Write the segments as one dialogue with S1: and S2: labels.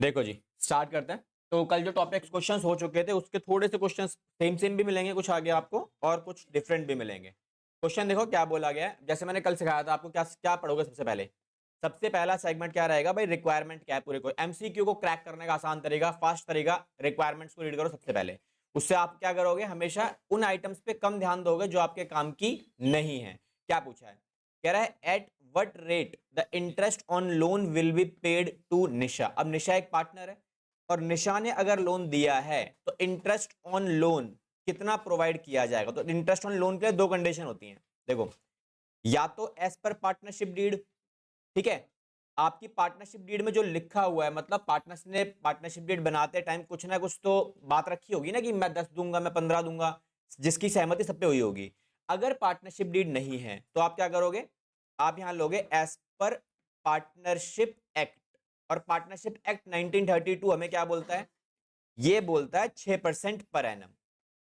S1: देखो जी, स्टार्ट करते हैं। तो कल जो टॉपिक्स क्वेश्चंस हो चुके थे उसके थोड़े से क्वेश्चंस सेम भी मिलेंगे कुछ आगे आपको, और कुछ डिफरेंट भी मिलेंगे। क्वेश्चन देखो क्या बोला गया है, जैसे मैंने कल सिखाया था आपको। क्या क्या पढ़ोगे सबसे पहले? सबसे पहला सेगमेंट क्या रहेगा भाई? रिक्वायरमेंट क्या है पूरे को। एमसीक्यू को क्रैक करने का आसान तरीका, फास्ट तरीका, रिक्वायरमेंट्स को रीड करो सबसे पहले। उससे आप क्या करोगे, हमेशा उन आइटम्स पे कम ध्यान दोगे जो आपके काम की नहीं है। क्या पूछा है? कह रहा है at what rate the interest on loan will be paid to Nisha. अब निशा एक पार्टनर है, और निशा ने अगर लोन दिया है तो इंटरेस्ट ऑन लोन कितना प्रोवाइड किया जाएगा। तो इंटरेस्ट ऑन लोन के लिए दो कंडीशन होती हैं। देखो, या तो एज पर पार्टनरशिप डीड, ठीक है, आपकी पार्टनरशिप डीड में जो लिखा हुआ है, मतलब पार्टनर्स ने पार्टनरशिप डीड बनाते टाइम कुछ ना कुछ तो बात रखी होगी ना, कि मैं 10 दूंगा, मैं 15 दूंगा, जिसकी सहमति सब पे हुई होगी। अगर पार्टनरशिप डीड नहीं है तो आप क्या करोगे? आप यहां लोगे एज पर पार्टनरशिप एक्ट। और पार्टनरशिप एक्ट 1932 हमें क्या बोलता है? ये बोलता है 6% पर एनम।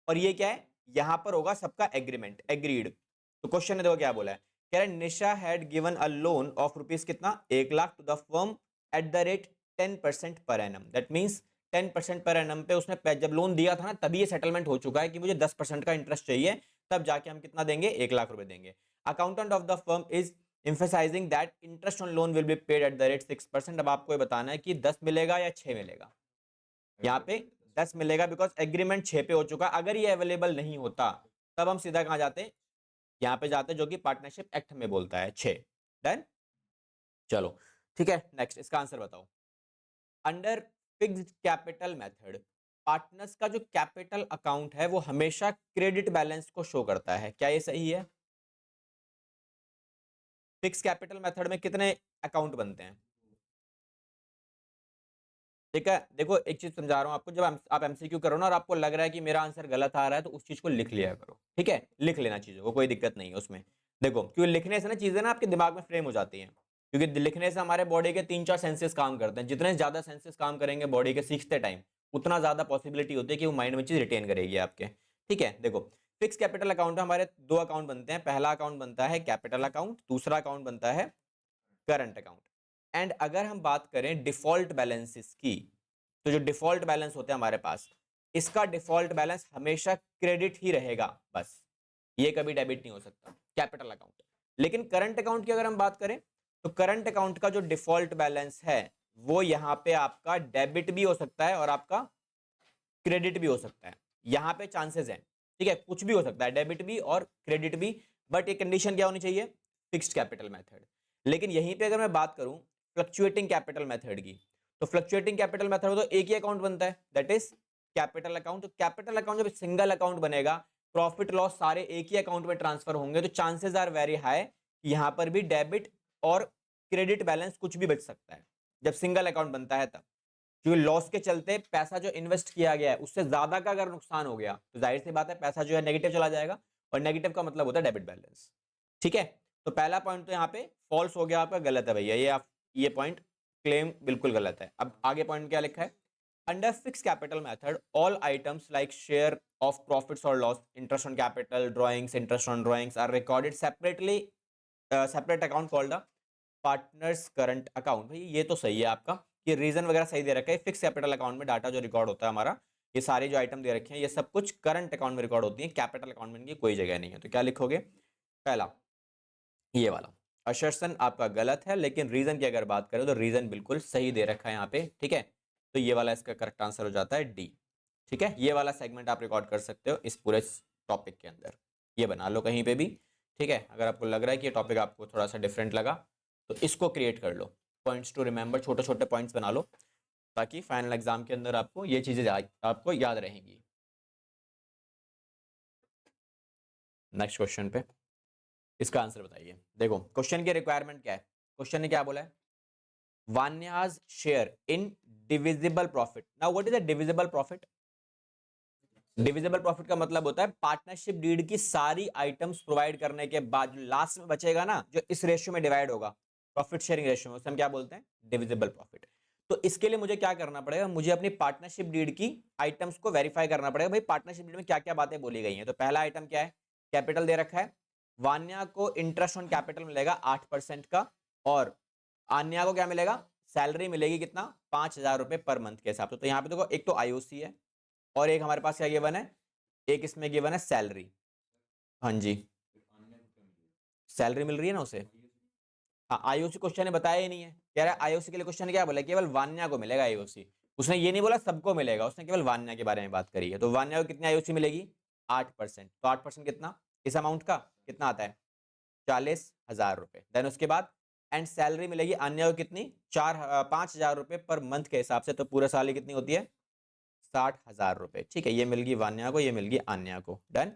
S1: और ये क्या है? यहां पर होगा सबका एग्रीमेंट, एग्रीड। तो क्वेश्चन ने देखो क्या बोला है। कह रहा है Nisha had given a loan of rupees कितना, 1 lakh to the firm at the rate 10% per annum. That means 10% per annum पे उसने जब लोन दिया था ना, तभी ये सेटलमेंट हो चुका है कि मुझे 10% का इंटरेस्ट चाहिए, तब जाके हम कितना देंगे, 1 लाख रुपए देंगे। Accountant of the firm is emphasizing that interest on loan will be paid at the rate 6%। अब आपको ये बताना है कि 10 मिलेगा या 6 मिलेगा। यहाँ पे 10 मिलेगा बिकॉज एग्रीमेंट 6 पे हो चुका। अगर ये अवेलेबल नहीं होता तब हम सीधा कहां जाते? यहाँ पे जाते जो कि पार्टनरशिप एक्ट में बोलता है 6। डन, चलो ठीक है। नेक्स्ट इसका आंसर बताओ। Under fixed capital method, partners का जो कैपिटल अकाउंट है वो हमेशा क्रेडिट बैलेंस को शो करता है। क्या ये सही है? फिक्स कैपिटल मेथड में कितने अकाउंट बनते हैं? ठीक है, देखो एक चीज समझा रहा हूं आपको। जब आप एमसीक्यू करो ना और आपको लग रहा है कि मेरा आंसर गलत आ रहा है, तो उस चीज को लिख लिया करो। ठीक है, लिख लेना चीजों को, कोई दिक्कत नहीं है उसमें। देखो, क्योंकि लिखने से ना चीजें ना आपके दिमाग में फ्रेम हो जाती हैं। क्योंकि लिखने से हमारे बॉडी के 3-4 सेंसेस काम करते हैं। जितने ज्यादा सेंसेस काम करेंगे बॉडी के सीखते टाइम, उतना ज्यादा पॉसिबिलिटी होती है कि वो माइंड में चीज रिटेन करेगी आपके। ठीक है, देखो फिक्स कैपिटल अकाउंट में हमारे दो अकाउंट बनते हैं। पहला अकाउंट बनता है कैपिटल अकाउंट, दूसरा अकाउंट बनता है करंट अकाउंट। एंड अगर हम बात करें डिफॉल्ट बैलेंसेस की, तो जो डिफॉल्ट बैलेंस होते हैं हमारे पास, इसका डिफॉल्ट बैलेंस हमेशा क्रेडिट ही रहेगा बस, ये कभी डेबिट नहीं हो सकता कैपिटल अकाउंट। लेकिन करंट अकाउंट की अगर हम बात करें, तो करंट अकाउंट का जो डिफॉल्ट बैलेंस है वो यहां पे आपका डेबिट भी हो सकता है और आपका क्रेडिट भी हो सकता है। यहां पे चांसेस हैं, ठीक है, कुछ भी हो सकता है, डेबिट भी और क्रेडिट भी। बट ये कंडीशन क्या होनी चाहिए? Fixed capital method. लेकिन यहीं पे अगर मैं बात करूं फ्लक्चुएटिंग कैपिटल मेथड की, तो फ्लक्चुएटिंग कैपिटल मेथड में तो एक ही अकाउंट बनता है, दैट इज कैपिटल अकाउंट। तो कैपिटल अकाउंट जब सिंगल अकाउंट बनेगा, प्रॉफिट लॉस सारे एक ही अकाउंट में ट्रांसफर होंगे, तो चांसेस आर वेरी हाई यहां पर भी डेबिट और क्रेडिट बैलेंस कुछ भी बच सकता है जब सिंगल अकाउंट बनता है तब। क्योंकि लॉस के चलते पैसा जो इन्वेस्ट किया गया है उससे ज्यादा का अगर नुकसान हो गया, तो जाहिर सी बात है पैसा जो है नेगेटिव चला जाएगा, और नेगेटिव का मतलब होता है डेबिट बैलेंस। ठीक है, तो पहला पॉइंट तो यहाँ पे फॉल्स हो गया आपका, गलत है भैया, ये पॉइंट क्लेम बिल्कुल गलत है। अब आगे पॉइंट क्या लिखा है? Under fix capital method all items like share of profits और loss, interest on capital, drawings, interest on drawings are recorded separately, separate account called the partners current account. भाई ये तो सही है आपका, ये रीजन वगैरह सही दे रखा है। फिक्स कैपिटल अकाउंट में डाटा जो रिकॉर्ड होता है हमारा, ये सारे जो आइटम दे रखे हैं ये सब कुछ करंट अकाउंट में रिकॉर्ड होती है, कैपिटल अकाउंट में इनकी कोई जगह नहीं है। तो क्या लिखोगे? पहला ये वाला असर्शन आपका गलत है, लेकिन रीजन की अगर बात करें तो रीजन बिल्कुल सही दे रखा है यहाँ पे। ठीक है, तो ये वाला इसका करेक्ट आंसर हो जाता है डी। ठीक है, ये वाला सेगमेंट आप रिकॉर्ड कर सकते हो इस पूरे टॉपिक के अंदर, ये बना लो कहीं पे भी। ठीक है, अगर आपको लग रहा है कि ये टॉपिक आपको थोड़ा सा डिफरेंट लगा तो इसको क्रिएट कर लो, पॉइंट्स टू रिमेंबर, छोटे छोटे पॉइंट्स बना लो, ताकि फाइनल एग्जाम के अंदर आपको ये चीजें आपको याद रहेंगी। नेक्स्ट क्वेश्चन पे इसका आंसर बताइए। देखो क्वेश्चन की रिक्वायरमेंट क्या है, क्वेश्चन ने क्या बोला है? Vanya's share in divisible profit. Now what is the divisible profit? Divisible profit का मतलब होता है पार्टनरशिप डीड की सारी आइटम्स प्रोवाइड करने के बाद जो लास्ट में बचेगा ना, जो इस रेशियो में डिवाइड होगा, प्रॉफिट शेयरिंग रेशियो में, उसे हम क्या बोलते हैं? Divisible profit. तो इसके लिए मुझे क्या करना पड़ेगा? मुझे अपनी पार्टनरशिप डीड की आइटम्स को वेरीफाई करना पड़ेगा। भाई पार्टनरशिप डीड में क्या क्या बातें बोली गई हैं। तो पहला आइटम क्या है? कैपिटल दे रखा है, वान्या को इंटरेस्ट ऑन कैपिटल मिलेगा 8% का, और आन्या को क्या मिलेगा? सैलरी मिलेगी कितना 5,000 रुपए पर मंथ के हिसाब से। तो यहाँ पे देखो एक तो आईओसी है और एक हमारे पास क्या गिवन है, एक इसमें गिवन है सैलरी। हाँ जी, सैलरी मिल रही है ना उसे। हाँ, आईओसी क्वेश्चन ने बताया ही नहीं है, कह रहा है आईओसी के लिए क्वेश्चन क्या बोला, केवल वान्या को मिलेगा आईओसी। उसने ये नहीं बोला सबको मिलेगा, उसने केवल वान्या के बारे में बात करी है। तो वान्या को कितनी आईओसी मिलेगी 8%। तो 8% कितना, इस अमाउंट का कितना आता है 40,000 रुपए। देन उसके बाद एंड सैलरी मिलेगी अन्य को कितनी 5,000 रुपए पर मंथ के हिसाब से। तो पूरा साल ही कितनी होती है 60,000 रुपए। ठीक है, ये मिल गई वान्या को, ये मिल गई अन्य को। डन।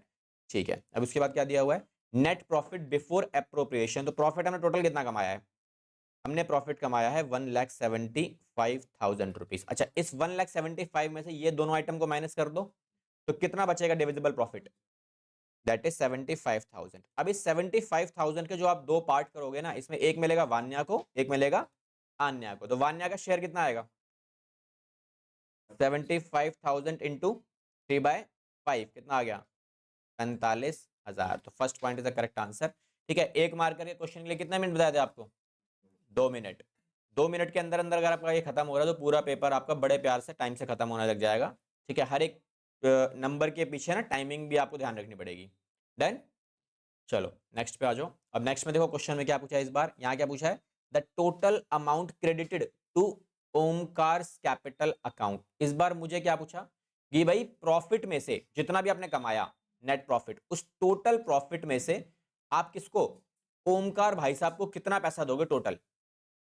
S1: ठीक है, अब उसके बाद क्या दिया हुआ है, नेट प्रॉफिट बिफोर एप्रोप्रिएशन। तो प्रॉफिट हमने टोटल कितना कमाया है, हमने प्रॉफिट कमाया है 1,75,000 रुपीज। अच्छा, इस 1,75,000 में से ये दोनों आइटम को माइनस कर दो तो कितना बचेगा डिविजिबल प्रॉफिट, दैट इज 75,000। अब इस 75,000 के जो आप दो पार्ट करोगे ना, इसमें एक मिलेगा वान्या को, एक मिलेगा आन्या को। तो वान्या का शेयर कितना आएगा 75,000 इंटू 3/5 कितना आ गया 45,000। तो first point is the correct answer. ठीक है, एक मार्क करके क्वेश्चन के लिए कितने मिनट बताए थे आपको 2 मिनट। 2 मिनट के अंदर अंदर अगर आपका ये खत्म हो रहा है तो पूरा पेपर आपका बड़े प्यार से टाइम से खत्म होने लग जाएगा। ठीक है, हर एक नंबर के पीछे ना टाइमिंग भी आपको ध्यान रखनी पड़ेगी। डन। चलो नेक्स्ट पे आ जाओ। अब नेक्स्ट में देखो क्वेश्चन में क्या पूछा है इस बार, यहाँ क्या पूछा है, the total amount credited to Omkar capital account. इस बार मुझे क्या पूछा कि भाई प्रॉफिट में से जितना भी आपने कमाया नेट प्रॉफिट, उस टोटल प्रॉफिट में से आप किसको ओमकार भाई साहब को कितना पैसा दोगे टोटल।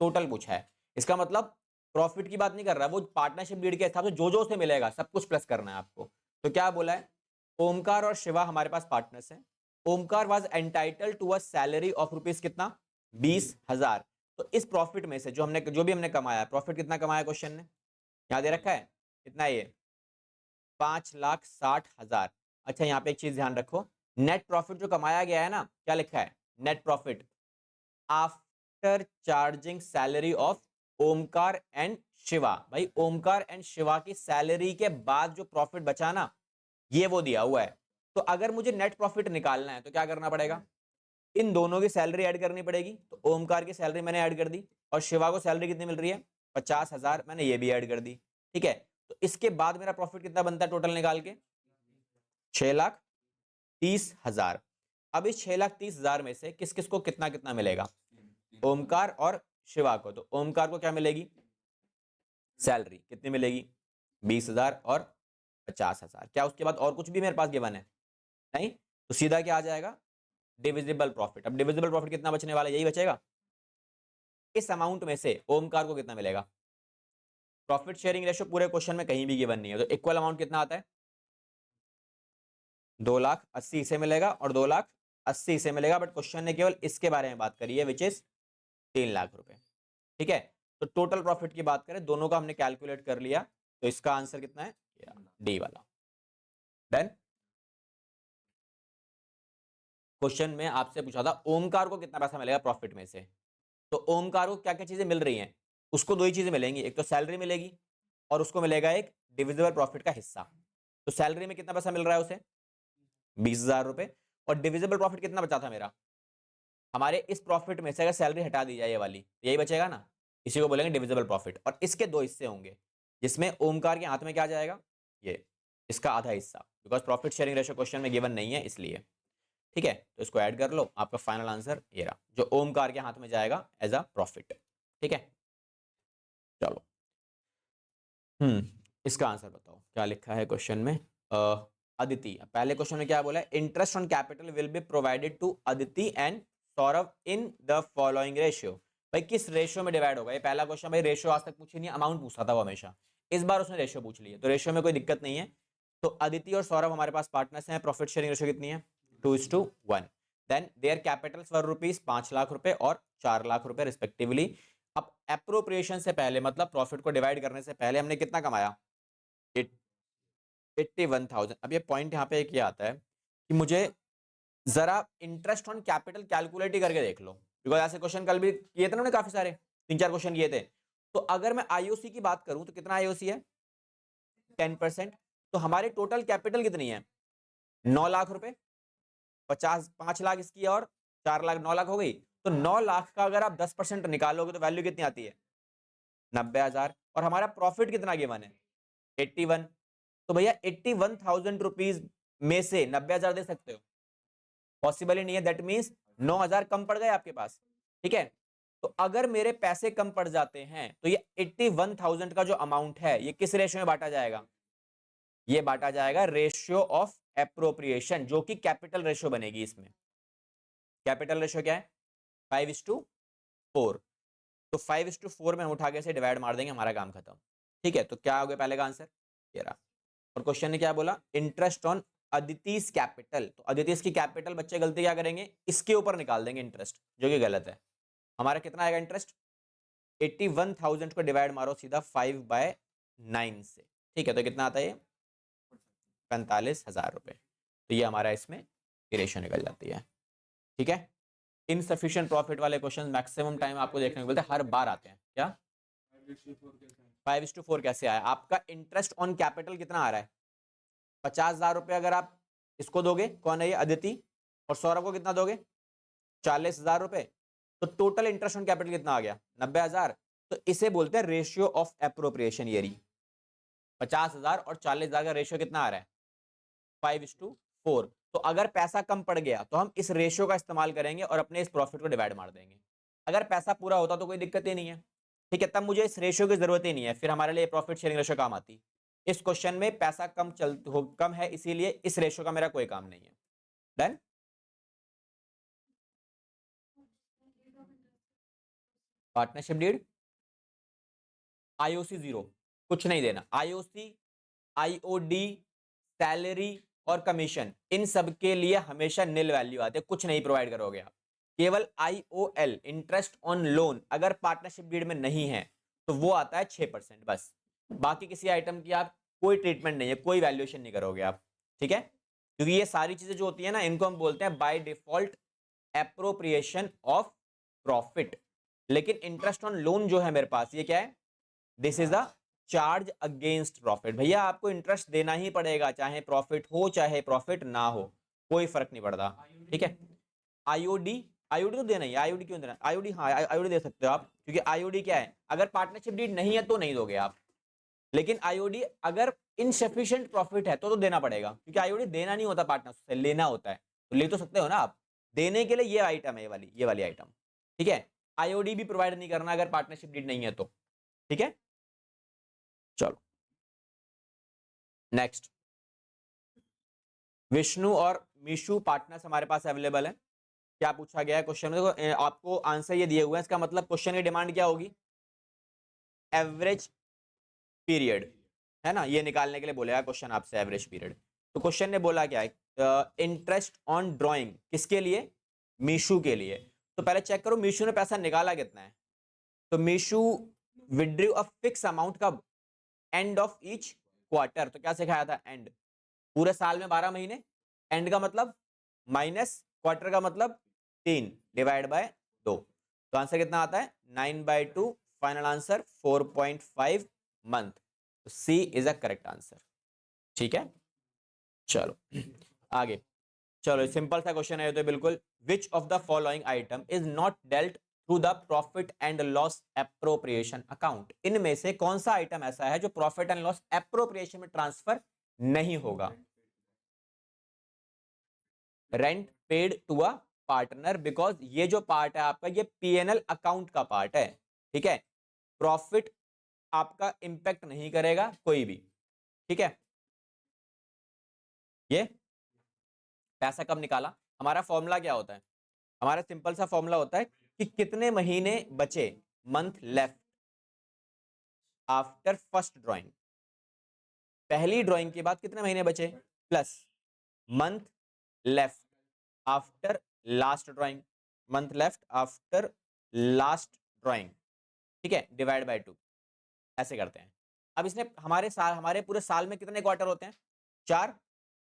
S1: टोटल पूछा है, इसका मतलब प्रॉफिट की बात नहीं कर रहा, वो पार्टनरशिप डीड के हिसाब से जो जो से मिलेगा सब कुछ प्लस करना है आपको। तो क्या बोला है, ओमकार और शिवा हमारे पास पार्टनर्स हैं। Omkar was entitle to a salary of rupees कितना 20,000। तो इस प्रॉफिट में से जो भी हमने कमाया, प्रॉफिट कितना कमाया क्वेश्चन ने यहाँ दे रखा है, कितना ये 5,60,000। अच्छा, यहाँ पे एक चीज ध्यान रखो, नेट प्रॉफिट जो कमाया गया है ना, क्या लिखा है net profit after charging salary of Omkar and Shiva. भाई ओमकार एंड शिवा की सैलरी के बाद जो प्रॉफिट बचा ना, ये वो दिया हुआ है। तो अगर मुझे नेट प्रॉफिट निकालना है तो क्या करना पड़ेगा, इन दोनों की सैलरी ऐड करनी पड़ेगी। तो ओमकार की सैलरी मैंने ऐड कर दी और शिवा को सैलरी कितनी मिल रही है 50,000, मैंने ये भी ऐड कर दी। ठीक है, तो इसके बाद मेरा प्रॉफिट कितना बनता है टोटल निकाल के 6,30,000। अब इस 6,30,000 में से किस किस को कितना कितना मिलेगा, ओमकार और शिवा को। तो ओमकार को क्या मिलेगी सैलरी कितनी मिलेगी 20,000 और 50,000। क्या उसके बाद और कुछ भी मेरे पास गिवन है, नहीं। तो सीधा क्या आ जाएगा डिविजिबल प्रॉफिट। अब डिविजिबल प्रॉफिट कितना बचने वाला है, यही बचेगा। इस अमाउंट में से ओमकार को कितना मिलेगा, प्रॉफिट शेयरिंग रेशियो पूरे क्वेश्चन में कहीं भी गिवन नहीं है। तो इक्वल अमाउंट कितना आता है 2,80,000 से मिलेगा और 2,80,000 से मिलेगा। बट क्वेश्चन ने केवल इसके बारे में बात करी है विच इज 3,00,000 रुपए। ठीक है, तो टोटल प्रॉफिट की बात करें, दोनों का हमने कैलकुलेट कर लिया। तो इसका आंसर कितना है डी वाला। डन। क्वेश्चन में आपसे पूछा था ओमकार को कितना पैसा मिलेगा प्रॉफिट में से। तो ओमकार को क्या क्या चीजें मिल रही हैं, उसको दो ही चीजें मिलेंगी, एक तो सैलरी मिलेगी और उसको मिलेगा एक डिविजिबल प्रॉफिट का हिस्सा। तो सैलरी में कितना पैसा मिल रहा है उसे 20,000 रुपए, और डिविजिबल प्रॉफिट कितना बचा था मेरा, हमारे इस प्रॉफिट में से अगर सैलरी हटा दी जाए ये वाली, यही बचेगा ना, इसी को बोलेंगे डिविजिबल प्रॉफिट। और इसके दो हिस्से होंगे जिसमें ओमकार के हाथ में क्या जाएगा, ये इसका आधा हिस्सा, because profit sharing ratio question में गिवन नहीं है इसलिए। ठीक है, तो इसको ऐड कर लो, आपका फाइनल आंसर ये रहा जो ओमकार के हाथ में जाएगा एज अ प्रॉफिट। ठीक है, चलो इसका आंसर बताओ क्या लिखा है क्वेश्चन में। अदिति, पहले क्वेश्चन में क्या बोला है, interest on capital will be provided to Aditi and Saurabh in the following ratio. भाई किस रेशियो में डिवाइड होगा, ये पहला क्वेश्चन। भाई रेशियो आज तक पूछी नहीं, अमाउंट पूछा था वो हमेशा, इस बार उसने रेशियो पूछ लिया, तो रेशियो में कोई दिक्कत नहीं है। तो अदिति और सौरभ हमारे पास पार्टनर्स हैं, प्रॉफिट शेयरिंग रेशियो कितनी है 2:1। Then their capitals were rupees 5,00,000 रुपए और 4,00,000 रुपए रिस्पेक्टिवली। अब एप्रोप्रिएशन से पहले मतलब प्रॉफिट को डिवाइड करने से पहले हमने कितना कमाया 81,000। अब ये पॉइंट यहाँ पे एक ये आता है कि मुझे जरा इंटरेस्ट ऑन कैपिटल कैलकुलेट ही करके देख लो, बिकॉज ऐसे क्वेश्चन कल भी किए थे ना उन्होंने, काफी सारे 3-4 क्वेश्चन किए थे। तो अगर मैं आईओसी की बात करूं तो कितना आईओसी है 10%। तो हमारी टोटल कैपिटल कितनी है 9,00,000 रुपए, 5,00,000 इसकी और 4,00,000, 9,00,000 हो गई। तो 9,00,000 का अगर आप 10% निकालोगे तो वैल्यू कितनी आती है 90,000 और हमारा प्रॉफिट कितना गिवन है 81। तो भैया 81,000 रुपीज में से 90,000 दे सकते हो? पॉसिबल ही नहीं है। दैट मीन्स 9,000 कम पड़ गए आपके पास। ठीक है, तो अगर मेरे पैसे कम पड़ जाते हैं तो ये 81,000 का जो अमाउंट है ये किस रेशियो में बांटा जाएगा? ये बांटा जाएगा रेशियो ऑफ एप्रोप्रिएशन, जो कि कैपिटल रेशियो बनेगी। इसमें कैपिटल रेशियो क्या है? 5:4। तो 5:4 में हम उठा के से डिवाइड मार देंगे, हमारा काम खत्म। ठीक है, तो क्या हो गया पहले का आंसर? ये रहा। और क्वेश्चन ने क्या बोला? Interest on Aditi's capital. तो अदितिस की कैपिटल, बच्चे गलती क्या करेंगे, इसके ऊपर निकाल देंगे इंटरेस्ट, जो कि गलत है। हमारा कितना आएगा इंटरेस्ट? 81,000 को डिवाइड मारो सीधा 5/9 से। ठीक है, तो कितना आता है ये? 45,000 रुपए। तो ये हमारा इसमें रेशियो निकल जाती है। ठीक है, इनसफिशिएंट प्रॉफिट वाले क्वेश्चन मैक्सिमम टाइम आपको देखने को मिलता है, हर बार आते हैं। क्या 5:4 कैसे आया? आपका इंटरेस्ट ऑन कैपिटल कितना आ रहा है? 50,000 रुपए अगर आप इसको दोगे, कौन है ये? अदिति। और सौरभ को कितना दोगे? 40,000 रुपए। तो टोटल इंटरेस्ट ऑन कैपिटल कितना आ गया? 90,000। तो इसे बोलते हैं रेशियो ऑफ एप्रोप्रिएशन। ये रही 50,000 और 40,000 का रेशियो कितना आ रहा है? 5:4। तो अगर पैसा कम पड़ गया तो हम इस रेशियो का इस्तेमाल करेंगे और अपने इस प्रॉफिट को डिवाइड मार देंगे। अगर पैसा पूरा होता तो कोई दिक्कत ही नहीं है। ठीक है, तब मुझे इस रेशियो की जरूरत ही नहीं है, फिर हमारे लिए प्रॉफिट शेयरिंग रेशियो काम आती। इस क्वेश्चन में पैसा कम है, इसीलिए इस रेशियो का मेरा कोई काम नहीं है। डन। पार्टनरशिप डीड, आईओसी 0, कुछ नहीं देना। आईओसी, आईओडी, सैलरी और कमीशन, इन सब के लिए हमेशा नील वैल्यू आते हैं, कुछ नहीं प्रोवाइड करोगे आप। केवल आईओएल, इंटरेस्ट ऑन लोन, अगर पार्टनरशिप डीड में नहीं है तो वो आता है 6% बस। बाकी किसी आइटम की आप कोई ट्रीटमेंट नहीं है, कोई वैल्यूएशन नहीं करोगे आप। ठीक है, क्योंकि ये सारी चीजें जो होती है ना, इनको हम बोलते हैं by default appropriation of profit. लेकिन इंटरेस्ट ऑन लोन जो है मेरे पास, ये क्या है? This is a charge against profit. भैया आपको इंटरेस्ट देना ही पड़ेगा, चाहे प्रॉफिट हो चाहे प्रॉफिट ना हो, कोई फर्क नहीं पड़ता। ठीक है, आईओडी, आईओडी तो देना ही। आईओडी क्यों देना? आईओडी, हाँ आईओडी दे सकते हो आप, क्योंकि आईओडी क्या है? अगर पार्टनरशिप डीड नहीं है तो नहीं दोगे आप, लेकिन आईओडी अगर इनसफिशिएंट प्रॉफिट है तो देना पड़ेगा, क्योंकि आईओडी देना नहीं होता, पार्टनर से लेना होता है। तो ले तो सकते हो ना आप, देने के लिए ये आइटम है, ये वाली आइटम। ठीक है, आईओडी भी प्रोवाइड नहीं करना अगर पार्टनरशिप डीड नहीं है तो। ठीक है, चलो नेक्स्ट। विष्णु और मीशु पार्टनर्स हमारे पास अवेलेबल है। क्या पूछा गया है क्वेश्चन में? देखो आपको आंसर ये दिए हुए हैं, इसका मतलब क्वेश्चन की डिमांड क्या होगी? एवरेज पीरियड, है ना? ये निकालने के लिए बोलेगा क्वेश्चन आपसे एवरेज पीरियड। तो क्वेश्चन ने बोला क्या है? इंटरेस्ट ऑन ड्राइंग, किसके लिए? मीशु के लिए। तो पहले चेक करो मीशु ने पैसा निकाला कितना है। तो मीशु विड्रू अ फिक्स अमाउंट कब? End of each quarter. तो क्या सिखाया था? एंड। पूरे साल में 12 महीने, एंड का मतलब माइनस क्वार्टर का मतलब 3 डिवाइड बाय 2। तो आंसर कितना आता है? 9/2। Final answer 4.5 month. तो सी इज अ करेक्ट आंसर। ठीक है, चलो आगे। चलो सिंपल सा क्वेश्चन है तो बिल्कुल। Which of the following item is not dealt through the profit and loss appropriation account? इनमें से कौन सा आइटम ऐसा है जो प्रॉफिट एंड लॉस एप्रोप्रिएशन में ट्रांसफर नहीं होगा? Rent paid to a partner, because ये जो पार्ट है आपका, ये पीएनएल अकाउंट का पार्ट है। ठीक है, प्रॉफिट आपका इंपैक्ट नहीं करेगा कोई भी। ठीक है, ये पैसा कब निकाला? हमारा फॉर्मूला क्या होता है? हमारा सिंपल सा फॉर्मूला होता है कि कितने महीने बचे, month left after first drawing. पहली ड्राइंग के बाद कितने महीने बचे, plus month left after last drawing, month left after last drawing. ठीक है, डिवाइड बाय 2, ऐसे करते हैं। अब इसने हमारे पूरे साल में कितने क्वार्टर होते हैं? 4।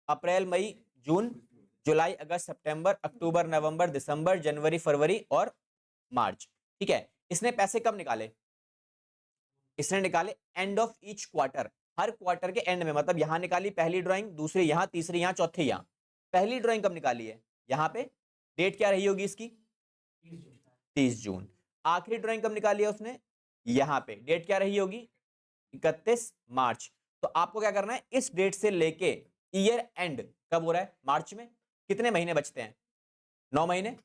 S1: अप्रैल, मई, जून, जुलाई, अगस्त, सितंबर, अक्टूबर, नवंबर, दिसंबर, जनवरी, फरवरी और मार्च। ठीक है, इसने पैसे कब निकाले? इसने निकाले end of each quarter, her quarter के एंड में। मतलब यहां निकाली पहली ड्राइंग, दूसरी यहां, तीसरी यहां, चौथी यहां। पहली ड्राइंग कब निकाली है? यहां पे डेट क्या रही होगी इसकी? 30 जून। आखिरी ड्राइंग कब निकाली है उसने? यहाँ पे डेट क्या रही होगी 31 मार्च। तो आपको क्या करना है, इस डेट से लेके ईयर एंड कब हो रहा है, मार्च में, कितने महीने बचते हैं 9 महीने,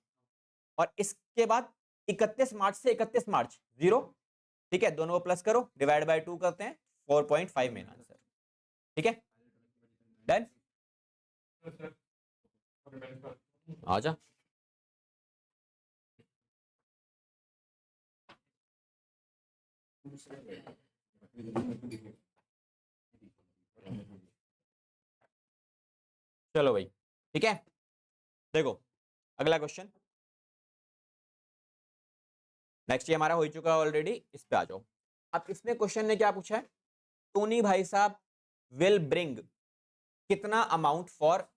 S1: और इसके बाद 31 मार्च से 31 मार्च 0, ठीक है, दोनों को प्लस करो, डिवाइड बाय 2 करते हैं, 4.5 मेन आंसर, ठीक है, डन। आजा चलो भाई, ठीक है, देखो अगला क्वेश्चन, नेक्स्ट ये हमारा हो चुका है ऑलरेडी, इस पे आ जाओ। अब इसने क्वेश्चन ने क्या पूछा है, टोनी भाई साहब विल ब्रिंग कितना amount for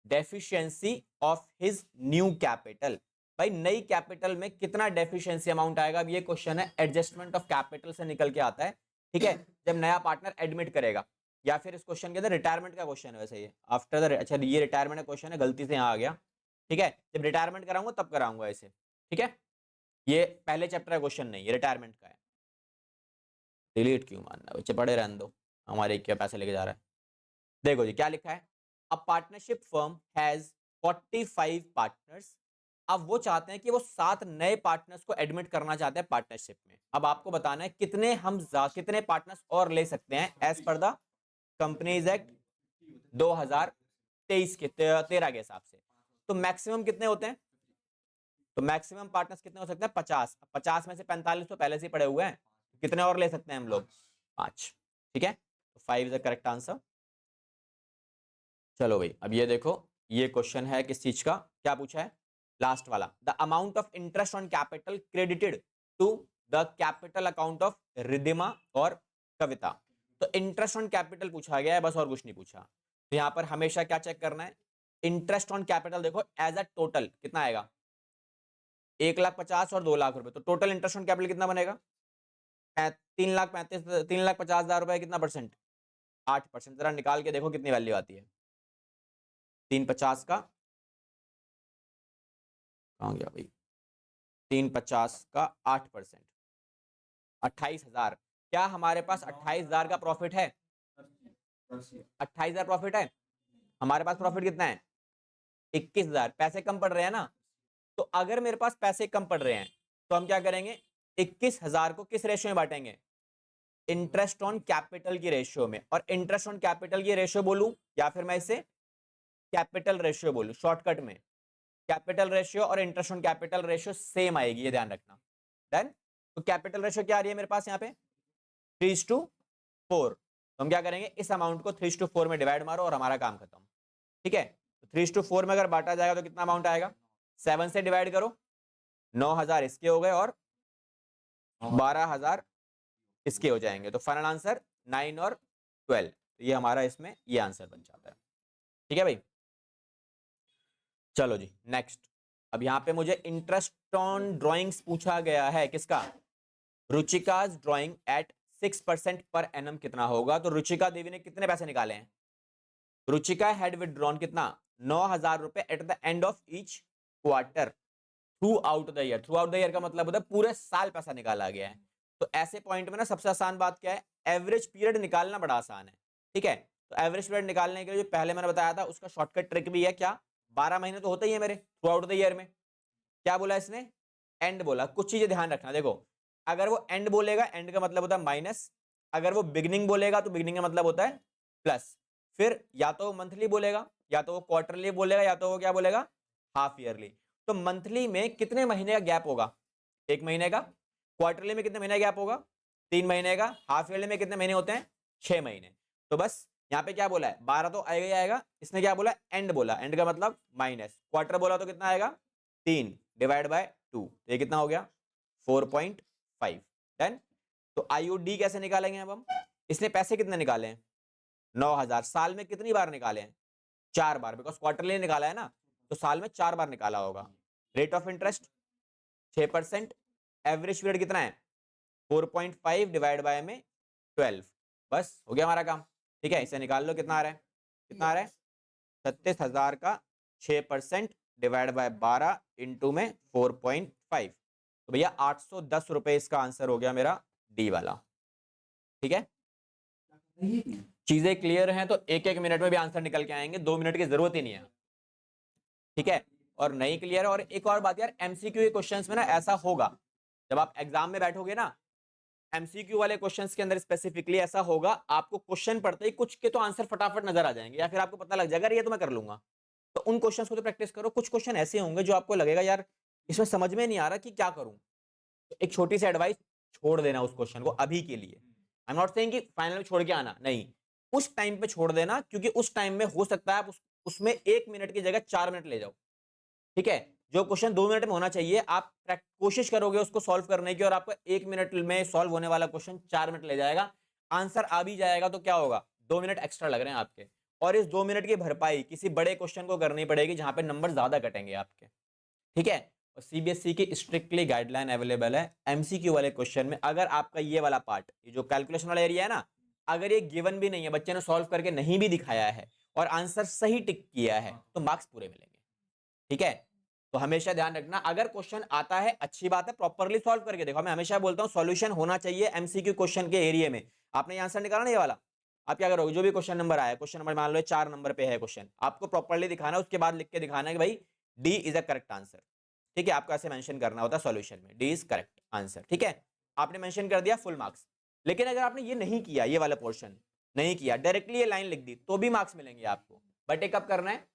S1: deficiency of his new capital. भाई नई कैपिटल में कितना डेफिशिएंसी अमाउंट आएगा, अब ये क्वेश्चन है एडजस्टमेंट ऑफ कैपिटल से निकल के आता है, ठीक है, जब नया पार्टनर एडमिट करेगा, या फिर इस क्वेश्चन के अंदर रिटायरमेंट का क्वेश्चन है वैसे ये, आफ्टर द, अच्छा ये रिटायरमेंट का क्वेश्चन है, गलती से यहाँ आ गया, ठीक है, जब रिटायरमेंट कराऊंगा तब कराऊंगा इसे, ठीक है, ये पहले चैप्टर का क्वेश्चन नहीं, ये रिटायरमेंट का है। डिलीट क्यों मारना है बच्चे, पढ़े रहने दो, हमारे क्या पैसे लेके जा रहा है। देखो जी क्या लिखा है, a partnership firm has 45 partners. अब वो चाहते हैं कि वो 7 नए पार्टनर्स को एडमिट करना चाहते हैं पार्टनरशिप में। अब आपको बताना है कितने कितने पार्टनर्स और ले सकते हैं as per the companies act 2023 के 13 के हिसाब से। तो मैक्सिमम कितने होते हैं, तो मैक्सिमम पार्टनर्स कितने हो सकते हैं 50। 50 में से 45 तो पहले से ही पड़े हुए हैं, कितने और ले सकते हैं हम लोग 5, ठीक है, तो 5 इज द करेक्ट आंसर। चलो भाई अब ये देखो, ये क्वेश्चन है किस चीज का, क्या पूछा है, लास्ट वाला, the amount of interest on capital credited to the capital account of Ridhima और कविता। तो इंटरेस्ट ऑन कैपिटल पूछा गया है बस, और कुछ नहीं पूछा। तो यहाँ पर हमेशा क्या चेक करना है, इंटरेस्ट ऑन कैपिटल देखो एज अ टोटल कितना आएगा, 1,50,000 और 2,00,000 रुपए, तो टोटल इंटरेस्ट ऑन कैपिटल कितना बनेगा 3,50,000 रुपए, कितना परसेंट 8%। जरा निकाल के देखो कितनी वैल्यू आती है, 350 का कहाँ गया भाई, 350 का 8%, 28,000। क्या हमारे पास 28,000 का प्रॉफिट है, 28,000 प्रॉफिट है, हमारे पास प्रॉफिट कितना है 21,000, पैसे कम पड़ रहे हैं ना। तो अगर मेरे पास पैसे कम पड़ रहे हैं तो हम क्या करेंगे, 21,000 को किस रेशियो में बांटेंगे, इंटरेस्ट ऑन कैपिटल की रेशियो में। और इंटरेस्ट ऑन कैपिटल की रेशियो बोलूं या फिर मैं इसे कैपिटल रेशियो बोलूं, शॉर्टकट में कैपिटल रेशियो और interest on capital ratio same आएगी, ये ध्यान रखना, डन। तो कैपिटल रेशियो क्या आ रही है मेरे पास यहाँ पे 3:4, तो हम क्या करेंगे, इस अमाउंट को 3:4 में डिवाइड मारो और हमारा काम खत्म, ठीक है। तो 3:4 में अगर बांटा जाएगा तो कितना अमाउंट आएगा, 7 से डिवाइड करो, 9,000 इसके हो गए और 12,000 इसके हो जाएंगे, तो फाइनल आंसर 9 और 12, तो ये हमारा इसमें ये आंसर बन जाता है, ठीक है भाई। चलो जी नेक्स्ट, अब यहाँ पे मुझे इंटरेस्ट ऑन ड्राइंग्स पूछा गया है, किसका, Ruchika's drawing eight 6% per annum कितना होगा। तो रुचिका देवी ने कितने पैसे निकाले हैं, रुचिका हैड विथड्रॉन कितना 9,000 रुपए at the end of each quarter through out the year. Through out the year का मतलब होता है पूरे साल पैसा निकाला गया है। तो ऐसे पॉइंट में ना सबसे आसान बात क्या है, एवरेज पीरियड निकालना बड़ा आसान है, ठीक है। तो एवरेज पीरियड निकालने के लिए जो पहले मैंने बताया था उसका शॉर्टकट ट्रिक भी है, क्या 12 महीने तो होते ही है मेरे थ्रू आउट द ईयर में। क्या बोला इसने, एंड बोला। कुछ चीजें ध्यान रखना, देखो अगर वो एंड बोलेगा, एंड का मतलब होता है माइनस, अगर वो बिगनिंग बोलेगा तो बिगनिंग का मतलब होता है प्लस। फिर या तो वो मंथली बोलेगा, या तो वो क्वार्टरली बोलेगा, या तो वो क्या बोलेगा हाफ ईयरली। तो मंथली में कितने महीने का गैप होगा, 1 महीने का। क्वार्टरली में कितने महीने गैप होगा, 3 महीने का। हाफ ईयरली में कितने महीने होते हैं, 6 महीने। तो बस यहाँ पे क्या बोला है 12 तो आएगा ही आएगा। इसने क्या बोला, एंड बोला, एंड का मतलब माइनस। क्वार्टर बोला तो कितना आएगा 3 डिवाइड बाय 2, तो ये कितना हो गया 4.5, डन। तो IUD कैसे निकालेंगे अब हम, इसने पैसे कितने निकाले हैं 9,000, साल में कितनी बार निकाले हैं 4 बार, बिकॉज क्वार्टरली निकाला है ना, तो साल में 4 बार निकाला होगा। Rate of interest 6%, average period कितना है 4.5 डिवाइड बाय में 12, बस हो गया हमारा काम, ठीक है। इसे निकाल लो, कितना आ रहा है, कितना आ रहा है 37,000 का 6% डिवाइड बाय 12 इंटू में 4.5, तो भैया 810 रुपए इसका आंसर हो गया मेरा डी वाला। ठीक है, चीजें क्लियर हैं तो एक एक मिनट में भी आंसर निकल के आएंगे, 2 मिनट की जरूरत ही नहीं है। ठीक है, और नहीं क्लियर है। और एक और बात यार, एमसीक्यू के क्वेश्चंस में ना ऐसा होगा, जब आप एग्जाम में बैठोगे ना, एमसीक्यू वाले क्वेश्चंस के अंदर स्पेसिफिकली ऐसा होगा, आपको क्वेश्चन पढ़ते ही कुछ के तो आंसर फटाफट नजर आ जाएंगे, या फिर आपको पता लग जाएगा ये तो मैं कर लूंगा। तो उन क्वेश्चंस को तो प्रैक्टिस करो। कुछ क्वेश्चन ऐसे होंगे जो आपको लगेगा यार इसमें समझ में नहीं आ रहा कि क्या करूं, तो एक छोटी सी एडवाइस, छोड़ देना उस क्वेश्चन को अभी के लिए। आई एम नॉट सेइंग कि फाइनल में छोड़ के आना, नहीं, उस टाइम पे छोड़ देना, क्योंकि उस टाइम में हो सकता है आप उसमें 1 मिनट की जगह 4 मिनट ले जाओ। ठीक है, जो क्वेश्चन 2 मिनट में होना चाहिए आप कोशिश करोगे उसको सॉल्व करने की, और आपको 1 मिनट में सॉल्व होने वाला क्वेश्चन 4 मिनट ले जाएगा। आंसर आ भी जाएगा तो क्या होगा, 2 मिनट एक्स्ट्रा लग रहे हैं आपके, और इस 2 मिनट की भरपाई किसी बड़े क्वेश्चन को करनी पड़ेगी जहां पे नंबर ज्यादा कटेंगे आपके। ठीक है, और सीबीएसई की स्ट्रिक्टली गाइडलाइन अवेलेबल है एमसीक्यू वाले क्वेश्चन में। अगर आपका ये वाला पार्ट, ये जो कैलकुलेशन वाला एरिया है ना, अगर ये गिवन भी नहीं है, बच्चे ने सॉल्व करके नहीं भी दिखाया है और आंसर सही टिक किया है, तो मार्क्स पूरे मिलेंगे। ठीक है, तो हमेशा ध्यान रखना, अगर क्वेश्चन आता है अच्छी बात है, प्रॉपर्ली सॉल्व करके देखो। मैं हमेशा बोलता हूं सॉल्यूशन होना चाहिए एमसीक्यू क्वेश्चन के एरिया में। आपने ये आंसर निकाला ना ये वाला, आप क्या करोगे, जो भी क्वेश्चन नंबर आया, क्वेश्चन नंबर मान लो 4 नंबर पे है क्वेश्चन, आपको प्रॉपर्ली दिखाना है, उसके बाद लिख के दिखाना है कि भाई D is a correct answer. ठीक है, आपको ऐसे मेंशन करना होता है सॉल्यूशन में, डी इज करेक्ट आंसर। ठीक है, आपने मेंशन कर दिया, फुल मार्क्स। लेकिन अगर आपने ये नहीं किया, ये वाला पोर्शन नहीं किया, डायरेक्टली ये लाइन लिख दी, तो भी मार्क्स मिलेंगे आपको। बट ये कब करना है,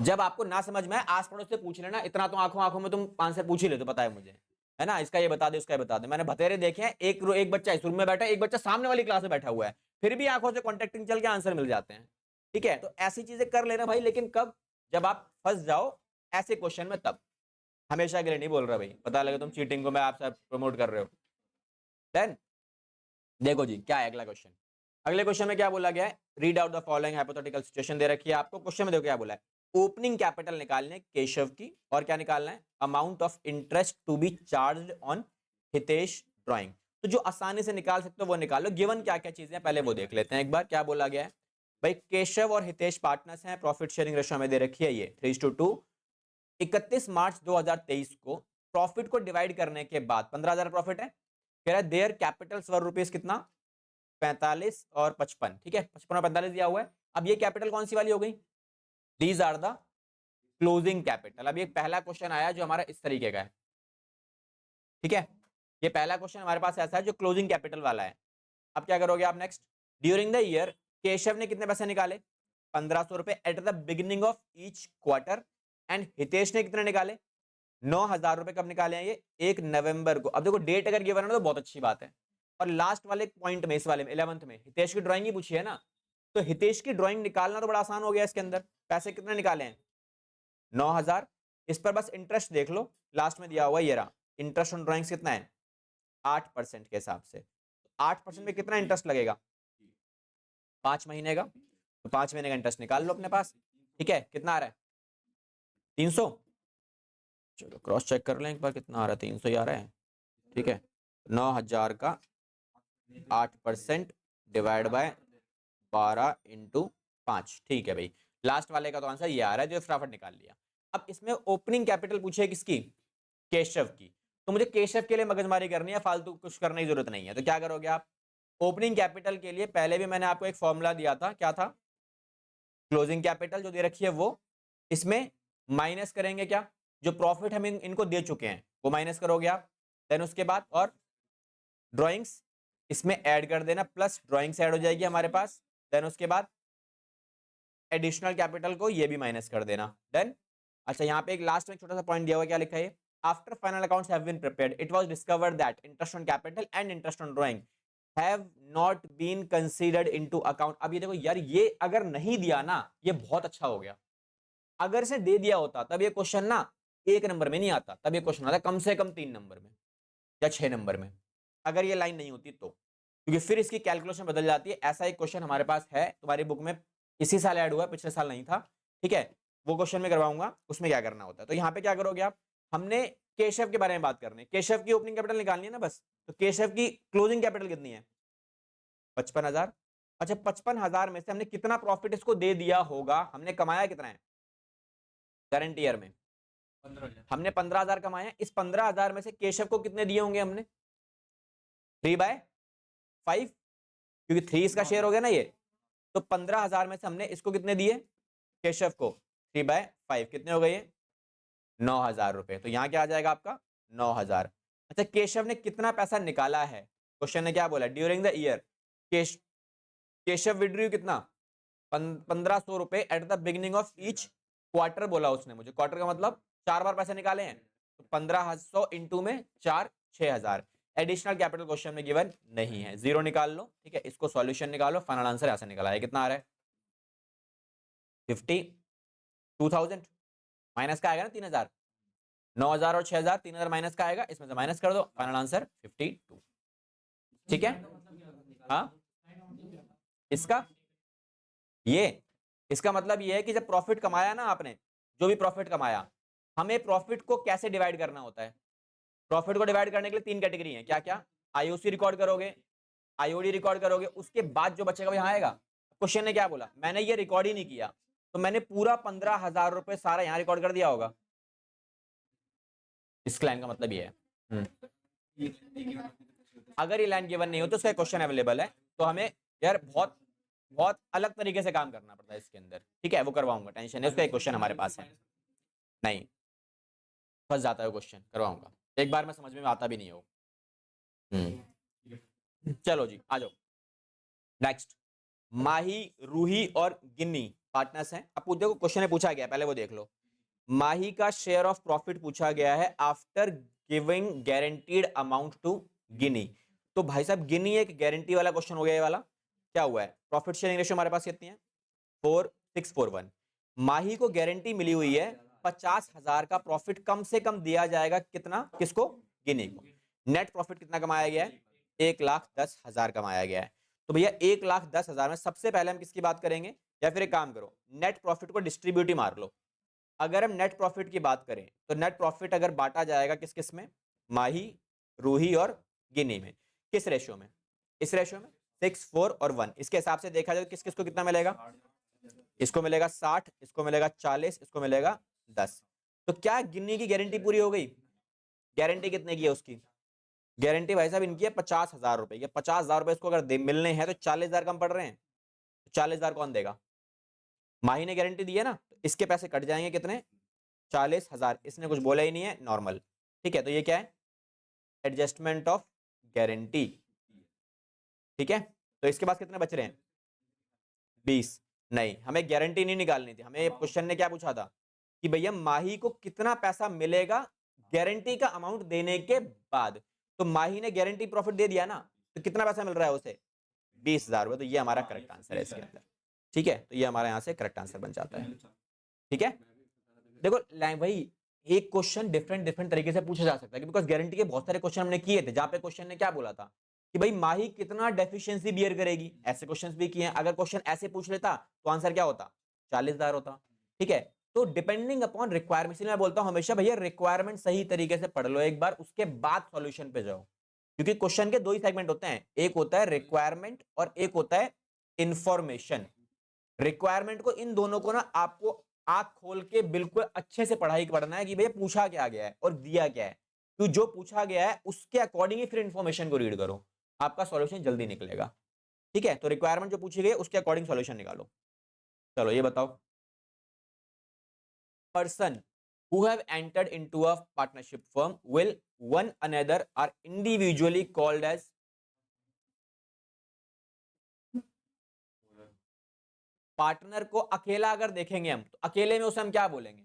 S1: जब आपको ना समझ में आए, आस पड़ोस से पूछ लेना। इतना तो आंखों आंखों में तुम आंसर पूछ ही ले, तो पता है मुझे, है ना, इसका ये बता दे, उसका ये बता दे। मैंने बतेरे देखे हैं, एक बच्चा इस रूम में बैठा है, एक बच्चा सामने वाली क्लास में बैठा हुआ है, फिर भी आंखों से कॉन्टेक्टिंग चल के आंसर मिल जाते हैं। ठीक है, तो ऐसी चीजें कर लेना भाई, लेकिन कब, जब आप फंस जाओ ऐसे क्वेश्चन में, तब। हमेशा के लिए नहीं बोल रहा भाई, पता लगे तुम चीटिंग को मैं आपसे प्रमोट कर रहे हो। देन देखो जी क्या है अगला क्वेश्चन। अगले क्वेश्चन में क्या बोला गया है, read out the following hypothetical situation दे रखी है आपको। क्वेश्चन में देखो क्या बोला है, ओपनिंग कैपिटल निकालने केशव की, और क्या निकालना है, amount of interest to be charged on Hitesh drawing. तो जो आसानी से निकाल सकते हो वो निकाल लो। गिवन क्या क्या चीजें हैं पहले वो देख लेते हैं एक बार। क्या बोला गया है भाई, केशव और हितेश पार्टनर्स हैं, प्रॉफिट शेयरिंग रेशियो में दे रखी है ये 3:2। 31 मार्च 2023 को प्रॉफिट को डिवाइड करने के बाद 15,000 प्रॉफिट है, कह रहा है देयर कैपिटल्स वर रुपीज कितना, 45 और 55। ठीक है, 55 और 45 दिया हुआ है। अब ये कैपिटल कौन सी वाली हो गई, these are the closing capital. अब ये पहला क्वेश्चन आया जो हमारा इस तरीके का है। ठीक है, ये पहला क्वेश्चन हमारे पास ऐसा है जो क्लोजिंग कैपिटल वाला है। अब क्या करोगे आप next, during the year Keshav ने कितने पैसे निकाले, 1500 रुपए at the beginning of each quarter, and Hitesh ने कितने निकाले, 9,000 रुपए। कब निकाले हैं ये, 1 नवंबर को। अब देखो डेट अगर गिवन है ना तो बहुत अच्छी बात है। और लास्ट वाले पॉइंट में, इस वाले में 11th में हितेश की ड्राइंग ही पूछी है ना, तो हितेश की ड्राइंग निकालना तो बड़ा आसान हो गया। इसके अंदर पैसे कितने निकाले हैं, 9,000। इस पर बस इंटरेस्ट देख लो, लास्ट में दिया हुआ ये रहा, इंटरेस्ट ऑन ड्राइंग्स कितना है, 8% के हिसाब से। 8% में कितना इंटरेस्ट लगेगा, 5 महीने का, तो 5 महीने का इंटरेस्ट निकाल लो अपने पास। ठीक है, कितना आ रहा है, 300। चलो क्रॉस चेक कर लें एक बार कितना आ रहा है, 300 ही आ रहा है। ठीक है, 9,000 का 8% डिवाइड बाय 12 इंटू 5। ठीक है भाई, लास्ट वाले का तो आंसर ये आ रहा है जो फटाफट निकाल लिया। अब इसमें ओपनिंग कैपिटल पूछे किसकी, केशव की। तो मुझे केशव के लिए मगजमारी करनी है, फालतू कुछ करने की जरूरत नहीं है। तो क्या करोगे आप, ओपनिंग कैपिटल के लिए पहले भी मैंने आपको एक फॉर्मूला दिया था, क्या था, क्लोजिंग कैपिटल जो दे रखी है वो, इसमें माइनस करेंगे क्या, जो प्रॉफिट हम इनको दे चुके हैं वो माइनस करोगे आप। देन उसके बाद और ड्राइंग्स इसमें ऐड कर देना, प्लस ड्राइंग्स ऐड हो जाएगी हमारे पास। देन उसके बाद एडिशनल कैपिटल को ये भी माइनस कर देना। देन अच्छा, यहाँ पे एक लास्ट में छोटा सा पॉइंट दिया हुआ है, क्या लिखा है, after final accounts have been prepared it was discovered that interest on capital and interest on drawing have not been considered into account. अब ये देखो यार, ये अगर नहीं दिया ना, ये बहुत अच्छा हो गया। अगर इसे दे दिया होता तब ये क्वेश्चन ना 1 नंबर में नहीं आता, तब ये क्वेश्चन आता कम से कम 3 नंबर में या 6 नंबर में, अगर ये लाइन नहीं होती तो, क्योंकि फिर इसकी कैलकुलेशन बदल जाती है। ऐसा एक क्वेश्चन हमारे पास है तुम्हारी बुक में, इसी साल ऐड हुआ है, पिछले साल नहीं था। ठीक है, वो क्वेश्चन में करवाऊंगा, उसमें क्या करना होता है। तो यहाँ पे क्या करोगे आप, हमने केशव के बारे में बात करनी है, केशव की ओपनिंग कैपिटल निकालनी है ना बस। तो केशव की क्लोजिंग कैपिटल कितनी है, 55,000। अच्छा, 55,000 में से हमने कितना प्रॉफिट इसको दे दिया होगा, हमने कमाया कितना है करंट ईयर में, हमने 15,000 कमाए हैं, इस 15,000 में से केशव को कितने दिए होंगे हमने? 3/5, क्योंकि 3 इसका शेयर हो गया ना ये। तो 15,000 में से हमने इसको कितने दिए? केशव को 3/5, कितने हो गए ये? 9,000 रुपए। तो यहाँ क्या आ जाएगा आपका? 9,000। अच्छा, केशव ने कितना पैसा निकाला है? क्वेश्चन ने क्या बोला? During the year Keshav withdrew कितना? 1,500 रुपए at the beginning of each quarter बोला उसने मुझे। क्वार्टर का मतलब 4 बार पैसे निकाले हैं, तो 1500 इंटू में 4, 6,000। एडिशनल कैपिटल क्वेश्चन में गिवन नहीं है, जीरो निकाल लो। ठीक है, इसको सॉल्यूशन निकालो, फाइनल आंसर ऐसा निकला है। कितना आ रहा है? 52,000 माइनस का आएगा ना 3,000। 9,000 और 6,000, 3,000 माइनस का आएगा, इसमें से माइनस कर दो, फाइनल आंसर 52। ठीक है, हाँ इसका इसका मतलब ये है कि जब प्रॉफिट कमाया ना आपने, जो भी प्रॉफिट कमाया, हमें प्रॉफिट को कैसे डिवाइड करना होता है? प्रॉफिट को डिवाइड करने के लिए 3 कैटेगरी है। क्या क्या? आईओसी रिकॉर्ड करोगे, आईओडी रिकॉर्ड करोगे, उसके बाद जो बचेगा वो यहाँ आएगा। क्वेश्चन ने क्या बोला? मैंने ये रिकॉर्ड ही नहीं किया, तो मैंने पूरा 15,000 रुपए सारा यहाँ रिकॉर्ड कर दिया होगा। इस लाइन का मतलब ये है। अगर ये लाइन गिवन नहीं हो तो उसका क्वेश्चन अवेलेबल है, तो हमें यार बहुत बहुत अलग तरीके से काम करना पड़ता है इसके अंदर। ठीक है, वो करवाऊंगा, टेंशन है, उसका एक क्वेश्चन हमारे पास है। नहीं, फंस जाता है क्वेश्चन, करवाऊंगा। एक बार में समझ में आता भी नहीं हो। चलो जी, आ जाओ नेक्स्ट। माही, रूही और गिन्नी पार्टनर्स हैं। अब देखो क्वेश्चन में पूछा गया, पहले वो देख लो। माही का शेयर ऑफ प्रॉफिट पूछा गया है after giving guaranteed amount to Gini. तो भाई साहब गिनी एक गारंटी वाला क्वेश्चन हो गया। ये वाला क्या हुआ है? प्रॉफिट शेयरिंग रेशियो हमारे पास कितनी है? 4:641। माही को गारंटी मिली हुई है 50,000 का प्रॉफिट कम से कम दिया जाएगा। कितना? किसको? गिनी को। नेट प्रॉफिट कितना कमाया गया है? 1,10,000 कमाया गया है। तो भैया 1,10,000 में सबसे पहले हम किसकी बात करेंगे? या फिर एक काम करो, नेट प्रॉफिट को डिस्ट्रीब्यूट ही मार लो। अगर हम नेट प्रॉफिट की बात करें तो नेट प्रॉफिट अगर बांटा जाएगा किस किस में? माही, रूही और गिनी में। किस रेशियो में? इस रेशियो में 6, 4 और 1। इसके हिसाब से देखा जाए किस किस को कितना मिलेगा? इसको मिलेगा 60, इसको मिलेगा 40, इसको मिलेगा 10। तो क्या गिन्नी की गारंटी पूरी हो गई? गारंटी कितने की है उसकी? गारंटी भाई साहब इनकी है 50,000 रुपए। ये 50,000 रुपए इसको अगर मिलने हैं तो 40,000 कम पड़ रहे हैं। तो 40,000 कौन देगा? माही ने गारंटी दी है ना, तो इसके पैसे कट जाएंगे कितने? 40,000। इसने कुछ बोला ही नहीं है, नॉर्मल। ठीक है, तो ये क्या है? Adjustment of guarantee. ठीक है, तो इसके पास कितने बच रहे हैं? 20। नहीं, हमें गारंटी नहीं निकालनी थी। हमें क्वेश्चन ने क्या पूछा था कि भैया माही को कितना पैसा मिलेगा गारंटी का अमाउंट देने के बाद। तो माही ने गारंटी प्रॉफिट दे दिया ना, तो कितना पैसा मिल रहा है उसे? 20,000 रुपए। तो ये हमारा करेक्ट आंसर है इसके अंदर। ठीक है, तो ये हमारा यहाँ से करेक्ट आंसर बन जाता है। ठीक है, देखो भाई एक क्वेश्चन डिफरेंट डिफरेंट तरीके से पूछा जा सकता है, बिकॉज गारंटी के बहुत सारे क्वेश्चन हमने किए थे जहां पे क्वेश्चन ने क्या बोला था कि भाई माही कितना डेफिशिएंसी बियर करेगी। ऐसे क्वेश्चंस भी किए हैं। अगर क्वेश्चन ऐसे पूछ लेता तो आंसर क्या होता? 40,000 होता। ठीक है, तो डिपेंडिंग अपॉन रिक्वायरमेंट, इसलिए मैं बोलता हूं हमेशा भैया रिक्वायरमेंट सही तरीके से पढ़ लो एक बार, उसके बाद सॉल्यूशन पे जाओ। क्योंकि क्वेश्चन के दो ही सेगमेंट होते हैं, एक होता है रिक्वायरमेंट और एक होता है इंफॉर्मेशन। रिक्वायरमेंट को, इन दोनों को ना आपको आंख खोल के बिल्कुल अच्छे से पढ़ाई पढ़ना है कि भैया पूछा क्या गया है और दिया क्या है। तो जो पूछा गया है उसके अकॉर्डिंग ही फिर इंफॉर्मेशन को रीड करो, आपका सॉल्यूशन जल्दी निकलेगा। ठीक है, तो रिक्वायरमेंट जो पूछी गई उसके अकॉर्डिंग सॉल्यूशन निकालो। चलो ये बताओ, person who have entered into a partnership firm will one another are individually called as। Partner को अकेला अगर देखेंगे हम तो अकेले में उसे हम क्या बोलेंगे?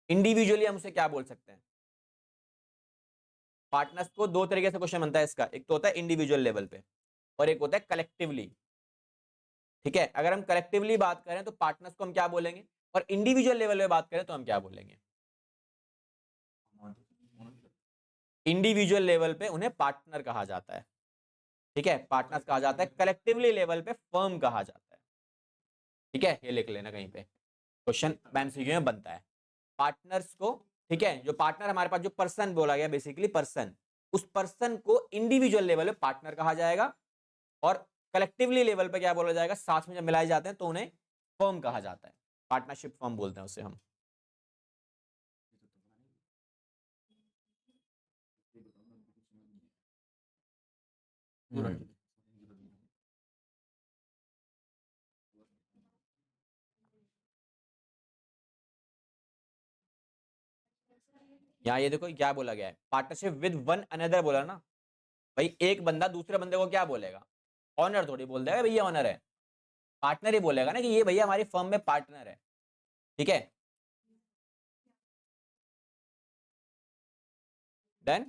S1: इंडिविजुअली हम उसे क्या बोल सकते हैं? पार्टनर्स को दो तरीके से क्वेश्चन बनता है इसका, एक तो होता है इंडिविजुअल लेवल पे और एक होता है कलेक्टिवली। ठीक है, अगर हम कलेक्टिवली बात करें तो पार्टनर्स को हम क्या बोलेंगे, और इंडिविजुअल लेवल पे बात करें तो हम क्या बोलेंगे? इंडिविजुअल लेवल पे उन्हें पार्टनर कहा जाता है। ठीक है, पार्टनर्स कहा जाता है। कलेक्टिवली लेवल पे फर्म कहा जाता है। ठीक है, ये लिख लेना कहीं पे, क्वेश्चन एमसीक्यू में बनता है। पार्टनर्स को, ठीक है, जो पार्टनर हमारे पास जो पर्सन बोला गया बेसिकली पर्सन, उस पर्सन को इंडिविजुअल लेवल पे पार्टनर कहा जाएगा और कलेक्टिवली लेवल पे क्या बोला जाएगा? साथ में जब मिलाए जाते हैं तो उन्हें फर्म कहा जाता है। पार्टनरशिप फर्म बोलते हैं उसे हम। यहाँ ये देखो क्या बोला गया है, पार्टनरशिप विद वन अनदर बोला ना भाई, एक बंदा दूसरे बंदे को क्या बोलेगा, ऑनर थोड़ी बोल देगा भैया ऑनर है, पार्टनर ही बोलेगा ना कि ये भैया हमारी फर्म में पार्टनर है, ठीक है। डन।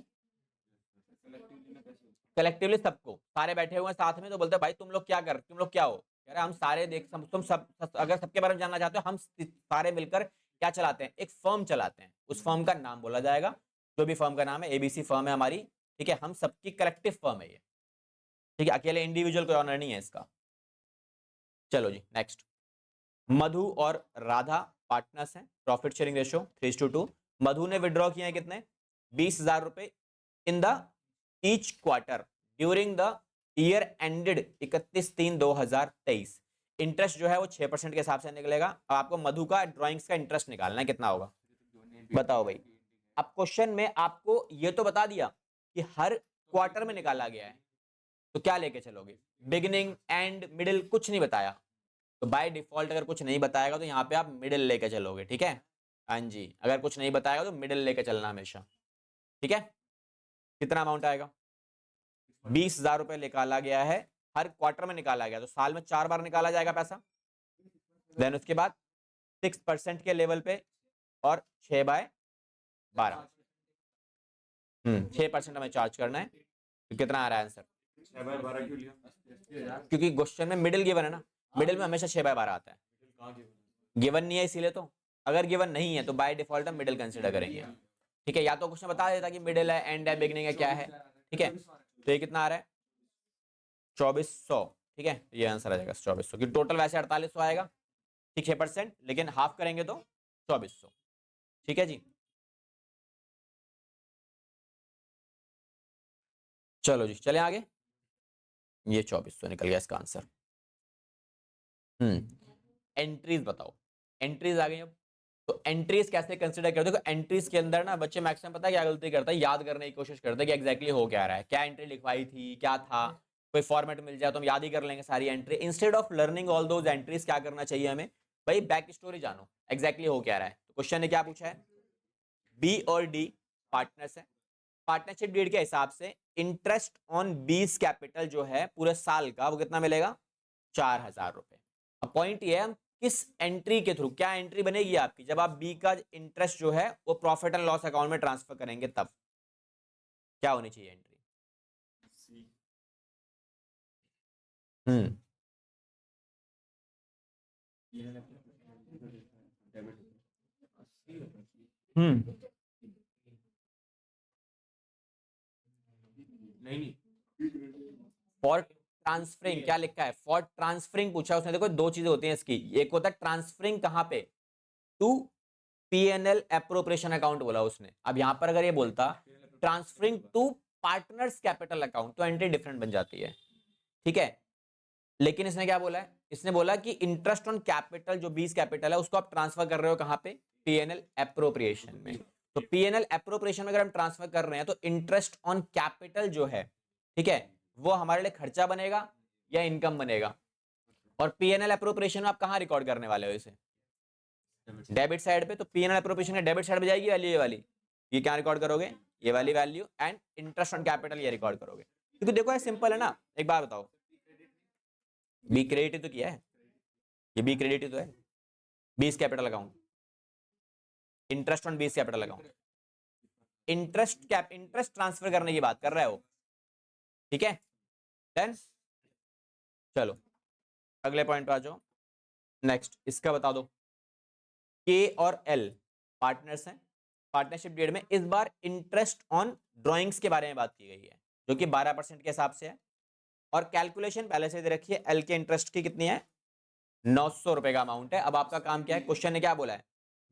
S1: कलेक्टिवली सबको, सारे बैठे हुए हैं साथ में तो बोलते हैं भाई तुम लोग क्या कर, तुम लोग क्या हो, कह रहे हम सारे देख तुम सब अगर सबके बारे में जानना चाहते हो, हम सारे मिलकर क्या चलाते हैं, एक फर्म चलाते हैं, उस फर्म का नाम बोला जाएगा, जो भी फर्म का नाम है, एबीसी फर्म है हमारी, ठीक है, हम सबकी कलेक्टिव फर्म है ये, ठीक है, अकेले इंडिविजुअल कोई ऑनर नहीं है इसका। चलो जी नेक्स्ट, मधु और राधा पार्टनर्स हैं, प्रॉफिट शेयरिंग रेशियो 3:2। मधु ने विड्रॉ किए हैं कितने, 20,000 रुपए in the each quarter during the year ended 31/3/2023। Interest जो है वो 6% के हिसाब से निकलेगा। अब आपको मधु का ड्राइंग्स का इंटरेस्ट निकालना है, कितना होगा बताओ भाई। अब क्वेश्चन में आपको ये तो बता दिया कि हर क्वार्टर में निकाला गया है, तो क्या लेके चलोगे, बिगिनिंग एंड मिडिल कुछ नहीं बताया, तो बाय डिफॉल्ट अगर कुछ नहीं बताएगा तो यहाँ पे आप मिडिल लेके चलोगे, ठीक है। हाँ जी, अगर कुछ नहीं बताएगा तो मिडिल लेके चलना हमेशा, ठीक है। कितना अमाउंट आएगा, 20,000 रुपए निकाला गया है, हर क्वार्टर में निकाला गया, तो साल में 4 बार निकाला जाएगा पैसा। देन उसके बाद 6% के लेवल पे और 6/12, 6% हमें चार्ज करना है, तो कितना आ रहा है आंसर,
S2: 6/12 क्यों लिया?
S1: क्योंकि क्वेश्चन में मिडिल गिवन है ना, मिडिल में हमेशा 6/12 आता है, गिवन नहीं है इसीलिए, तो अगर गिवन नहीं है तो बाय डिफॉल्ट हम मिडिल कंसीडर करेंगे, ठीक है। या तो क्वेश्चन बता देता कि मिडिल है, एंड है, बिगिनिंग है, क्या है, ठीक है। तो ये कितना आ रहा है 2400, ठीक है, ये आंसर आ जाएगा 2400, कि टोटल वैसे 4800 आएगा, ठीक 6%, लेकिन हाफ करेंगे तो 2400, ठीक है जी। चलो जी चले आगे, ये 2400 निकल गया इसका आंसर। एंट्रीज बताओ, एंट्रीज आ गई अब, तो एंट्रीज कैसे कंसीडर करते हो, देखो एंट्रीज के अंदर ना बच्चे मैक्सिमम पता है क्या गलती करता है, याद करने की कोशिश करते हैं कि एग्जैक्टली हो क्या रहा है, क्या एंट्री लिखवाई थी, क्या था, कोई फॉर्मेट मिल जाए तो हम याद ही कर लेंगे सारी entry. Instead of learning all those entries क्या करना चाहिए हमें, भाई बैक स्टोरी जानो, एग्जैक्टली हो क्या रहा है। तो क्वेश्चन ने क्या पूछा है, बी और डी पार्टनर्स है, पार्टनरशिप डीड के हिसाब से इंटरेस्ट ऑन बीस कैपिटल जो है पूरे साल का वो कितना मिलेगा, 4,000 रुपए। अब पॉइंट ये है हम किस एंट्री के थ्रू, क्या एंट्री बनेगी आपकी, जब आप बी का इंटरेस्ट जो है वो प्रॉफिट एंड लॉस अकाउंट में ट्रांसफर करेंगे तब क्या होनी चाहिए एंट्री। हम्म हम्म
S2: नहीं
S1: फॉर ट्रांसफरिंग क्या लिखा है, फॉर ट्रांसफरिंग पूछा उसने, देखो दो चीजें होती हैं इसकी, एक होता है ट्रांसफरिंग कहां पे, टू पीएनएल एप्रोप्रिएशन अकाउंट बोला उसने। अब यहां पर अगर ये बोलता transferring to partners capital account तो एंट्री डिफरेंट बन जाती है, ठीक है। लेकिन इसने क्या बोला है, इसने बोला कि इंटरेस्ट ऑन कैपिटल जो 20 कैपिटल है उसको आप ट्रांसफर कर रहे हो कहां पे, पीएनएल एप्रोप्रिएशन में। तो पीएनएल एप्रोप्रिएशन में अगर हम ट्रांसफर कर रहे हैं तो इंटरेस्ट ऑन कैपिटल जो है, ठीक है, वो हमारे लिए खर्चा बनेगा या इनकम बनेगा। और पीएनएल एप्रोप्रिएशन में आप कहां रिकॉर्ड करने वाले हो इसे, डेबिट साइड पे, तो पीएनएल एप्रोप्रिएशन के डेबिट साइड पे जाएगी वैल्यू ये वाली, ये क्या रिकॉर्ड करोगे, ये वाली value, and interest on capital ये रिकॉर्ड करोगे। क्योंकि देखो ये सिंपल है ना, एक बात बताओ, बी क्रेडिट तो किया है, ये बी क्रेडिट तो है, 20 capital account, interest on 20 capital account, interest transfer करने की बात कर रहे हो, ठीक है। देन चलो अगले पॉइंट पे आ जाओ, नेक्स्ट इसका बता दो, के और एल पार्टनर्स हैं, पार्टनरशिप डीड में इस बार इंटरेस्ट ऑन ड्राइंग्स के बारे में बात की गई है जो कि 12% के हिसाब से है, और कैलकुलेशन पहले से दे रखी है, एल के इंटरेस्ट की कितनी है, 900 रुपए का अमाउंट है। अब आपका काम क्या है, क्वेश्चन ने क्या बोला है,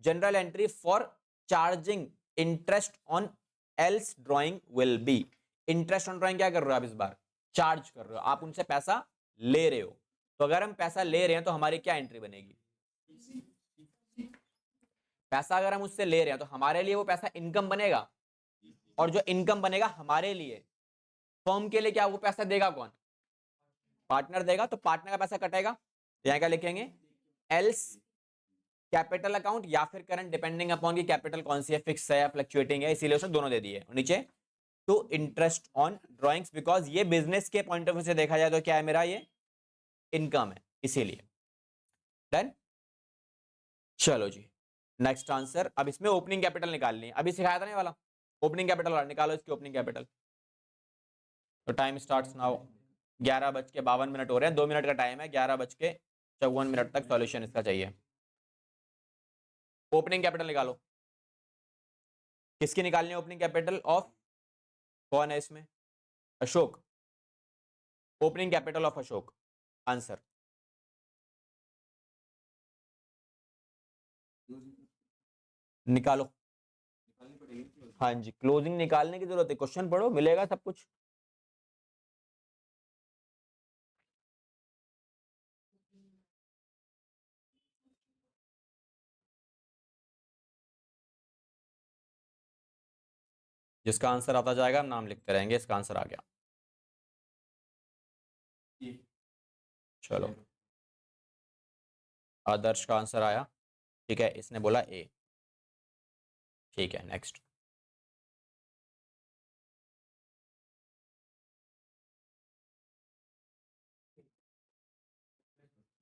S1: general entry for charging interest on else drawing will be, interest on drawing क्या कर रहे हो आप इस बार, चार्ज कर रहे हो, आप उनसे पैसा ले रहे हो, तो अगर हम पैसा ले रहे हैं तो हमारी क्या एंट्री बनेगी, पैसा अगर हम उससे ले रहे हैं तो हमारे लिए वो पैसा इनकम बनेगा, और जो इनकम बनेगा हमारे लिए फर्म के लिए क्या वो पैसा देगा कौन? पार्टनर देगा, तो पार्टनर का पैसा कटेगा। यहाँ क्या लिखेंगे? एल्स कैपिटल अकाउंट या फिर करंट, डिपेंडिंग अपॉन की कैपिटल कौन सी है, फिक्स है या फ्लक्चुएटिंग है, इसीलिए उसने दोनों दे दिए। नीचे to interest on drawings, because ये बिजनेस के पॉइंट ऑफ व्यू से देखा जाए तो क्या है मेरा, ये इनकम है, इसीलिए। डन। चलो जी, नेक्स्ट आंसर। अब इसमें ओपनिंग कैपिटल निकालनी है, अभी सिखाया था नहीं वाला, ओपनिंग कैपिटल निकालो इसकी ओपनिंग कैपिटल। तो टाइम स्टार्ट्स नाउ। 11:52 हो रहे हैं, 2 मिनट का टाइम है, 11:54 तक सॉल्यूशन इसका चाहिए। ओपनिंग कैपिटल निकालो। किसकी निकालनी है ओपनिंग कैपिटल ऑफ? कौन है इसमें? Ashok. Opening capital of Ashok, answer. निकालो। हाँ जी, क्लोजिंग निकालने की जरूरत है, क्वेश्चन पढ़ो मिलेगा सब कुछ। जिसका आंसर आता जाएगा हम नाम लिखते रहेंगे। इसका आंसर आ गया। चलो, आदर्श का आंसर आया, ठीक है, इसने बोला ए। ठीक है, नेक्स्ट।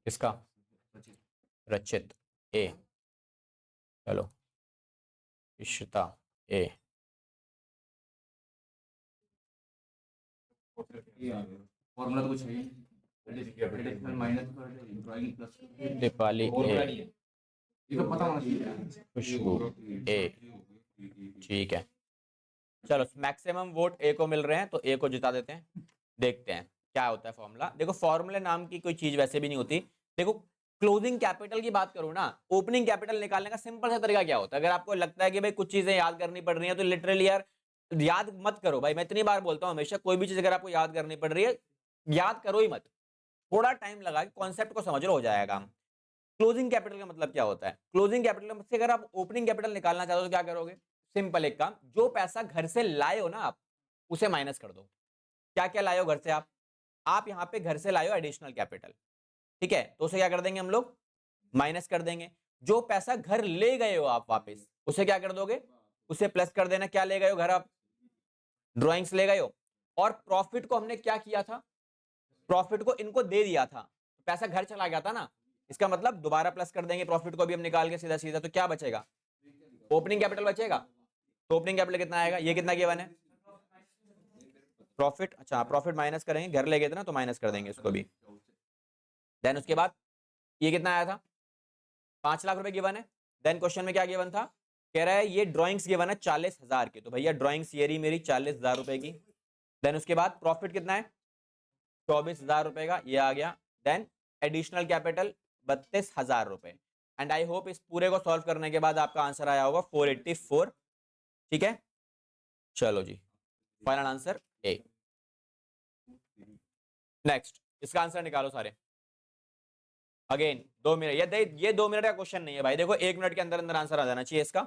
S1: किसका? रचित, ए। चलो, इशिता, ए।
S2: फॉर्मूला तो कुछ है additional minus drawing plus
S1: Deepali A.
S2: ये तो पता होना चाहिए।
S1: खुशबू ए। ठीक है, चलो, मैक्सिमम वोट ए को मिल रहे हैं तो ए को जिता देते हैं। देखते हैं क्या होता है फॉर्मूला। देखो, फॉर्मूले नाम की कोई चीज वैसे भी नहीं होती। देखो, क्लोजिंग कैपिटल की बात करूं ना, ओपनिंग कैपिटल निकालने का सिंपल सा तरीका क्या होता है? अगर आपको लगता है कि भाई कुछ चीजें याद करनी पड़ रही हैं तो लिटरली यार याद मत करो भाई। मैं इतनी बार बोलता हूं हमेशा, कोई भी चीज अगर आपको याद करनी पड़ रही है, याद करो ही मत। थोड़ा टाइम लगा के कॉन्सेप्ट को समझ लो, हो जाएगा काम। क्लोजिंग कैपिटल का मतलब क्या होता है? क्लोजिंग कैपिटल से अगर आप ओपनिंग कैपिटल निकालना चाहते हो तो क्या करोगे? सिंपल एक काम, जो पैसा घर से लाए हो ना आप, उसे माइनस कर दो। क्या क्या लाए हो घर से आप यहाँ पे घर से लाए हो एडिशनल कैपिटल, ठीक है, तो उसे क्या कर देंगे हम लोग? माइनस कर देंगे। जो पैसा घर ले गए हो आप वापस, उसे क्या कर दोगे? उसे प्लस कर देना। क्या ले गए हो घर आप? ड्राइंग्स ले गए हो। और प्रॉफिट को हमने क्या किया था? प्रॉफिट को इनको दे दिया था, पैसा घर चला गया था ना, इसका मतलब दोबारा प्लस कर देंगे प्रॉफिट को भी हम निकाल के सीधा सीधा। तो क्या बचेगा? ओपनिंग कैपिटल बचेगा। तो ओपनिंग कैपिटल कितना आएगा? ये कितना गिवन है? प्रॉफिट, अच्छा प्रॉफिट माइनस करेंगे, घर ले गए थे ना तो माइनस कर देंगे इसको भी। देन उसके बाद ये कितना आया था? 5 लाख रुपए गिवन है। देन क्वेश्चन में क्या गिवन था? कह रहा है ये ड्राइंग्स गिवन है 40,000 की, तो भैया ड्राइंग्स ये रही मेरी 40,000 रुपए की। देन उसके बाद प्रॉफिट कितना है? 24,000 रुपए का, ये आ गया। देन एडिशनल कैपिटल 32,000 रुपए। एंड आई होप इस पूरे को सॉल्व करने के बाद आपका आंसर आया होगा 484। ठीक है, चलो जी, फाइनल आंसर ए। नेक्स्ट, इसका आंसर निकालो सारे। अगेन 2 मिनट, ये 2 मिनट का क्वेश्चन नहीं है भाई। देखो 1 मिनट के अंदर अंदर आंसर आ जाना चाहिए इसका,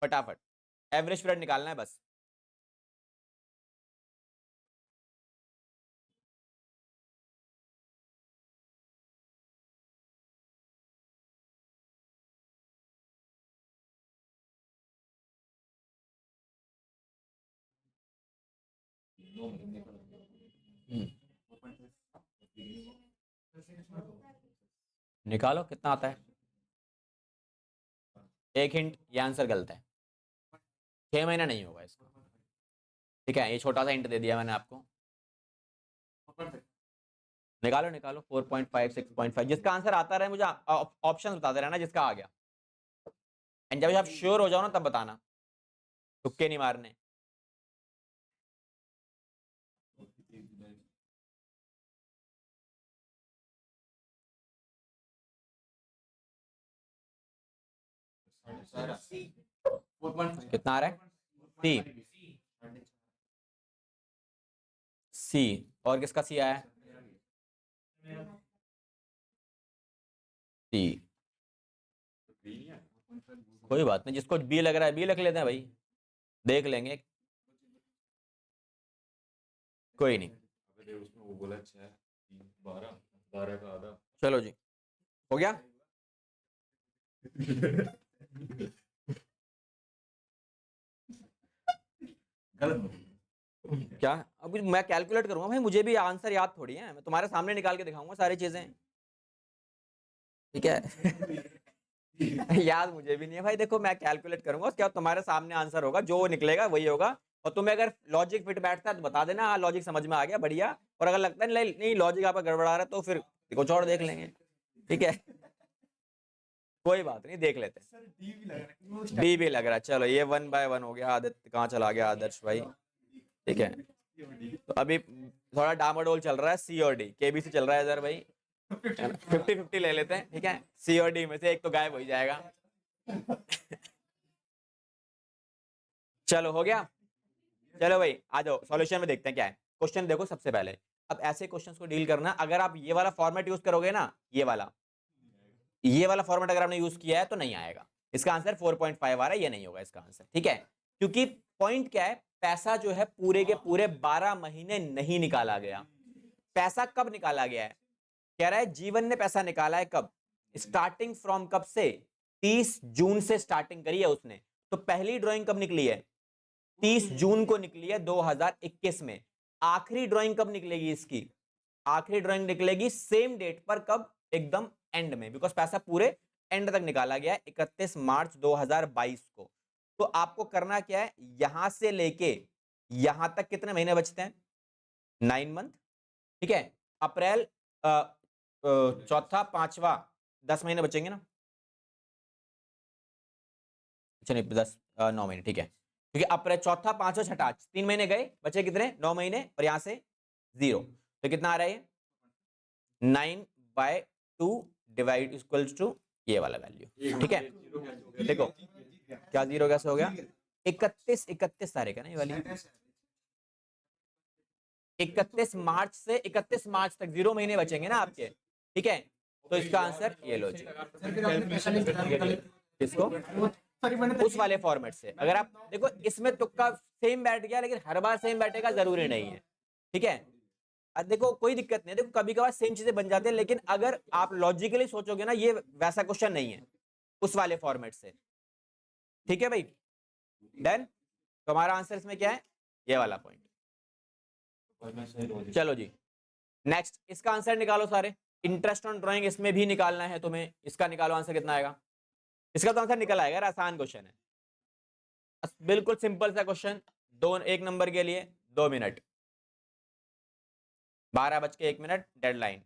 S1: फटाफट। एवरेज पीरियड निकालना है बस। निकालो कितना आता है। एक हिंट, ये आंसर गलत है। 6 महीना नहीं होगा इसका, ठीक है, ये छोटा सा हिंट दे दिया मैंने आपको। निकालो निकालो, 4.5 6.5, जिसका आंसर आता रहे मुझे ऑप्शन बताते रहना जिसका आ गया। एंड जब आप श्योर हो जाओ ना तब बताना, तुक्के नहीं मारने। कितना आ रहा है? सी। सी, और किसका सी आया है? सी। कोई बात नहीं, जिसको बी लग रहा है बी लिख लेते हैं भाई, देख लेंगे। कोई नहीं,
S2: उसमें वो बोला 6 12 12 का आधा।
S1: चलो जी, हो गया।
S2: गलत
S1: क्या अभी मैं कैलकुलेट करूंगा भाई, मुझे भी आंसर याद थोड़ी है, मैं तुम्हारे सामने निकाल के दिखाऊंगा सारी चीजें, ठीक है। याद मुझे भी नहीं है भाई, देखो मैं कैलकुलेट करूंगा, उसके बाद तुम्हारे सामने आंसर होगा, जो निकलेगा वही होगा। और तुम्हें अगर लॉजिक फिट बैठता है तो बता देना, हाँ लॉजिक समझ में आ गया, बढ़िया। और अगर लगता है नहीं लॉजिक आपका गड़बड़ा रहा है तो फिर कुछ और देख लेंगे, ठीक है। कोई बात नहीं, देख लेते हैं। डी भी लग रहा है, चलो ये 1 by 1 हो गया। आदित्य कहाँ चला गया, आदर्श भाई, ठीक है। तो अभी थोड़ा डामाडोल चल रहा है, सी और डी, केबीसी चल रहा है इधर भाई, 50-50 ले लेते हैं, ठीक है। सी और डी में से एक तो गायब हो ही जाएगा। चलो हो गया, चलो भाई आ जाओ सॉल्यूशन में देखते हैं क्या है। क्वेश्चन देखो सबसे पहले, अब ऐसे क्वेश्चंस को डील करना, अगर आप ये वाला फॉर्मेट यूज करोगे ना, ये वाला फॉर्मेट अगर आपने यूज किया है तो नहीं आएगा। इसका आंसर 4.5 आ रहा है, ये नहीं होगा इसका आंसर, ठीक है। क्योंकि पॉइंट क्या है, पैसा जो है पूरे के पूरे 12 महीने नहीं निकाला गया। पैसा कब निकाला गया है, कह रहा है जीवन ने पैसा निकाला है कब, स्टार्टिंग फ्रॉम कब से, 30 जून से स्टार्टिंग करी है उसने। तो पहली ड्राइंग कब निकली है, 30 जून को निकली है 2021 में। आखिरी ड्राइंग कब निकलेगी इसकी, आखिरी ड्राइंग निकलेगी सेम डेट पर, कब, एकदम एंड में, बिकॉज पैसा पूरे एंड तक निकाला गया है 31 मार्च 2022 को। तो आपको करना क्या है, यहां से लेके यहां तक कितने महीने बचते हैं, 9 मंथ, ठीक है। अप्रैल चौथा पांचवा 10 महीने बचेंगे ना, अच्छा नहीं 9 महीने, ठीक है। क्योंकि अप्रैल चौथा पांचवा छठा 3 महीने गए, बचे कितने, 9 महीने, और यहां से 0, तो कितना आ रहा है ये 9/2 डिवाइड इक्वल्स टू ये वाला वैल्यू, ठीक है। देखो क्या 0 कैसे हो गया, 31 तारीख है ना ये वाली, 31 मार्च से 31 मार्च तक 0 महीने बचेंगे ना आपके, ठीक है। तो इसका आंसर ये लो जी, किसको, उस वाले फॉर्मेट से। अगर आप देखो इसमें तुक्का सेम बैठ गया, लेकिन हर बार सेम बैठेगा जरूरी नहीं है, ठीक है। देखो कोई दिक्कत नहीं है, देखो कभी कभार सेम चीजें बन जाते हैं, लेकिन अगर आप लॉजिकली सोचोगे ना, ये वैसा क्वेश्चन नहीं है उस वाले फॉर्मेट से, ठीक है भाई, डन। तो हमारा आंसर इसमें क्या है, ये वाला पॉइंट। चलो जी नेक्स्ट, इसका आंसर निकालो सारे। इंटरेस्ट ऑन ड्राइंग इसमें भी निकालना है तुम्हें, इसका निकालो आंसर कितना आएगा। इसका तो आंसर निकल आएगा, आसान क्वेश्चन है, बिल्कुल सिंपल सा क्वेश्चन। 1 नंबर के लिए 2 minute, 12:01 deadline.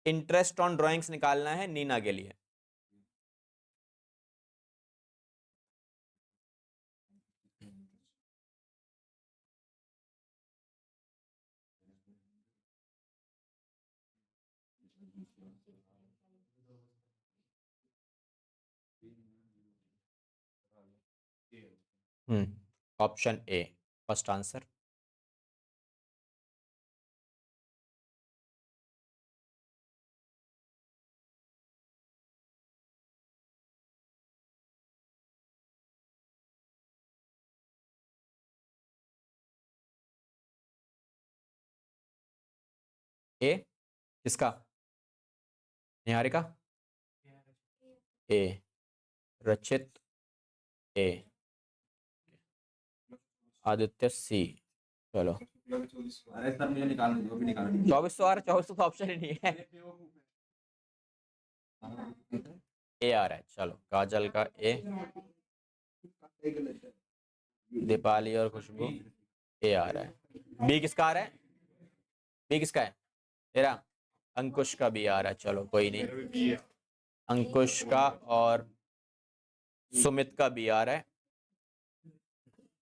S1: Interest on drawings निकालना है नीना के लिए। Option A first answer. A किसका, निहारिका, ए रचित, ए आदित्य सी। चलो
S2: अरे सर मुझे निकालना है, वो भी निकालना
S1: 24 आ रहा, 24 तो ऑप्शन ही नहीं है, ए आ रहा है। चलो काजल का ए, दीपाली और खुशबू ए आ रहा है। बी किसका आ रहा है, बी किसका है तेरा, अंकुश का भी आ रहा है। चलो कोई नहीं, अंकुश का और सुमित का भी आ रहा है,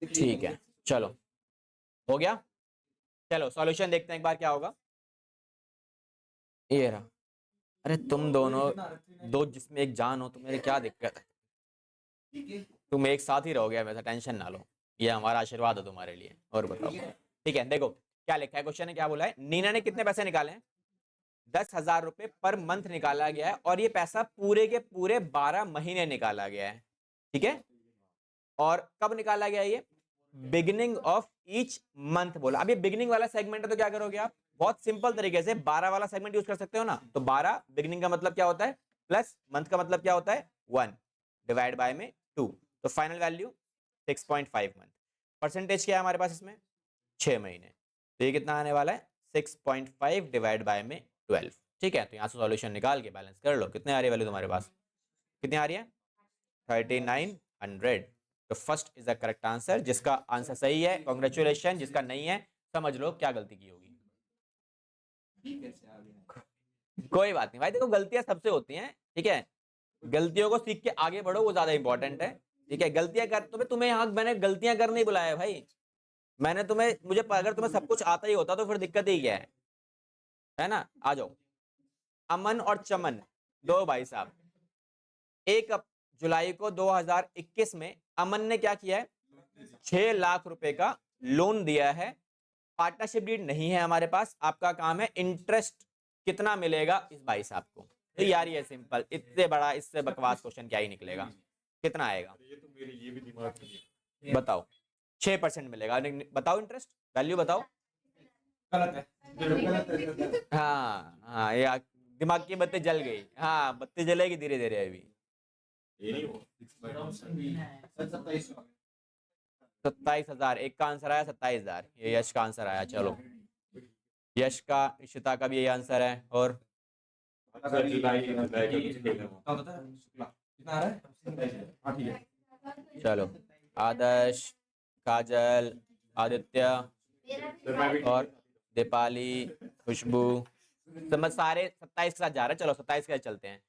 S1: ठीक है। चलो हो गया, चलो सॉल्यूशन देखते हैं एक बार क्या होगा। ये रहा, अरे तुम दोनों दो जिसमें एक जान हो, तो मेरी क्या दिक्कत है, तुम एक साथ ही रहोगे हमेशा, टेंशन ना लो, ये हमारा आशीर्वाद है तुम्हारे लिए। और बताओ, ठीक है। देखो क्या लिखा है क्वेश्चन ने, क्या बोला है, नीना ने कितने पैसे निकाले हैं, 10,000 रुपए पर मंथ निकाला गया है, और ये पैसा पूरे के पूरे 12 महीने निकाला गया है, ठीक है। और कब निकाला गया ये, बिगिनिंग ऑफ ईच मंथ बोला। अब ये बिगिनिंग वाला सेगमेंट है तो क्या करोगे आप, बहुत सिंपल तरीके से 12 वाला सेगमेंट यूज कर सकते हो ना। तो 12 बिगिनिंग का मतलब क्या होता है प्लस मंथ का मतलब क्या होता है 1 डिवाइड बाय में 2, तो फाइनल वैल्यू 6.5 मंथ। परसेंटेज क्या है हमारे पास इसमें 6 महीने, तो ये कितना आने वाला है 6.5 डिवाइड बाय में 12। ठीक है, तो यहाँ से सॉल्यूशन निकाल के बैलेंस कर लो, कितने आ रही है वैल्यू तुम्हारे पास, कितनी आ रही है 3900। तो first is the correct answer, जिसका आंसर सही है कॉन्ग्रेचुलेशन, जिसका नहीं है समझ लो क्या गलती की होगी। कोई बात नहीं भाई, देखो गलतियां सबसे होती हैं, ठीक है, गलतियों को सीख के आगे बढ़ो, वो ज्यादा इंपॉर्टेंट है। ठीक है, गलतियां कर तुम्हें यहाँ मैंने गलतियां करने ही बुलाया है भाई, मैंने तुम्हें मुझे अगर तुम्हें सब कुछ आता ही होता तो फिर दिक्कत ही क्या है ना। आ जाओ, अमन और चमन दो भाई साहब, 1 जुलाई को 2021 में अमन ने क्या किया है 6 लाख रुपए का लोन दिया है, पार्टनरशिप डीड नहीं है हमारे पास, आपका काम है इंटरेस्ट कितना मिलेगा इस भाई साहब को। तो यार ये सिंपल, इतने बड़ा इससे बकवास क्वेश्चन क्या ही निकलेगा, कितना आएगा
S3: ये भी दिमाग में
S1: बताओ। 6% मिलेगा, बताओ इंटरेस्ट वैल्यू बताओ।
S2: गलत है।
S1: हाँ हाँ, ये दिमाग की बत्ती जल गई, हाँ बत्ती जलेगी धीरे धीरे अभी।
S3: ये नहीं हो
S1: 27,000, एक का आंसर आया 27,000, ये यश का आंसर आया। चलो यश का, इशिता का भी यही आंसर है। और
S3: जुलाई जुलाई का कुछ खेल है वो।
S2: कितना आ रहा है? हाँ ठीक है।
S1: चलो आदर्श, काजल, आदित्य
S3: फिर मैं भी
S1: और दीपाली, खुशबू, समझ सारे 27 के साथ जा रहे हैं। चलो 27 के साथ चलते हैं।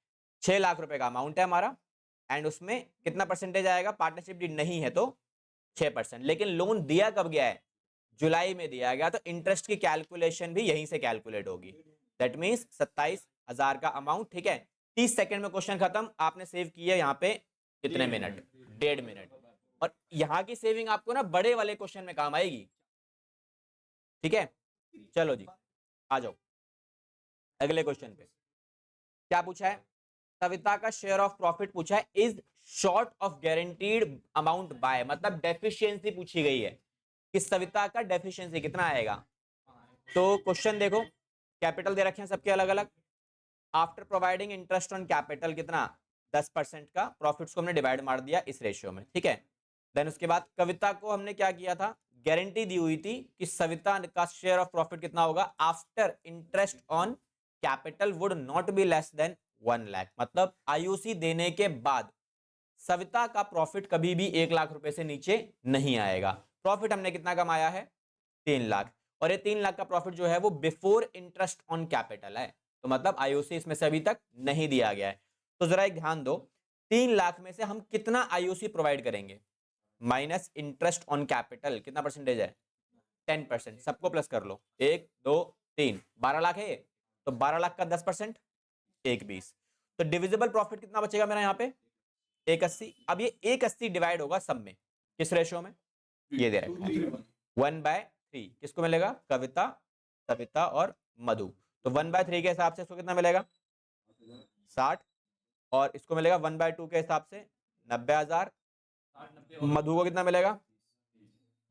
S1: 6 लाख रुपए का अमाउंट है हमारा, एंड उसमें कितना परसेंटेज आएगा, पार्टनरशिप डीड नहीं है तो 6%। लेकिन लोन दिया कब गया है, जुलाई में दिया गया, तो इंटरेस्ट की कैलकुलेशन भी यहीं से कैलकुलेट होगी। दैट मीन्स 27,000 का अमाउंट। ठीक है, 30 सेकंड में क्वेश्चन खत्म। आपने सेव किया यहाँ पे कितने मिनट, 1.5 मिनट। और यहाँ की सेविंग आपको ना बड़े वाले क्वेश्चन में काम आएगी। ठीक है, चलो जी आ जाओ अगले क्वेश्चन पे। क्या पूछा है, सविता का शेयर ऑफ प्रॉफिट पूछा है, is short of guaranteed amount by, मतलब डेफिशिएंसी पूछी गई है कि सविता का डेफिशिएंसी कितना आएगा। तो क्वेश्चन देखो, कैपिटल दे रखे हैं सबके अलग अलग, after providing interest on capital कितना 10% का, प्रॉफिट्स को हमने डिवाइड मार दिया इस रेशियो में। ठीक है, देन उसके बाद कविता को हमने क्या किया था, गारंटी दी हुई थी कि सविता का शेयर ऑफ प्रॉफिट कितना होगा after interest on capital would not be less then 1 lakh, मतलब आईयूसी देने के बाद सविता का प्रॉफिट कभी भी 1 लाख रुपए से नीचे नहीं आएगा। प्रॉफिट हमने कितना कमाया है 3 लाख, और ये 3 लाख का प्रॉफिट जो है वो बिफोर इंटरेस्ट ऑन कैपिटल है, तो मतलब आईयूसी इसमें से अभी तक नहीं दिया गया है। तो जरा एक ध्यान दो, 3 लाख में से हम कितना आईयूसी प्रोवाइड करेंगे, माइनस इंटरेस्ट ऑन कैपिटल कितना परसेंटेज है 10%, सबको प्लस कर लो, 1 2 3, 12 लाख है ये, तो 12 लाख का 10% 120, तो डिविजिबल प्रॉफिट कितना बचेगा मेरा यहाँ पे 180। अब ये 180 डिवाइड होगा सब में, किस रेशियो में, ये दे रखा है 1/3, किसको मिलेगा कविता, सविता और मधु। तो 1/3 के हिसाब से इसको कितना मिलेगा 60, और इसको मिलेगा 1/2 के हिसाब से 90,000। मधु को कितना मिलेगा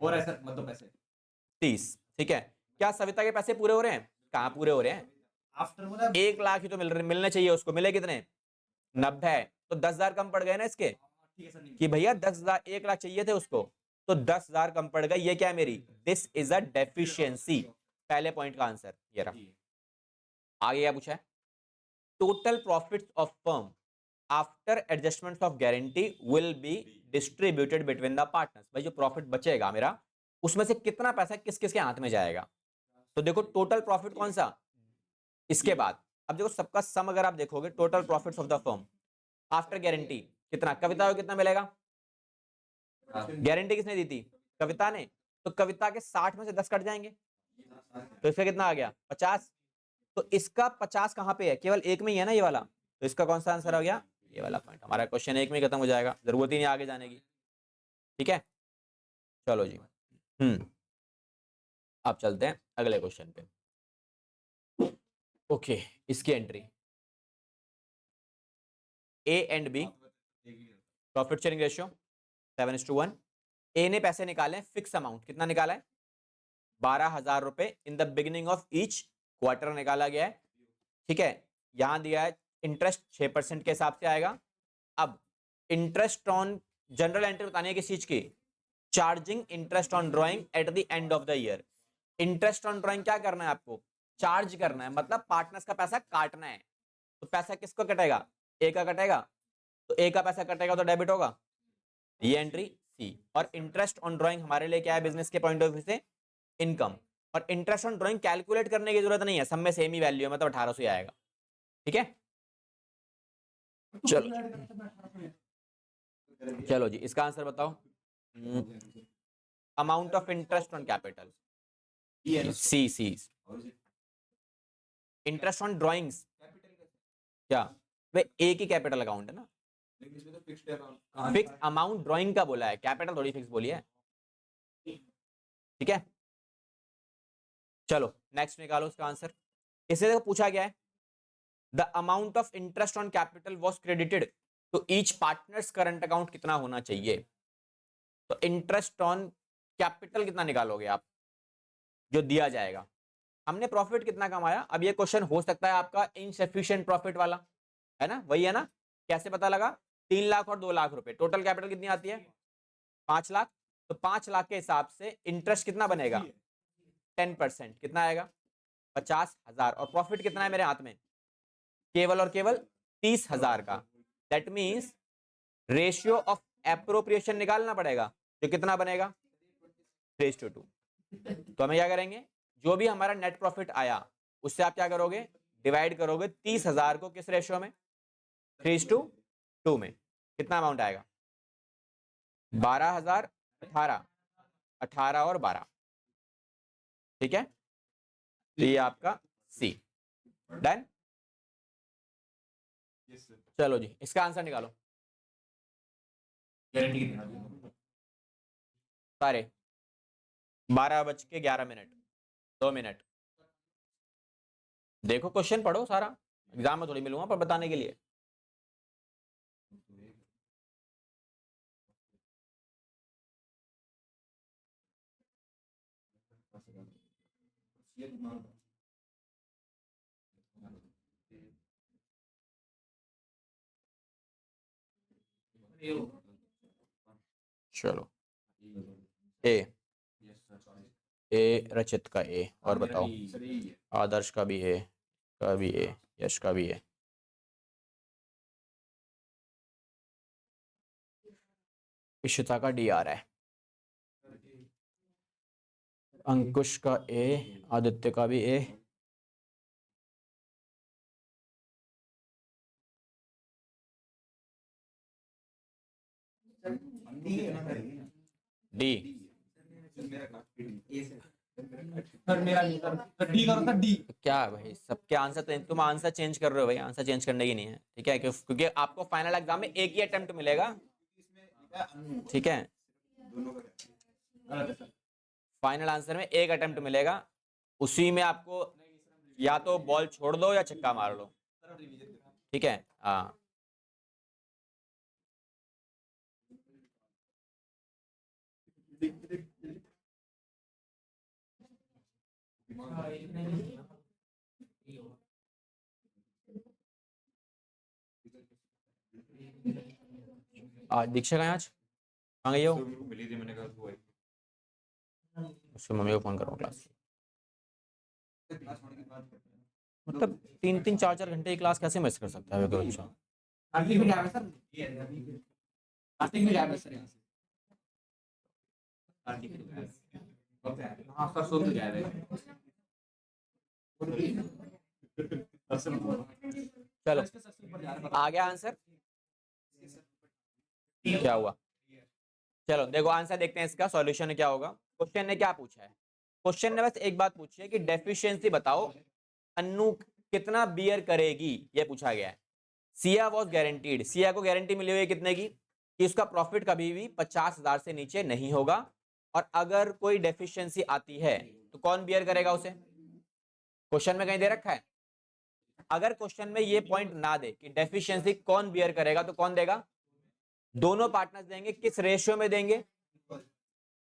S2: और ऐसा मतलब पैसे
S1: 30। ठीक है, क्या सविता के पैसे पूरे हो रहे हैं, कहाँ पूरे हो रहे हैं,
S2: आफ्टर मतलब
S1: 1 लाख ही तो मिलने चाहिए उसको, मिले कितने 90, तो 10,000 कम पड़ गए ना इसके,
S2: ठीक है सर नहीं
S1: कि भैया 10,000, 1 लाख चाहिए थे उसको, तो 10,000 कम पड़ गए। ये क्या है मेरी, दिस इज अ डेफिशिएंसी, पहले पॉइंट का आंसर ये रहा। आगे क्या पूछा है, total profits of firm after adjustment of guarantee will be distributed between the partners. भाई जो प्रॉफिट बचेगा मेरा उसमें से कितना पैसा किस किस के हाथ में जाएगा। तो देखो टोटल प्रॉफिट कौन सा, इसके बाद अब देखो सबका सम अगर आप देखोगे, total profits of the firm after guarantee कितना, कविता को कितना मिलेगा, गारंटी किसने दी थी कविता ने, तो कविता के 60 में से 10 कट जाएंगे, तो इसका कितना आ गया 50, तो इसका 50 कहां पे है, केवल एक में ही है ना ये वाला, तो इसका कौन सा आंसर हो गया ये वाला पॉइंट। हमारा क्वेश्चन एक में ही खत्म हो जाएगा, जरूरत ही नहीं आगे जाने की। ठीक है, चलो जी अब चलते हैं अगले क्वेश्चन पे। ओके, इसकी entry A and B profit sharing ratio 7:1, A ने पैसे निकाले फिक्स अमाउंट, कितना निकाला है 12,000 रुपए in the beginning of each quarter निकाला गया है, ठीक है। यहां दिया है इंटरेस्ट 6% के हिसाब से आएगा। अब इंटरेस्ट ऑन जनरल एंट्री बतानी है किस चीज की, charging interest on drawing at the end of the year. Interest on drawing क्या करना है आपको, चार्ज करना है, मतलब पार्टनर्स का पैसा काटना है। तो पैसा किसको कटेगा, ए का कटेगा, तो ए का पैसा कटेगा तो डेबिट होगा, ये एंट्री सी। और इंटरेस्ट ऑन ड्राइंग हमारे लिए क्या है बिजनेस के पॉइंट ऑफ व्यू से, इनकम। और इंटरेस्ट ऑन ड्राइंग कैलकुलेट करने की जरूरत नहीं है, सब में सेम ही वैल्यू है, मतलब 1800 ही आएगा, ठीक है। चलो चलो जी, इसका आंसर बताओ। Amount of interest on capital, C C. Interest on drawings क्या, वे ए की कैपिटल अकाउंट है ना, फिक्स अमाउंट ड्राइंग का बोला है, कैपिटल थोड़ी फिक्स बोली है, ठीक है। चलो नेक्स्ट निकालो इसका आंसर। इसे देखो पूछा गया है the amount of interest on capital was credited तो ईच पार्टनर्स करंट अकाउंट कितना होना चाहिए। तो इंटरेस्ट ऑन कैपिटल कितना निकालोगे आप, जो दिया जाएगा। हमने प्रॉफिट कितना कमाया, अब ये क्वेश्चन हो सकता है आपका इनसफिशिएंट प्रॉफिट वाला, है ना, वही है ना। कैसे पता लगा, 3 लाख और 2 लाख रुपए, टोटल कैपिटल कितनी आती है 5 लाख। तो 5 लाख के हिसाब से इंटरेस्ट कितना बनेगा 10%, कितना आएगा 50,000। और प्रॉफिट कितना है मेरे हाथ में, केवल और केवल 30,000 का। That means ratio of appropriation निकालना पड़ेगा, जो कितना बनेगा 3:2। तो हमें क्या करेंगे, जो भी हमारा नेट प्रॉफिट आया उससे आप क्या करोगे, डिवाइड करोगे 30,000 को किस रेशियो में 3:2 में। कितना अमाउंट आएगा 12,000, 18, 18 और 12, ठीक है। तो ये आपका सी डन। चलो जी, इसका आंसर निकालो सारे। 12:11, 2 मिनट। देखो क्वेश्चन पढ़ो सारा, एग्जाम में थोड़ी मिलूंगा पर बताने के लिए। चलो ए रचित का ए, और बताओ आदर्श का भी ए, का भी ए, यश का भी ए। इशिता का डी आ रहा है, अंकुश का ए, आदित्य का भी ए। डी क्या भाई, सबके आंसर तो तुम आंसर चेंज कर रहे हो भाई, आंसर चेंज करने की नहीं है, ठीक है, क्योंकि आपको फाइनल एग्जाम में एक ही अटेम्प्ट मिलेगा, ठीक है। फाइनल आंसर में एक अटेम्प्ट मिलेगा, उसी में आपको या तो बॉल छोड़ दो या छक्का मार लो, ठीक है। हाँ दीक्षा कहाँ है आज, कहाँ गई हो।
S3: मिली थी, मैंने कहा तू आई।
S1: उसकी मम्मी को फोन करो क्लास, मतलब 3-3 4-4 घंटे की क्लास कैसे मिस कर सकता है कोई बच्चा। चलो आ गया आंसर, क्या हुआ। चलो देखो आंसर देखते हैं इसका, सॉल्यूशन क्या होगा। क्वेश्चन ने क्या पूछा है, क्वेश्चन ने बस एक बात पूछी है कि डेफिशिएंसी बताओ अन्नू कितना बियर करेगी, ये पूछा गया है। सिया वॉज गारंटीड, सिया को गारंटी मिली हुई है कितने की, कि उसका प्रॉफिट कभी भी 50,000 से नीचे नहीं होगा, और अगर कोई डेफिशिएंसी आती है तो कौन बियर करेगा उसे, क्वेश्चन में कहीं दे रखा है। अगर क्वेश्चन में ये पॉइंट ना दे कि डेफिशिएंसी कौन बियर करेगा, तो कौन देगा, दोनों पार्टनर्स देंगे। किस रेशियो में देंगे,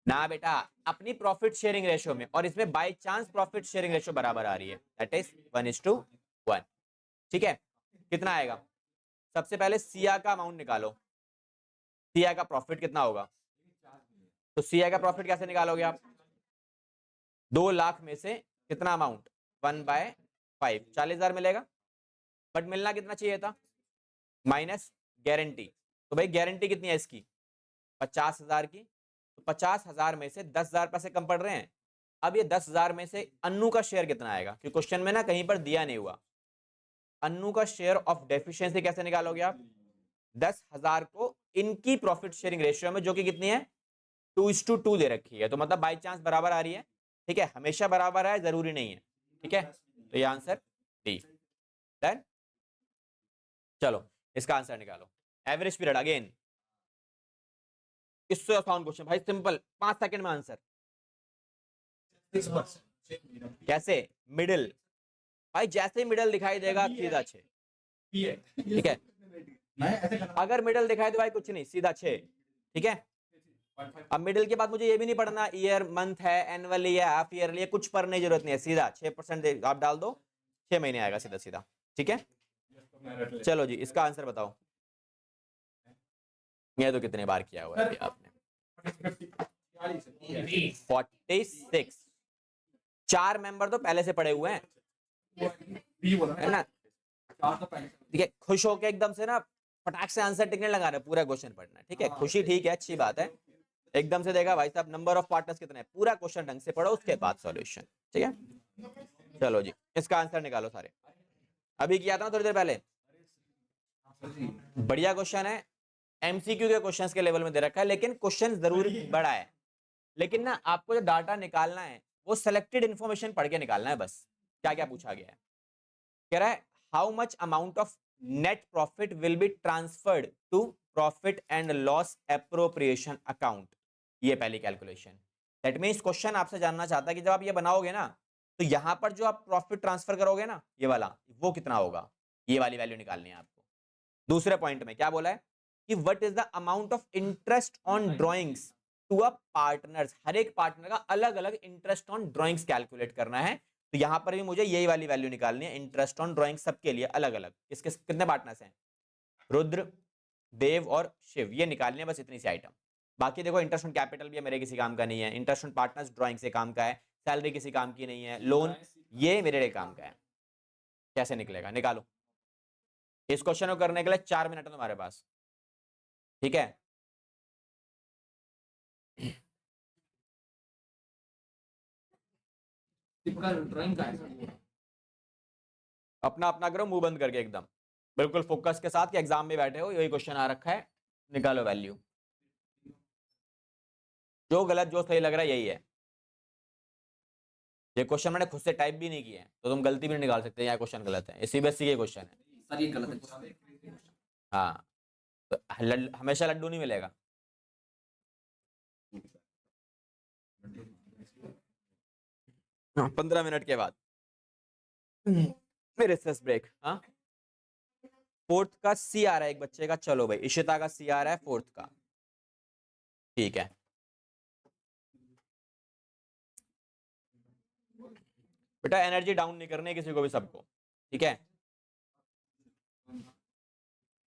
S1: ना बेटा, अपनी प्रॉफिट शेयरिंग रेशियो में, और इसमें by chance profit sharing ratio बराबर आ रही है, दैट इज 1:1। ठीक है, कितना आएगा? सबसे पहले सिया का अमाउंट निकालो, सिया का प्रॉफिट कितना होगा? तो सिया का प्रॉफिट कैसे निकालोगे आप? 2 लाख में से कितना अमाउंट? 1/5, 40,000 मिलेगा, बट मिलना कितना चाहिए था? Minus guarantee. तो भाई गारंटी कितनी है इसकी? 50,000 की। तो 50,000 में से 10,000 पैसे कम पड़ रहे हैं। अब ये 10,000 में से अन्नू का शेयर कितना आएगा? क्योंकि क्वेश्चन में ना कहीं पर दिया नहीं हुआ। अन्नू का शेयर ऑफ डेफिशिएंसी कैसे निकालोगे आप? 10,000 को इनकी प्रॉफिट शेयरिंग रेशियो में, जो कि कितनी है? 2:2 दे रखी है, तो मतलब बाई चांस बराबर आ रही है। ठीक है, हमेशा बराबर है, जरूरी नहीं है। ठीक है, तो ये आंसर डी। डन। चलो इसका आंसर निकालो। एवरेज पीरियड अगेन, इससे आसान क्वेश्चन भाई, सिंपल, 5 सेकंड में आंसर। कैसे? मिडिल। भाई जैसे ही मिडिल दिखाई देगा सीधा 6। ठीक है, अगर मिडिल दिखाई दे भाई कुछ नहीं, सीधा 6। ठीक है, अब मिडिल के बाद मुझे ये भी नहीं पढ़ना ईयर मंथ है, एनुअली है, हाफ ईयरली है, कुछ पढ़ने की जरूरत नहीं है, सीधा 6% आप डाल दो, 6 महीने आएगा सीधा सीधा। ठीक है, चलो जी इसका आंसर बताओ। ये तो कितने बार किया हुआ है अभी आपने? 46। 4 मेंबर तो पहले से पड़े हुए हैं, है ना? ठीक है, खुश होके एकदम से ना फटाक से आंसर टिकने लगा रहे, पूरा क्वेश्चन पढ़ना है। ठीक है, खुशी ठीक है, अच्छी बात है। एकदम से देखा भाई साहब नंबर ऑफ पार्टनर्स कितने हैं, पूरा क्वेश्चन ढंग से पढ़ो, उसके बाद सॉल्यूशन। ठीक है, चलो जी इसका आंसर निकालो सारे। अभी किया था थोड़ी देर पहले, बढ़िया क्वेश्चन है, एमसीक्यू के क्वेश्चंस के लेवल में दे रखा है, लेकिन क्वेश्चन जरूर बड़ा है। लेकिन ना आपको जो डाटा निकालना है वो सिलेक्टेड इंफॉर्मेशन पढ़ के निकालना है बस। क्या क्या पूछा गया है? कह रहा है how much amount of net profit will be transferred to profit and loss appropriation account. ये पहली कैलकुलेशन। दैट मींस क्वेश्चन आपसे जानना चाहता है कि जब आप ये बनाओगे ना, तो यहां पर जो आप प्रॉफिट ट्रांसफर करोगे ना, ये वाला, वो कितना होगा, ये वाली वैल्यू निकालनी है आपको। दूसरे पॉइंट में क्या बोला है कि what is the amount of interest on drawings to a partners. हर एक पार्टनर का अलग अलग इंटरेस्ट ऑन ड्राइंग्स कैलकुलेट करना है। तो यहां पर भी मुझे यही वाली वैल्यू निकालनी है, इंटरेस्ट ऑन ड्राइंग सबके लिए अलग अलग। किसके कितने पार्टनर्स हैं? रुद्र, देव और शिव, ये निकालनी है बस, इतनी सी आइटम। बाकी देखो इंटरेस्ट ऑन कैपिटल भी मेरे किसी काम का नहीं है, इंटरेस्ट ऑन पार्टनर्स ड्राइंग से काम का है, सैलरी किसी काम की नहीं है, लोन ये मेरे लिए काम का है। कैसे निकलेगा? निकालो। इस क्वेश्चन को करने के लिए 4 मिनट है तुम्हारे पास। ठीक है,
S2: ड्राइंग का है
S1: अपना अपना करो, मुंह बंद करके एकदम बिल्कुल फोकस के साथ कि एग्जाम में बैठे हो, यही क्वेश्चन आ रखा है, निकालो वैल्यू। जो गलत जो सही लग रहा है यही है। ये क्वेश्चन मैंने खुद से टाइप भी नहीं किया है, तो तुम गलती भी नहीं निकाल सकते यहाँ क्वेश्चन गलत है, सीबीएसई के क्वेश्चन है।
S2: सर, ये गलत है।
S1: हाँ, तो हमेशा लड्डू नहीं मिलेगा। हाँ, 15 मिनट के बाद मेरे रिसेस ब्रेक। हाँ, 4th का सी आ रहा है एक बच्चे का, चलो भाई इशिता का सी आ रहा है 4th का। ठीक है, बेटा एनर्जी डाउन नहीं करनी किसी को भी, सबको। ठीक है,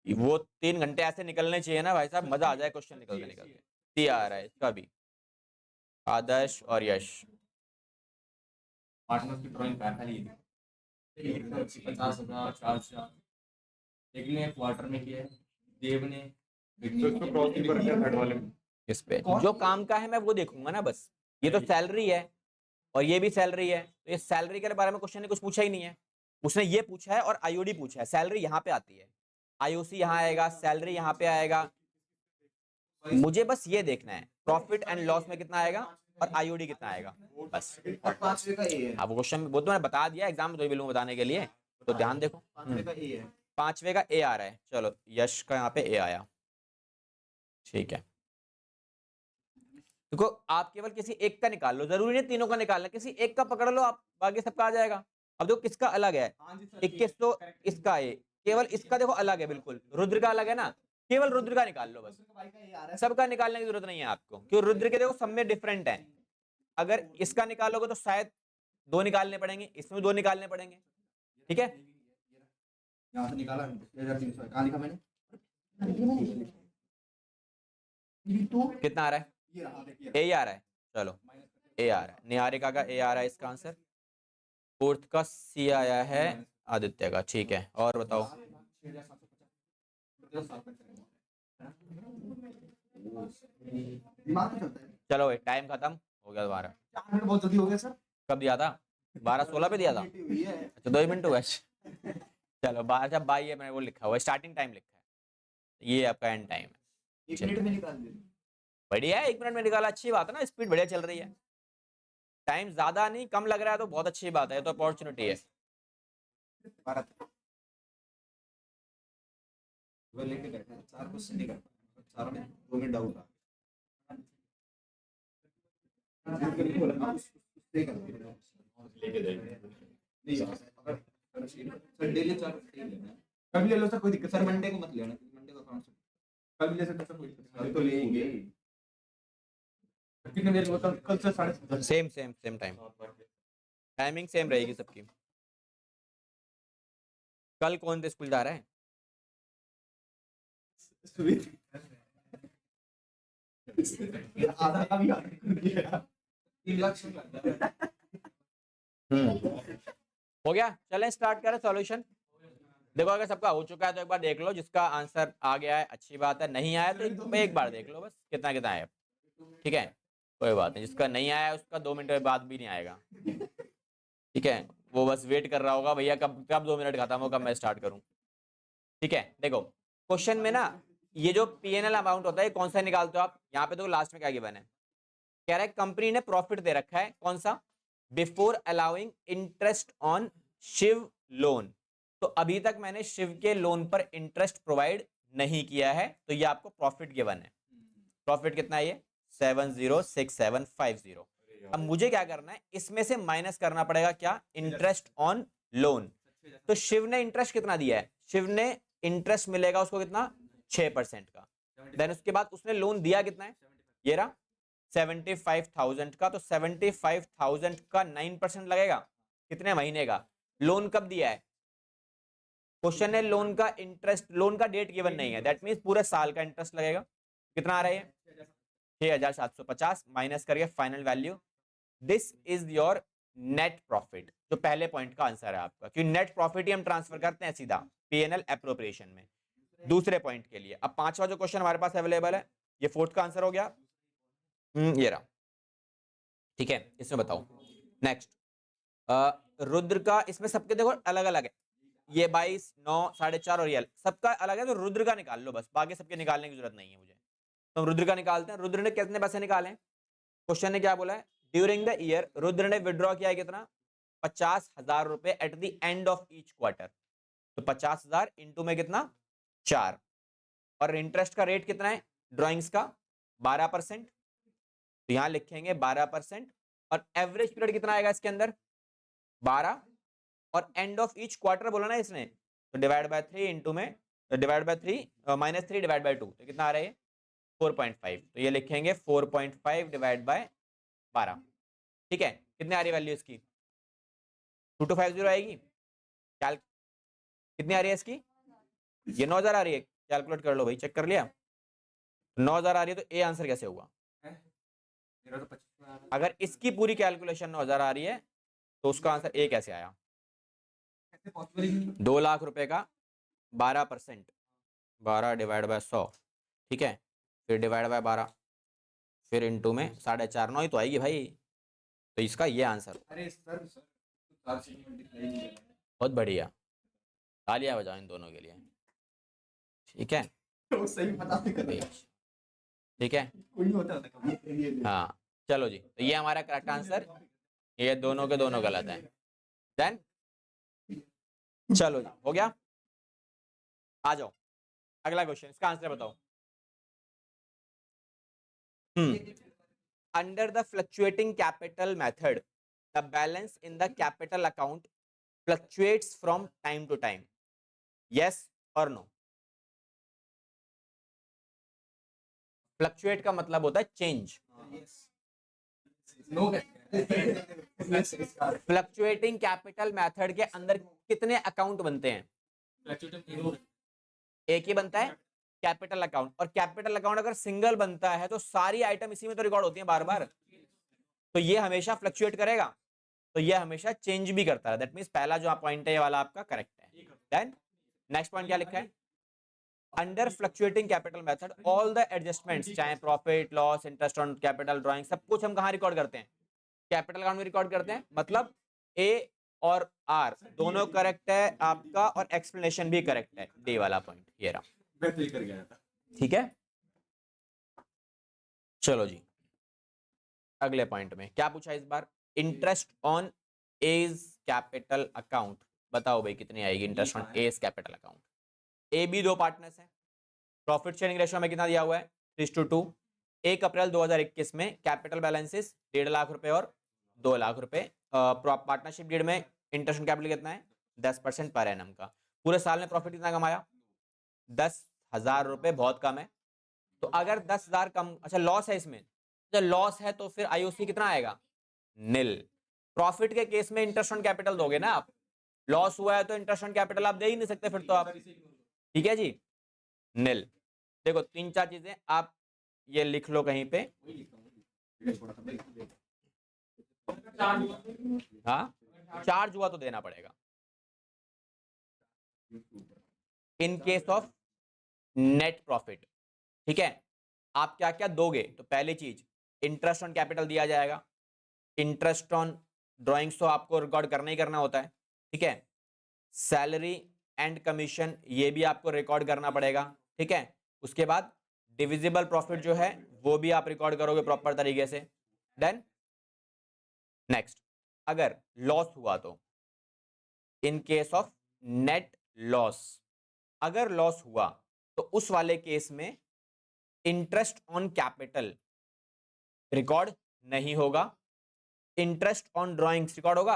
S1: वो 3 घंटे ऐसे निकलने चाहिए ना भाई साहब, मजा आ जाए क्वेश्चन निकलते निकलते। सी आ रहा है इसका भी, आदर्श और यश।
S2: पार्टनर्स की ड्राइंग का खाली 50,000, 4,000। एक ने क्वार्टर में किया है, देव ने
S3: तो इसको क्रॉस नहीं कर दिया थर्ड वाले में।
S1: इस पे जो काम का है मैं वो देखूंगा ना बस। ये तो सैलरी है और ये भी सैलरी है, तो ये सैलरी के बारे में क्वेश्चन ने कुछ पूछा ही नहीं है। उसने ये पूछा है और आईओडी पूछा है, सैलरी यहाँ पे आती है, आईओसी यहाँ आएगा, सैलरी यहाँ पे आएगा। मुझे बस ये देखना है प्रॉफिट एंड लॉस में कितना आएगा और आईओडी कितना आएगा, बस।
S4: और 5वें का ए है।
S1: अब क्वेश्चन वो तो मैंने बता दिया एग्जाम में, तो भी लूंगा बताने के लिए, तो ध्यान देखो।
S4: 5वें का ए है।
S1: 5वें का ए आ रहा है, चलो यश का यहाँ पे ए आया। ठीक है, देखो आप केवल किसी एक का निकाल लो, जरूरी नहीं तीनों का निकालना, किसी एक का पकड़ लो आप, बाकी सबका आ जाएगा। अब देखो किसका अलग है, 21 तो इसका है, केवल इसका देखो अलग है बिल्कुल, रुद्र का अलग है ना, केवल रुद्र का निकाल लो बस,
S4: भाई का ए आ रहा है।
S1: सबका निकालने की जरूरत नहीं है आपको, क्योंकि रुद्र के देखो सब में डिफरेंट है। अगर इसका निकालोगे तो शायद 2 निकालने पड़ेंगे, इसमें 2 निकालने पड़ेंगे, ठीक है।
S4: यहाँ से निकाला 6300, कहाँ लिखा मैंने?
S1: कितना आ रहा है?
S4: ये रहा, देखिए
S1: ए आ रहा है, चलो ए आ रहा है, निहारिका का ए आ रहा है इसका आंसर, फोर्थ का सी आया है आदित्य का, ठीक है। और बताओ,
S4: दिमाग तो चलता है।
S1: चलो टाइम खत्म हो गया दोबारा।
S4: 4 मिनट बहुत जल्दी हो गया सर।
S1: कब दिया था? 12:16 पे दिया था,
S4: हुई है।
S1: अच्छा 2 मिनट हुआ। चलो 12 बाई है, मैंने वो लिखा हुआ है, स्टार्टिंग टाइम लिखा है, ये आपका एंड टाइम है।
S4: 1 मिनट में निकाल दिया।
S1: बढ़िया है, 1 मिनट में निकाला, अच्छी बात है ना, स्पीड बढ़िया चल रही है। टाइम ज्यादा नहीं कम लग रहा है तो बहुत अच्छी बात है, तो अपॉर्चुनिटी है।
S4: वो लेके बैठा है, 4 क्वेश्चन नहीं कर पाया, 4 में 2 मिनट डाउट था। सर डेली 4 कल भी ले लो सर, कोई दिक्कत सर, मंडे को मत लेना, मंडे को अकाउंट कल भी ले सकते सर, कोई दिक्कत कल तो लेंगे। कितने देर में होता कल से 7:30?
S1: सेम टाइम, टाइमिंग सेम रहेगी सबकी। कल कौन से स्कूल जा रहा है?
S4: आधा का भी आगे कर दिया। 3 लाख से लग
S1: हो गया, चलें स्टार्ट करें सॉल्यूशन। देखो अगर सबका हो चुका है तो एक बार देख लो, जिसका आंसर आ गया है अच्छी बात है, नहीं आया तो एक बार देख लो बस कितना कितना है, ठीक है, कोई बात नहीं। जिसका नहीं आया उसका 2 मिनट के बाद भी नहीं आएगा, ठीक है, वो बस वेट कर रहा होगा भैया कब कब 2 मिनट खत्म हो, कब मैं स्टार्ट करूं, ठीक है। देखो क्वेश्चन में ना ये जो P&L अमाउंट होता है कौन सा निकालते हो आप, यहाँ पे तो लास्ट में क्या गिवन है, कह रहा है कंपनी ने प्रॉफिट दे रखा है, कौन सा, before allowing interest on Shiv loan. तो अभी तक मैंने शिव के लोन पर इंटरेस्ट प्रोवाइड नहीं किया है, तो ये आपको प्रॉफिट गिवन है। प्रॉफिट कितना है ये 706750। अब मुझे क्या करना है, इसमें से माइनस करना पड़ेगा क्या, इंटरेस्ट ऑन लोन। तो शिव ने इंटरेस्ट कितना दिया है, शिव ने इंटरेस्ट मिलेगा उसको कितना 6% का, देन उसके बाद उसने लोन दिया कितना है, ये रहा 75,000 का, तो 75,000 का 9% लगेगा, कितने महीने का, लोन कब दिया है, क्वेश्चन है लोन का इंटरेस्ट, लोन का डेट गिवन नहीं है, दैट मींस पूरे साल का इंटरेस्ट लगेगा, कितना आ रहा है 6,750 माइनस करिए final value, this is your net profit, जो पहले पॉइंट का आंसर है आपका, क्योंकि नेट प्रॉफिट ही हम ट्रांसफर करते हैं सीधा P&L एप्रोप्रिएशन में। दूसरे पॉइंट के लिए अब पांचवा जो क्वेश्चन हमारे पास अवेलेबल है, ये फोर्थ का आंसर हो गया, ये रहा, ठीक है। इसमें बताओ नेक्स्ट, रुद्र का, इसमें सबके देखो अलग अलग है, ये 22, 9, 4.5 और ये सबका अलग है, तो रुद्र का निकाल लो बस, बाकी सबके निकालने की जरूरत नहीं है मुझे, तो हम रुद्र का निकालते हैं। रुद्र ने कितने पैसे निकाले हैं, क्वेश्चन ने क्या बोला है, ड्यूरिंग द ईयर रुद्र ने विड्रॉ किया है कितना, 50,000 रुपए at the end of each quarter, तो 50,000 इंटू में कितना 4, और इंटरेस्ट का रेट कितना है ड्रॉइंग्स का 12%, तो यहां लिखेंगे 12%, और एवरेज पीरियड कितना आएगा इसके अंदर 12, और एंड ऑफ ईच क्वार्टर बोला ना इसने, तो डिवाइड बाय 3 इंटू में divide by 3 minus 3 divide by 2, तो कितना आ रहा है 4.5, तो ये लिखेंगे 4.5 डिवाइड बाय 12, ठीक है। कितने आ रही है वैल्यू इसकी 2250 आएगी, कितनी आ रही है इसकी, ये 9,000 आ रही है, कैलकुलेट कर लो भाई, चेक कर लिया, 9,000 आ रही है, तो ए आंसर कैसे हुआ, अगर इसकी पूरी कैलकुलेशन 9,000 आ रही है तो उसका आंसर ए कैसे आया, 2 लाख रुपए का 12%, 12 डिवाइड बाय 100, ठीक है, फिर डिवाइड बाय 12, फिर इंटू में 4.5, 9 ही तो आएगी भाई, तो इसका ये आंसर।
S4: अरे सर
S1: बहुत बढ़िया, तालियां बजाओ इन दोनों के लिए, ठीक है,
S4: वो सही पता नहीं कर रहा,
S1: ठीक है,
S4: कोई नहीं होता था।
S1: हाँ चलो जी, तो ये हमारा करेक्ट आंसर, ये दोनों के दोनों गलत हैं, देन चलो जी हो गया, आ जाओ अगला क्वेश्चन, इसका आंसर बताओ। Under the fluctuating capital method the balance in the capital account fluctuates from time to time, yes और नो, फ्लक्चुएट का मतलब होता है change.
S4: No
S1: fluctuating capital method के अंदर कितने अकाउंट बनते हैं? एक ही बनता है कैपिटल अकाउंट, और कैपिटल अकाउंट अगर सिंगल बनता है तो सारी आइटम इसी में तो रिकॉर्ड होती है बार बार, तो ये हमेशा फ्लक्चुएट करेगा, तो ये हमेशा चेंज भी करता है। दैट मींस पहला जो पॉइंट है ये वाला आपका करेक्ट है। देन नेक्स्ट पॉइंट क्या लिखा है? Under fluctuating capital method all the adjustments, चाहे profit loss interest on capital drawing, सब कुछ हम कहाँ रिकॉर्ड करते हैं? कैपिटल अकाउंट में रिकॉर्ड करते हैं। मतलब ए और आर दोनों करेक्ट है आपका, और एक्सप्लेनेशन भी करेक्ट है, डी वाला पॉइंट ये रहा।
S4: मैं तो ये कर गया था।
S1: ठीक है, चलो जी अगले पॉइंट में क्या पूछा इस बार? Interest on A's capital account, बताओ भाई कितनी आएगी interest on A's capital account? A B दो पार्टनर्स हैं, प्रॉफिट शेयरिंग रेशियो में कितना दिया हुआ है? 3:2। 1 अप्रैल 2021 में कैपिटल बैलेंसेस 1.5 लाख रुपए और 2 लाख रुपए। पार्टनरशिप डीड में इंटरेस्ट ऑन कैपिटल कितना है? 10% पर एनम का। पूरे साल में प्रॉफिट कितना कमाया? 10,000 रुपए, बहुत कम है। तो अगर 10,000 कम, अच्छा लॉस है इसमें, जब लॉस है तो फिर आईओसी कितना आएगा? नील। प्रॉफिट के केस में इंटरेस्ट ऑन कैपिटल दोगे ना आप, लॉस हुआ है तो इंटरेस्ट ऑन कैपिटल आप दे ही नहीं सकते फिर तो आप, ठीक है जी, नील। देखो 3-4 चीजें आप ये लिख लो कहीं पे। हाँ, चार्ज हुआ तो देना पड़ेगा। In case of net profit, ठीक है, आप क्या क्या दोगे? तो पहली चीज इंटरेस्ट ऑन कैपिटल दिया जाएगा, इंटरेस्ट ऑन ड्राइंग्स तो आपको रिकॉर्ड करना ही करना होता है, ठीक है। सैलरी एंड कमीशन ये भी आपको रिकॉर्ड करना पड़ेगा, ठीक है। उसके बाद डिविजिबल प्रॉफिट जो है वो भी आप रिकॉर्ड करोगे प्रॉपर तरीके से। देन नेक्स्ट, अगर लॉस हुआ तो in case of net loss, अगर लॉस हुआ तो उस वाले केस में इंटरेस्ट ऑन कैपिटल रिकॉर्ड नहीं होगा, इंटरेस्ट ऑन ड्राइंग्स रिकॉर्ड होगा।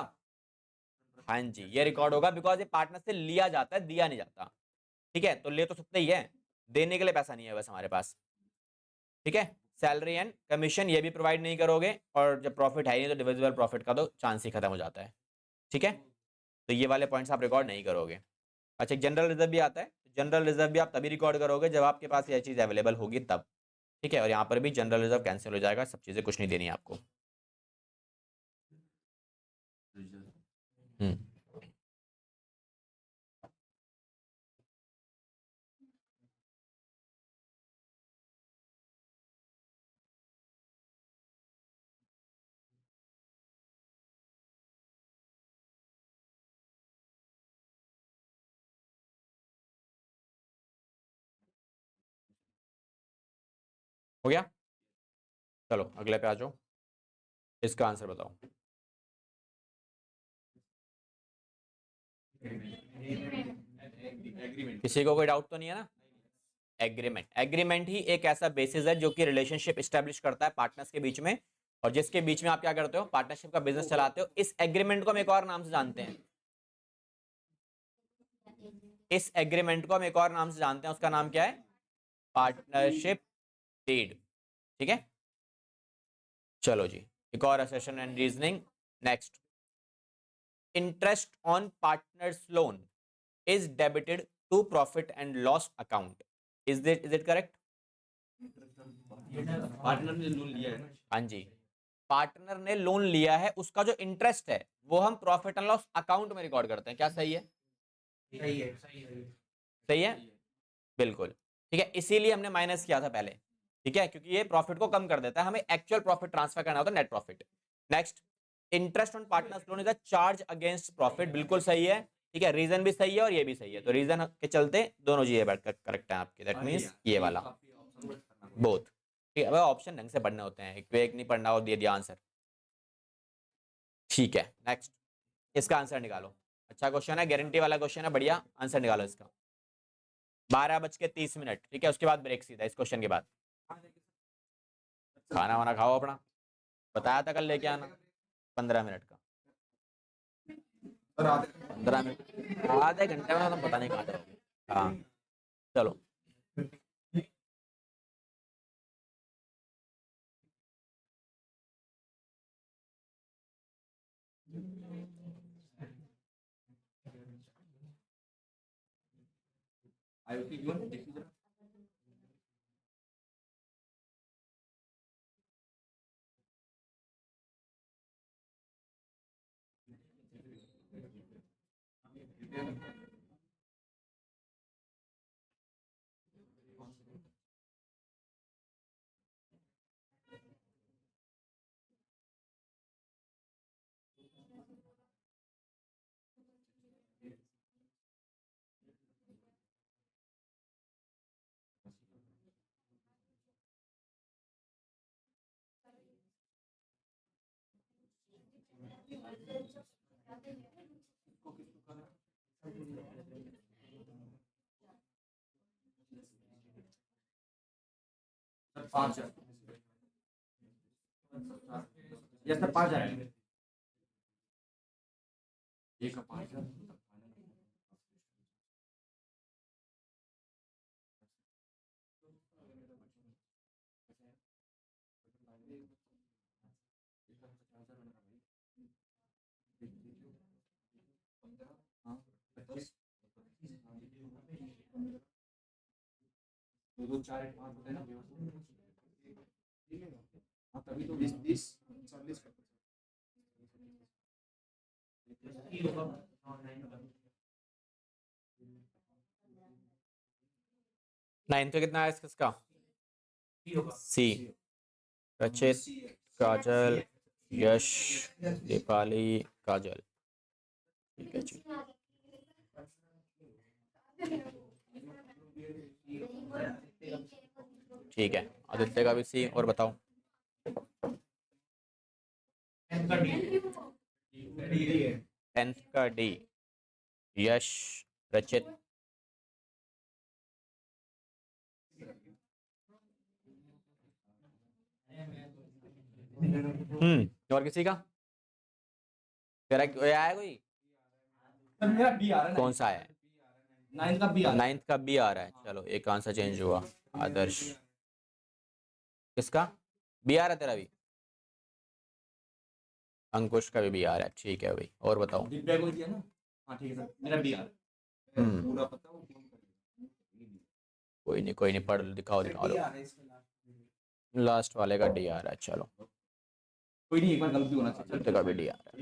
S1: हाँ जी, ये रिकॉर्ड होगा, बिकॉज ये पार्टनर से लिया जाता है, दिया नहीं जाता, ठीक है। तो ले तो सकते ही है, देने के लिए पैसा नहीं है बस हमारे पास, ठीक है। सैलरी एंड कमीशन ये भी प्रोवाइड नहीं करोगे, और जब प्रॉफिट है ही नहीं तो डिविजिबल प्रॉफिट का तो चांस ही खत्म हो जाता है, ठीक है। तो ये वाले पॉइंट्स आप रिकॉर्ड नहीं करोगे। अच्छा, जनरल रिजर्व भी आता है, जनरल रिजर्व भी आप तभी रिकॉर्ड करोगे जब आपके पास ये चीज़ अवेलेबल होगी तब, ठीक है। और यहाँ पर भी जनरल रिजर्व कैंसिल हो जाएगा, सब चीज़ें कुछ नहीं देनी है आपको। हो गया, चलो अगले पे आ जाओ, इसका आंसर बताओ। किसी को कोई डाउट तो नहीं है ना? एग्रीमेंट, एग्रीमेंट ही एक ऐसा बेसिस है जो कि रिलेशनशिप एस्टेब्लिश करता है पार्टनर्स के बीच में, और जिसके बीच में आप क्या करते हो? पार्टनरशिप का बिजनेस चलाते हो। इस एग्रीमेंट को हम एक और नाम से जानते हैं, इस एग्रीमेंट को हम एक और नाम से जानते हैं, उसका नाम क्या है? पार्टनरशिप डीड, ठीक है। चलो जी, एक और assertion and reasoning. Next, interest on partners loan is debited to profit and loss account, is it correct?
S4: Partner ने लोन लिया है ना।
S1: हाँ जी, पार्टनर ने लोन लिया है, उसका जो इंटरेस्ट है वो हम प्रॉफिट एंड लॉस अकाउंट में रिकॉर्ड करते हैं। क्या सही है?
S4: सही है।
S1: सही है, बिल्कुल, ठीक है। इसीलिए हमने माइनस किया था पहले, ठीक है, क्योंकि ये प्रॉफिट को कम कर देता है, हमें एक्चुअल प्रॉफिट ट्रांसफर करना होता है, net profit. Next, interest on partners loan is a charge against profit, बिल्कुल सही है, ठीक है। रीजन भी सही है और ये भी सही है, तो रीजन के चलते दोनों चीजें करेक्ट है आपके। दैट मींस ये वाला बोथ, ठीक है। ऑप्शन ढंग से पढ़ने होते हैं, एक पे एक नहीं पढ़ना और दे दिया आंसर, ठीक है। नेक्स्ट, इसका आंसर निकालो। अच्छा क्वेश्चन है, गारंटी वाला क्वेश्चन है, बढ़िया आंसर निकालो इसका। 12:30, ठीक है। उसके बाद ब्रेक सीधा इस क्वेश्चन के बाद। खाना वाना खाओ अपना, बताया था कल लेके आना। 15 मिनट का, 15 मिनट, आधे घंटे में तुम पता नहीं कहाँ जाओगे। हाँ चलो।
S2: आईओसी गिवन देखिए जरा सर 5 यस सर 5 आएगा एक का 5 दो 4 1 5 होते हैं ना हाँ तभी तो
S4: 20 30 40
S1: नाइन्थ का कितना है इसका? सी। रचित, काजल, यश, दीपाली, काजल। ठीक है जी। ठीक है, आदित्य का भी सी। और बताओ। 10th का डी। यश, रचित, और किसी का? तेरा आया कोई?
S2: सर मेरा बी आ रहा है
S1: कौन सा है?
S2: 9 का बी आ रहा है
S1: 9th का बी आ रहा है। चलो एक आंसर चेंज हुआ। आदर्श, किसका बी आ रहा है? तेरा भी? अंकुश का भी आ रहा है। ठीक है भाई, और बताओ।
S2: दिव्या को दिया ना हाँ ठीक है सर मेरा बी आ रहा है
S4: पूरा पता वो कौन
S1: कोई नहीं, पढ़ लो, दिखाओ दो। लास्ट वाले का डी आ रहा है। चलो
S2: कोई नहीं एक बार गलती होना चाहिए
S1: आदित्य का भी डी आ रहा है।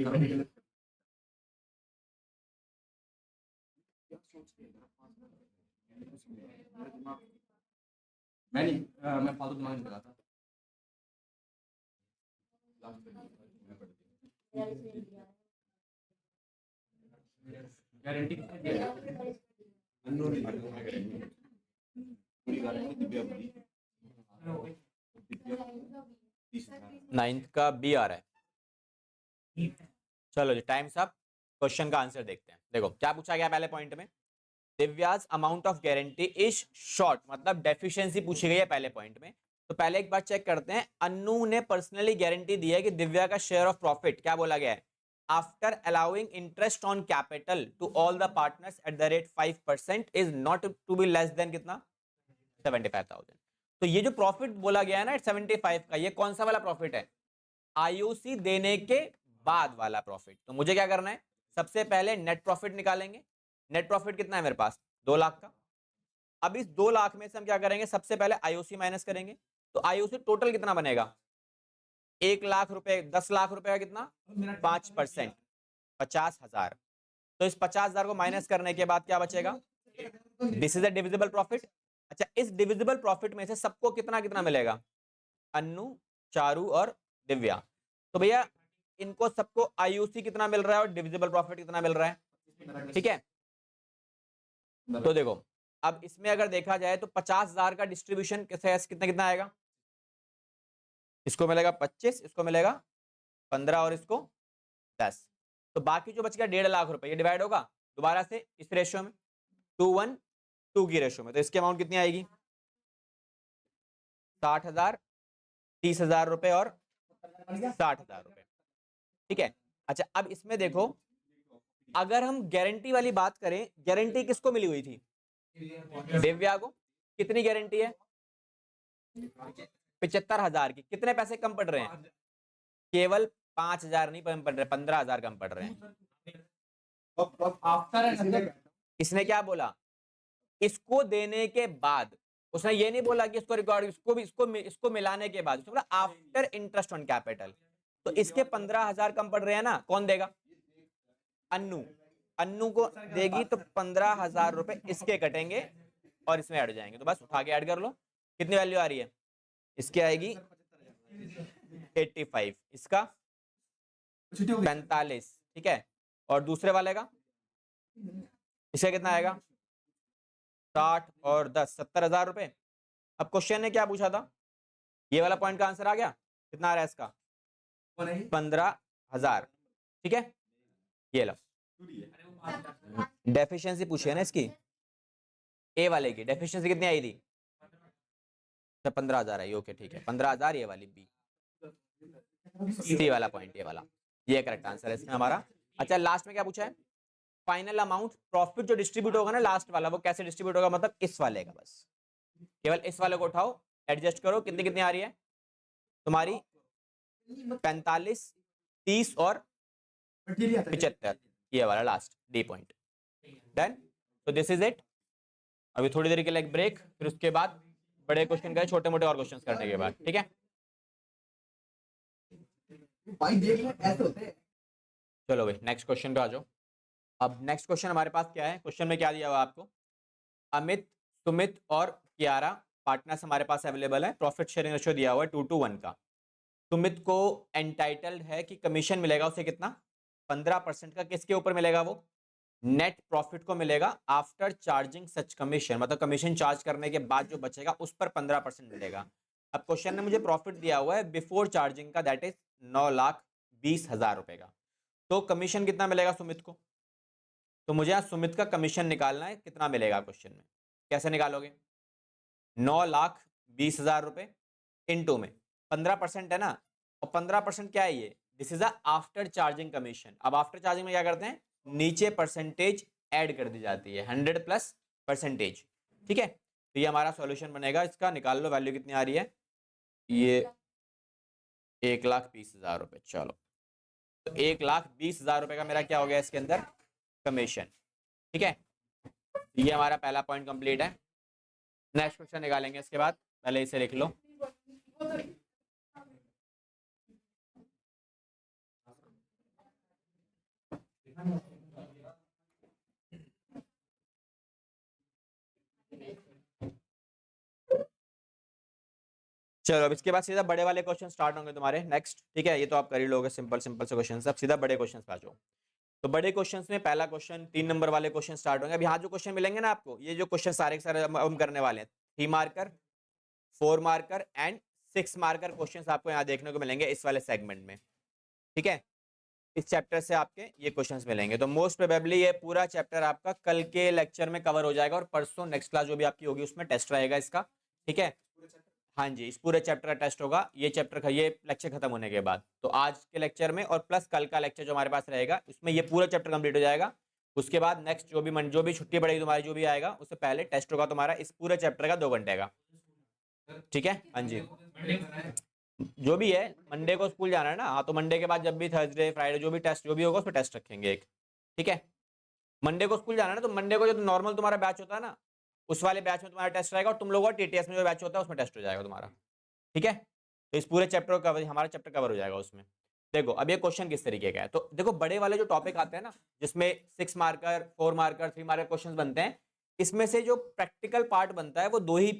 S2: मैं फालतू दिमाग नहीं लगाता गारंटी
S4: पूरी गारंटी दिव्या बोली
S1: 9th का बी आ रहा है। चलो जी, टाइम्स अप। क्वेश्चन का आंसर देखते हैं। देखो क्या पूछा गया पहले पॉइंट में। दिव्याज amount of guarantee is short, मतलब डेफिशिएंसी पूछी गई है पहले पॉइंट में। तो पहले एक बार चेक करते हैं। अन्नू ने पर्सनली गारंटी दी है कि दिव्या का शेयर ऑफ प्रॉफिट क्या बोला गया है, after allowing interest on capital to all the partners at the rate 5% is not to be less than कितना, 75,000। तो ये जो प्रॉफिट बोला गया है ना 75 का, ये कौन सा वाला प्रॉफिट है? आईओसी देने के बाद वाला प्रॉफिट। तो मुझे क्या करना है, सबसे पहले नेट प्रॉफिट निकालेंगे। नेट प्रॉफिट कितना है मेरे पास? 2 लाख का। अब इस 2 लाख में से हम क्या करेंगे, सबसे पहले आईओसी माइनस करेंगे। तो आईओसी टोटल कितना बनेगा? 1 लाख रुपए, 10 लाख रुपए का कितना, 5%, 50,000। तो इस 50,000 को माइनस करने के बाद क्या बचेगा? This is a divisible profit. अच्छा, इस डिविजिबल प्रॉफिट में से सबको कितना कितना मिलेगा? अन्नू, चारू और दिव्या। तो भैया इनको सबको आईयूसी कितना मिल रहा है और डिविजिबल प्रॉफिट कितना मिल रहा है? ठीक है, तो देखो अब इसमें अगर देखा जाए तो 50,000 का डिस्ट्रीब्यूशन कितना कितना आएगा? इसको मिलेगा 25, इसको मिलेगा 15 और इसको 10। तो बाकी जो बच गया 1.5 लाख रुपए, ये डिवाइड होगा दोबारा से इस रेशियो में 2:1 की रेशियो में। तो इसकी अमाउंट कितनी आएगी? 60,000, 30,000 रुपए और 60,000 रुपए। ठीक है। अच्छा अब इसमें देखो, अगर हम गारंटी वाली बात करें, गारंटी किसको मिली हुई थी? दिव्या को। कितनी गारंटी है? 75,000 की। कितने पैसे कम पड़ रहे हैं? केवल 5,000 नहीं कम पड़ रहे, 15,000 कम पड़ रहे हैं। इसने क्या बोला? इसको देने के बाद, उसने ये नहीं बोला कि इसको रिकॉर्ड, इसको मिलाने के बाद, उसने बोला आफ्टर इंटरेस्ट ऑन कैपिटल। तो इसके 15,000 कम पड़ रहे हैं ना, कौन देगा? अन्नू। अन्नू को देगी तो 15,000 रुपए इसके कटेंगे और इसमें ऐड हो जाएंगे। तो बस उठा के ऐड कर लो, कितनी वैल्यू आ रही है इसकी? आएगी 85, इसका 45, ठीक है। और दूसरे वाले का इसका कितना आएगा? 60 और 10, 70,000 रुपए। अब क्वेश्चन ने क्या पूछा था? ये वाला पॉइंट का आंसर आ गया। कितना आ रहा है इसका? 15,000, ठीक है। ये लो, डेफिशिएंसी पूछी है ना इसकी, ए वाले की डेफिशिएंसी कितनी आई थी? 15,000 आई, ओके ठीक है। 15,000 ये वाली बी, सी वाला पॉइंट, ये वाला, ये करेक्ट आंसर है इसमें हमारा। अच्छा, लास्ट में क्या पूछा है? फाइनल अमाउंट, प्रॉफिट जो डिस्ट्रीब्यूट होगा ना लास्ट वाला, वो कैसे डिस्ट्रीब्यूट होगा? मतलब इस वाले का, बस केवल इस वाले को उठाओ, एडजस्ट करो, कितनी कितनी आ रही है तुम्हारी? 45, 30 और 75, ये वाला लास्ट डी पॉइंट। डन। तो दिस इज इट। अभी थोड़ी देर के लिए एक ब्रेक, फिर उसके बाद बड़े क्वेश्चन का छोटे मोटे और क्वेश्चंस करने के बाद, ठीक है।
S4: भाई देख लो ऐसे होते हैं।
S1: चलो भाई नेक्स्ट क्वेश्चन पे आ जाओ। अब नेक्स्ट क्वेश्चन हमारे पास क्या है? क्वेश्चन में क्या दिया हुआ आपको? अमित, सुमित और कियारा पार्टनर्स हमारे पास अवेलेबल है। प्रॉफिट शेयरिंग रेशियो दिया हुआ है 2:1 का। सुमित को एंटाइटल्ड है कि कमीशन मिलेगा उसे कितना? 15% का। किसके ऊपर मिलेगा वो? नेट प्रॉफिट को मिलेगा आफ्टर चार्जिंग सच कमीशन, मतलब कमीशन चार्ज करने के बाद जो बचेगा उस पर 15% मिलेगा। अब क्वेश्चन ने मुझे प्रॉफिट दिया हुआ है बिफोर चार्जिंग का, दैट इज 9,20,000 रुपए का। तो कमीशन कितना मिलेगा सुमित को? तो मुझे यहाँ सुमित का कमीशन निकालना है, कितना मिलेगा क्वेश्चन में। कैसे निकालोगे? 9,20,000 रुपए इनटू में 15% है ना, और 15% क्या है ये? This is after charging commission. अब आफ्टर चार्जिंग में क्या करते हैं? नीचे परसेंटेज ऐड कर दी जाती है, 100 प्लस परसेंटेज, ठीक है। तो ये हमारा सॉल्यूशन बनेगा इसका। निकाल लो वैल्यू कितनी आ रही है, ये 1,20,000 रुपए। चलो, तो 1,20,000 रुपए का मेरा क्या हो गया इसके अंदर? कमीशन, ठीक है। ये हमारा पहला पॉइंट कंप्लीट है। नेक्स्ट क्वेश्चन निकालेंगे इसके बाद, पहले इसे लिख लो। चलो, अब इसके बाद सीधा बड़े वाले क्वेश्चन स्टार्ट होंगे तुम्हारे नेक्स्ट, ठीक है। ये तो आप कर ही लोगे, सिंपल सिंपल से क्वेश्चन। अब सीधा बड़े क्वेश्चन पे आ जाओ। तो बड़े क्वेश्चंस में पहला क्वेश्चन 3 नंबर वाले क्वेश्चन स्टार्ट होंगे। अब यहाँ जो क्वेश्चन मिलेंगे ना आपको, ये जो क्वेश्चन सारे के सारे हम करने वाले हैं, 3 marker, 4 marker and 6 marker questions आपको यहाँ देखने को मिलेंगे इस वाले सेगमेंट में, ठीक है। इस चैप्टर से आपके ये क्वेश्चंस मिलेंगे। तो मोस्ट प्रोबेबली ये पूरा चैप्टर आपका कल के लेक्चर में कवर हो जाएगा, और परसों नेक्स्ट क्लास जो भी आपकी होगी उसमें टेस्ट रहेगा इसका, ठीक है। हाँ जी, इस पूरे चैप्टर का टेस्ट होगा ये चैप्टर, ये लेक्चर खत्म होने के बाद। तो आज के लेक्चर में और प्लस कल का लेक्चर जो हमारे पास रहेगा उसमें ये पूरा चैप्टर कंप्लीट हो जाएगा। उसके बाद नेक्स्ट जो भी छुट्टी पड़ेगी तुम्हारी, जो भी आएगा उससे पहले टेस्ट होगा तुम्हारा इस पूरे चैप्टर का 2 घंटे का, ठीक है। हाँ जी, जो भी है, मंडे को स्कूल जाना है ना, हाँ, तो मंडे के बाद जब भी थर्सडे फ्राइडे जो भी टेस्ट जो भी होगा उस पर टेस्ट रखेंगे एक, ठीक है। मंडे को स्कूल जाना है ना, तो मंडे को जो नॉर्मल तुम्हारा बैच होता है ना, उस वाले बैच में तुम्हारा टेस्ट रहेगा, और तुम लोगों का टीटीएस में जो बैच होता है उसमें टेस्ट हो जाएगा तुम्हारा, ठीक है। तो इस पूरे चैप्टर का हमारा चैप्टर कवर हो जाएगा उसमें। देखो अब ये क्वेश्चन किस तरीके का है, तो देखो बड़े वाले जो टॉपिक आते हैं ना, जिसमें 6 मार्कर 4 मार्कर 3 मार्कर क्वेश्चन बनते हैं, इसमें से जो प्रैक्टिकल पार्ट बनता है वो 2 ही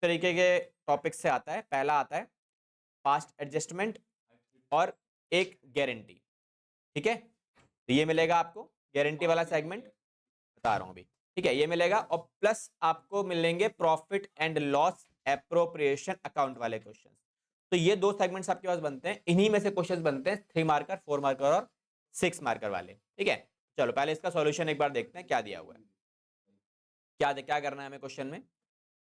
S1: तरीके के टॉपिक से आता है। पहला आता है फास्ट एडजस्टमेंट और एक गारंटी, ठीक है। तो ये मिलेगा आपको गारंटी वाला सेगमेंट, बता रहा हूँ अभी, ठीक है, ये मिलेगा। और प्लस आपको मिलेंगे profit and loss appropriation account वाले क्वेश्चन। तो ये 2 सेगमेंट्स आपके पास बनते हैं, इन्हीं में से क्वेश्चंस बनते हैं 3 मार्कर 4 मार्कर और 6 मार्कर वाले, ठीक है। चलो पहले इसका सॉल्यूशन एक बार देखते हैं क्या दिया हुआ है, क्या करना है हमें क्वेश्चन में।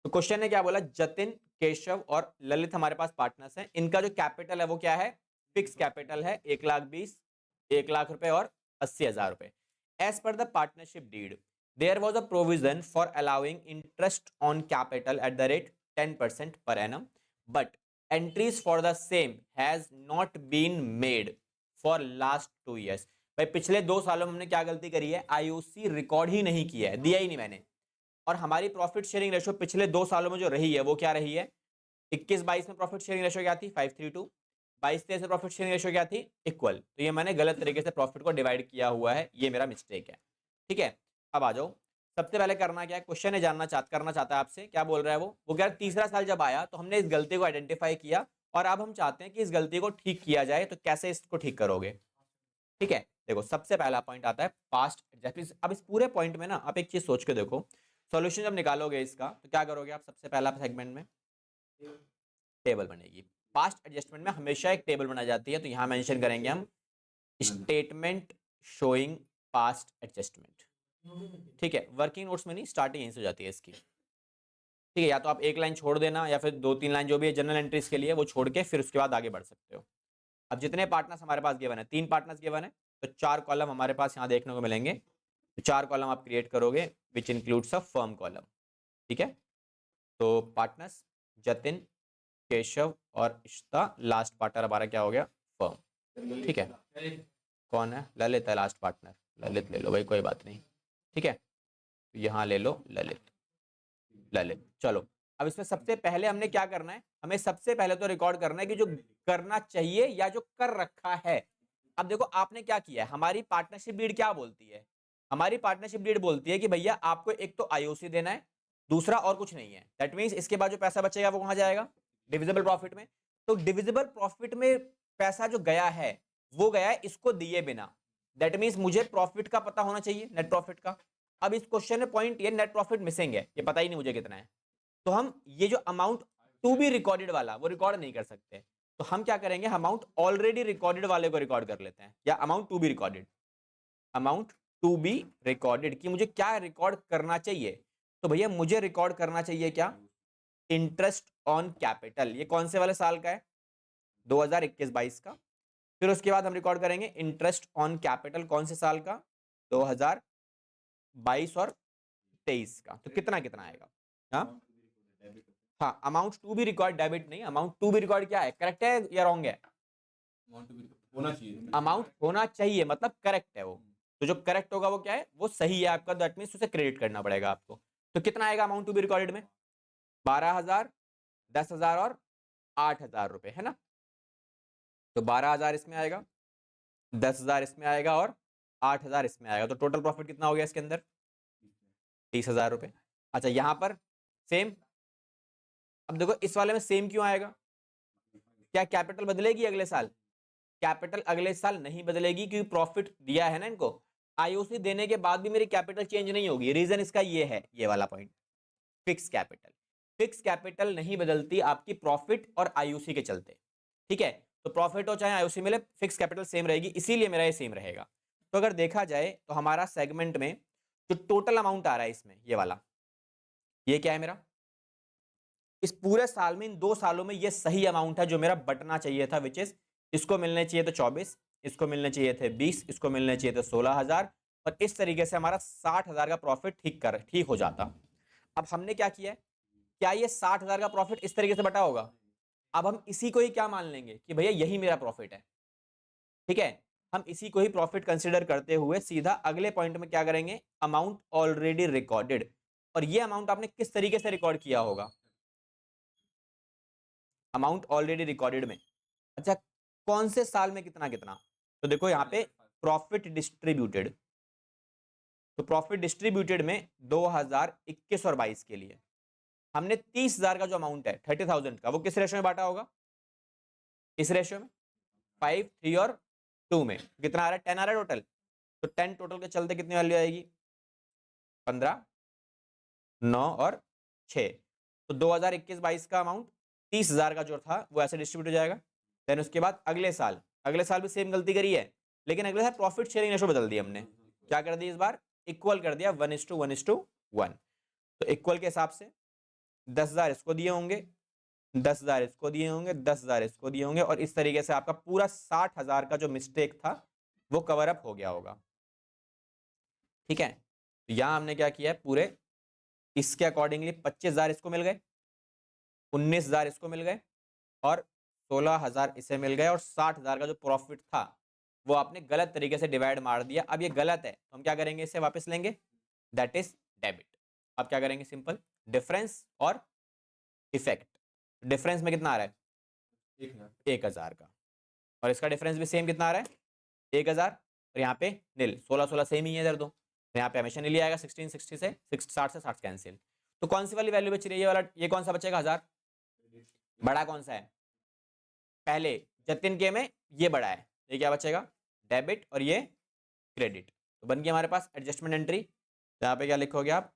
S1: तो क्वेश्चन ने क्या बोला, जतिन, केशव और ललित हमारे पास पार्टनर्स हैं। इनका जो कैपिटल है वो क्या है? फिक्स कैपिटल है 1,20,000, 1,00,000 रुपए और 80,000 रुपए। As per the partnership deed there was a provision for allowing interest on capital at the rate 10% per annum, but entries for the same has not been made for last 2 years। भाई पिछले 2 सालों में हमने क्या गलती करी है? IOC record ही नहीं किया है, दिया ही नहीं मैंने। और हमारी प्रॉफिट शेयरिंग रेशो पिछले 2 सालों में जो रही है वो क्या रही है? 21-22 में प्रॉफिट शेयरिंग रेशो क्या थी? 5:3 22-23 में प्रॉफिट शेयरिंग रेशो क्या थी? इक्वल। तो ये मैंने गलत तरीके से प्रॉफिट को डिवाइड किया हुआ है, ये मेरा मिस्टेक है। ठीक है, अब आ जाओ। सबसे पहले करना क्या है, क्वेश्चन है करना चाहता है आपसे, क्या बोल रहा है वो कह रहा है तीसरा साल जब आया तो हमने इस गलती को आइडेंटिफाई किया और अब हम चाहते हैं कि इस गलती को ठीक किया जाए, तो कैसे इसको ठीक करोगे? ठीक है, देखो सबसे पहला पॉइंट आता है पास्ट एडजस्टमेंट। अब इस पूरे पॉइंट में ना आप एक चीज सोच के देखो, सॉल्यूशन जब निकालोगे इसका तो क्या करोगे आप? सबसे पहला सेगमेंट में टेबल बनेगी। पास्ट एडजस्टमेंट में हमेशा एक टेबल बनाई जाती है, तो यहां मेंशन करेंगे हम स्टेटमेंट शोइंग पास्ट एडजस्टमेंट। ठीक है, वर्किंग नोट्स में नहीं, स्टार्टिंग यहीं से हो जाती है इसकी। ठीक है, या तो आप एक लाइन छोड़ देना या फिर 2-3 लाइन जो भी है जनरल एंट्रीज के लिए वो छोड़ के फिर उसके बाद आगे बढ़ सकते हो। अब जितने पार्टनर्स हमारे पास गिवन है, 3 पार्टनर्स गिवन है, तो 4 कॉलम हमारे पास यहाँ देखने को मिलेंगे। तो 4 कॉलम आप क्रिएट करोगे which includes a firm column. ठीक है, तो पार्टनर्स जतिन, केशव और इश्ता, लास्ट पार्टनर हमारा क्या हो गया? फर्म। ठीक है, कौन है? ललित है लास्ट पार्टनर, ललित ले लो भाई, कोई बात नहीं। ठीक है, यहाँ ले लो ललित। चलो, अब इसमें सबसे पहले हमने क्या करना है? हमें सबसे पहले तो रिकॉर्ड करना है कि जो करना चाहिए या जो कर रखा है। अब देखो आपने क्या किया है, हमारी पार्टनरशिप डीड क्या बोलती है? हमारी पार्टनरशिप डीड बोलती है कि भैया आपको एक तो आईओसी देना है, दूसरा और कुछ नहीं है। दैट मीन्स इसके बाद जो पैसा बचेगा वो कहां जाएगा? डिविजिबल प्रॉफिट में। तो डिविजिबल प्रॉफिट में पैसा जो गया है वो गया है इसको दिए बिना। दैट मीन्स मुझे प्रॉफिट का पता होना चाहिए, नेट प्रॉफिट का। अब इस क्वेश्चन में पॉइंट ये नेट प्रॉफिट मिसिंग है, ये पता ही नहीं मुझे कितना है, तो हम ये जो अमाउंट टू बी रिकॉर्डेड वाला वो रिकॉर्ड नहीं कर सकते। तो हम क्या करेंगे, अमाउंट ऑलरेडी रिकॉर्डेड वाले को रिकॉर्ड कर लेते हैं, या amount to be recorded. Amount to be recorded कि मुझे क्या रिकॉर्ड करना चाहिए? तो भैया मुझे रिकॉर्ड करना चाहिए क्या? Interest on capital. ये कौन से वाले साल का है? 2021-22 का। फिर उसके बाद हम रिकॉर्ड करेंगे इंटरेस्ट ऑन कैपिटल कौन से साल का? 2022 और 23 का। तो कितना कितना आएगा? हाँ, amount to be record, debit नहीं, अमाउंट टू बी रिकॉर्ड क्या है? करेक्ट है या रॉन्ग है?
S3: होना चाहिए।
S1: अमाउंट होना चाहिए मतलब करेक्ट है वो। तो जो करेक्ट होगा वो क्या है? वो सही है आपका, दैट मींस उसे क्रेडिट करना पड़ेगा आपको। तो कितना आएगा अमाउंट टू बी रिकॉर्डेड में? 12,000, 10,000 और 8,000 रुपए, है ना? तो 12,000 इसमें आएगा, 10,000 इसमें आएगा और 8,000 इसमें आएगा। तो टोटल प्रॉफिट कितना हो गया इसके अंदर? 30,000 रुपए। अच्छा, यहां पर सेम। अब देखो इस वाले में सेम क्यों आएगा? क्या कैपिटल बदलेगी अगले साल? कैपिटल अगले साल नहीं बदलेगी क्योंकि प्रॉफिट दिया है ना इनको। आईओसी देने के बाद भी मेरी कैपिटल चेंज नहीं होगी। रीजन इसका ये है, ये वाला point, fix capital. Fix capital नहीं बदलती आपकी प्रॉफिट और आईओसी के चलते। ठीक है, तो प्रॉफिट हो चाहे आईओसी मिले, फिक्स कैपिटल सेम रहेगी, इसीलिए मेरा ये सेम रहेगा। तो अगर देखा जाए तो हमारा सेगमेंट में जो टोटल अमाउंट आ रहा है इसमें, ये वाला, ये क्या है मेरा? इस पूरे साल में, इन 2 सालों में ये सही अमाउंट है जो मेरा बटना चाहिए था, विच इज इसको मिलने चाहिए तो 24, इसको मिलने चाहिए थे 20, इसको मिलने चाहिए थे 16,000, और इस तरीके से हमारा 60,000 का प्रॉफिट ठीक हो जाता। अब हमने क्या किया है? क्या ये 60,000 का प्रॉफिट इस तरीके से बटा होगा? अब हम इसी को ही क्या मान लेंगे कि भैया यही मेरा प्रॉफिट है। ठीक है, हम इसी को ही प्रॉफिट कंसीडर करते हुए सीधा अगले पॉइंट में क्या करेंगे? Amount already recorded. और ये अमाउंट आपने किस तरीके से रिकॉर्ड किया होगा? अमाउंट ऑलरेडी रिकॉर्डेड में। अच्छा, कौन से साल में कितना कितना? तो देखो यहाँ पे प्रॉफिट डिस्ट्रीब्यूटेड, तो प्रॉफिट डिस्ट्रीब्यूटेड में 2021 और 22 के लिए हमने 30,000 का जो अमाउंट है 30,000 का, वो किस रेशो में बांटा होगा? इस रेशो में 5, 3 और 2 में। कितना आ रहा है? 10 आ रहा है टोटल। तो 10 टोटल के चलते कितनी वैल्यू आएगी? 15, 9 और 6। तो 2021-22 का अमाउंट 30,000 का जो था वो ऐसे डिस्ट्रीब्यूट हो जाएगा। देन उसके बाद अगले साल भी सेम गलती करी है, लेकिन अगले साल प्रॉफिट शेयरिंग रेशो बदल दी हमने। क्या कर दी इस बार? इक्वल कर दिया, 1:1:1। तो इक्वल के हिसाब से 10,000 इसको दिए होंगे, 10,000 इसको दिए होंगे, 10,000 इसको दिए होंगे, और इस तरीके से आपका पूरा 60,000 का जो मिस्टेक था वो कवर अप हो गया होगा। ठीक है, तो यहां हमने क्या किया है, पूरे इसके अकॉर्डिंगली 25,000 इसको मिल गए, 19,000 इसको मिल गए, और 16,000 इसे मिल गए, और 60,000 का जो प्रॉफिट था वो आपने गलत तरीके से डिवाइड मार दिया। अब ये गलत है तो हम क्या करेंगे? इसे वापस लेंगे, दैट इज डेबिट। आप क्या करेंगे, सिंपल डिफरेंस और इफेक्ट। डिफरेंस में कितना आ रहा है, 1000 का, और इसका डिफरेंस भी सेम कितना आ रहा है, 1000, और यहाँ पे नील, 16 सेम ही है इधर, तो यहाँ पे हमेशा नील आएगा, 1660 से 60 से 60 कैंसिल। तो कौन सी वाली वैल्यू बच रही है, ये वाला, ये कौन सा बचेगा 1000, बड़ा कौन सा है, पहले जतिन के में ये बड़ा है, ये क्या बचेगा, डेबिट, और ये क्रेडिट। तो बन गया हमारे पास एडजस्टमेंट एंट्री। तो यहाँ पे क्या लिखोगे आप,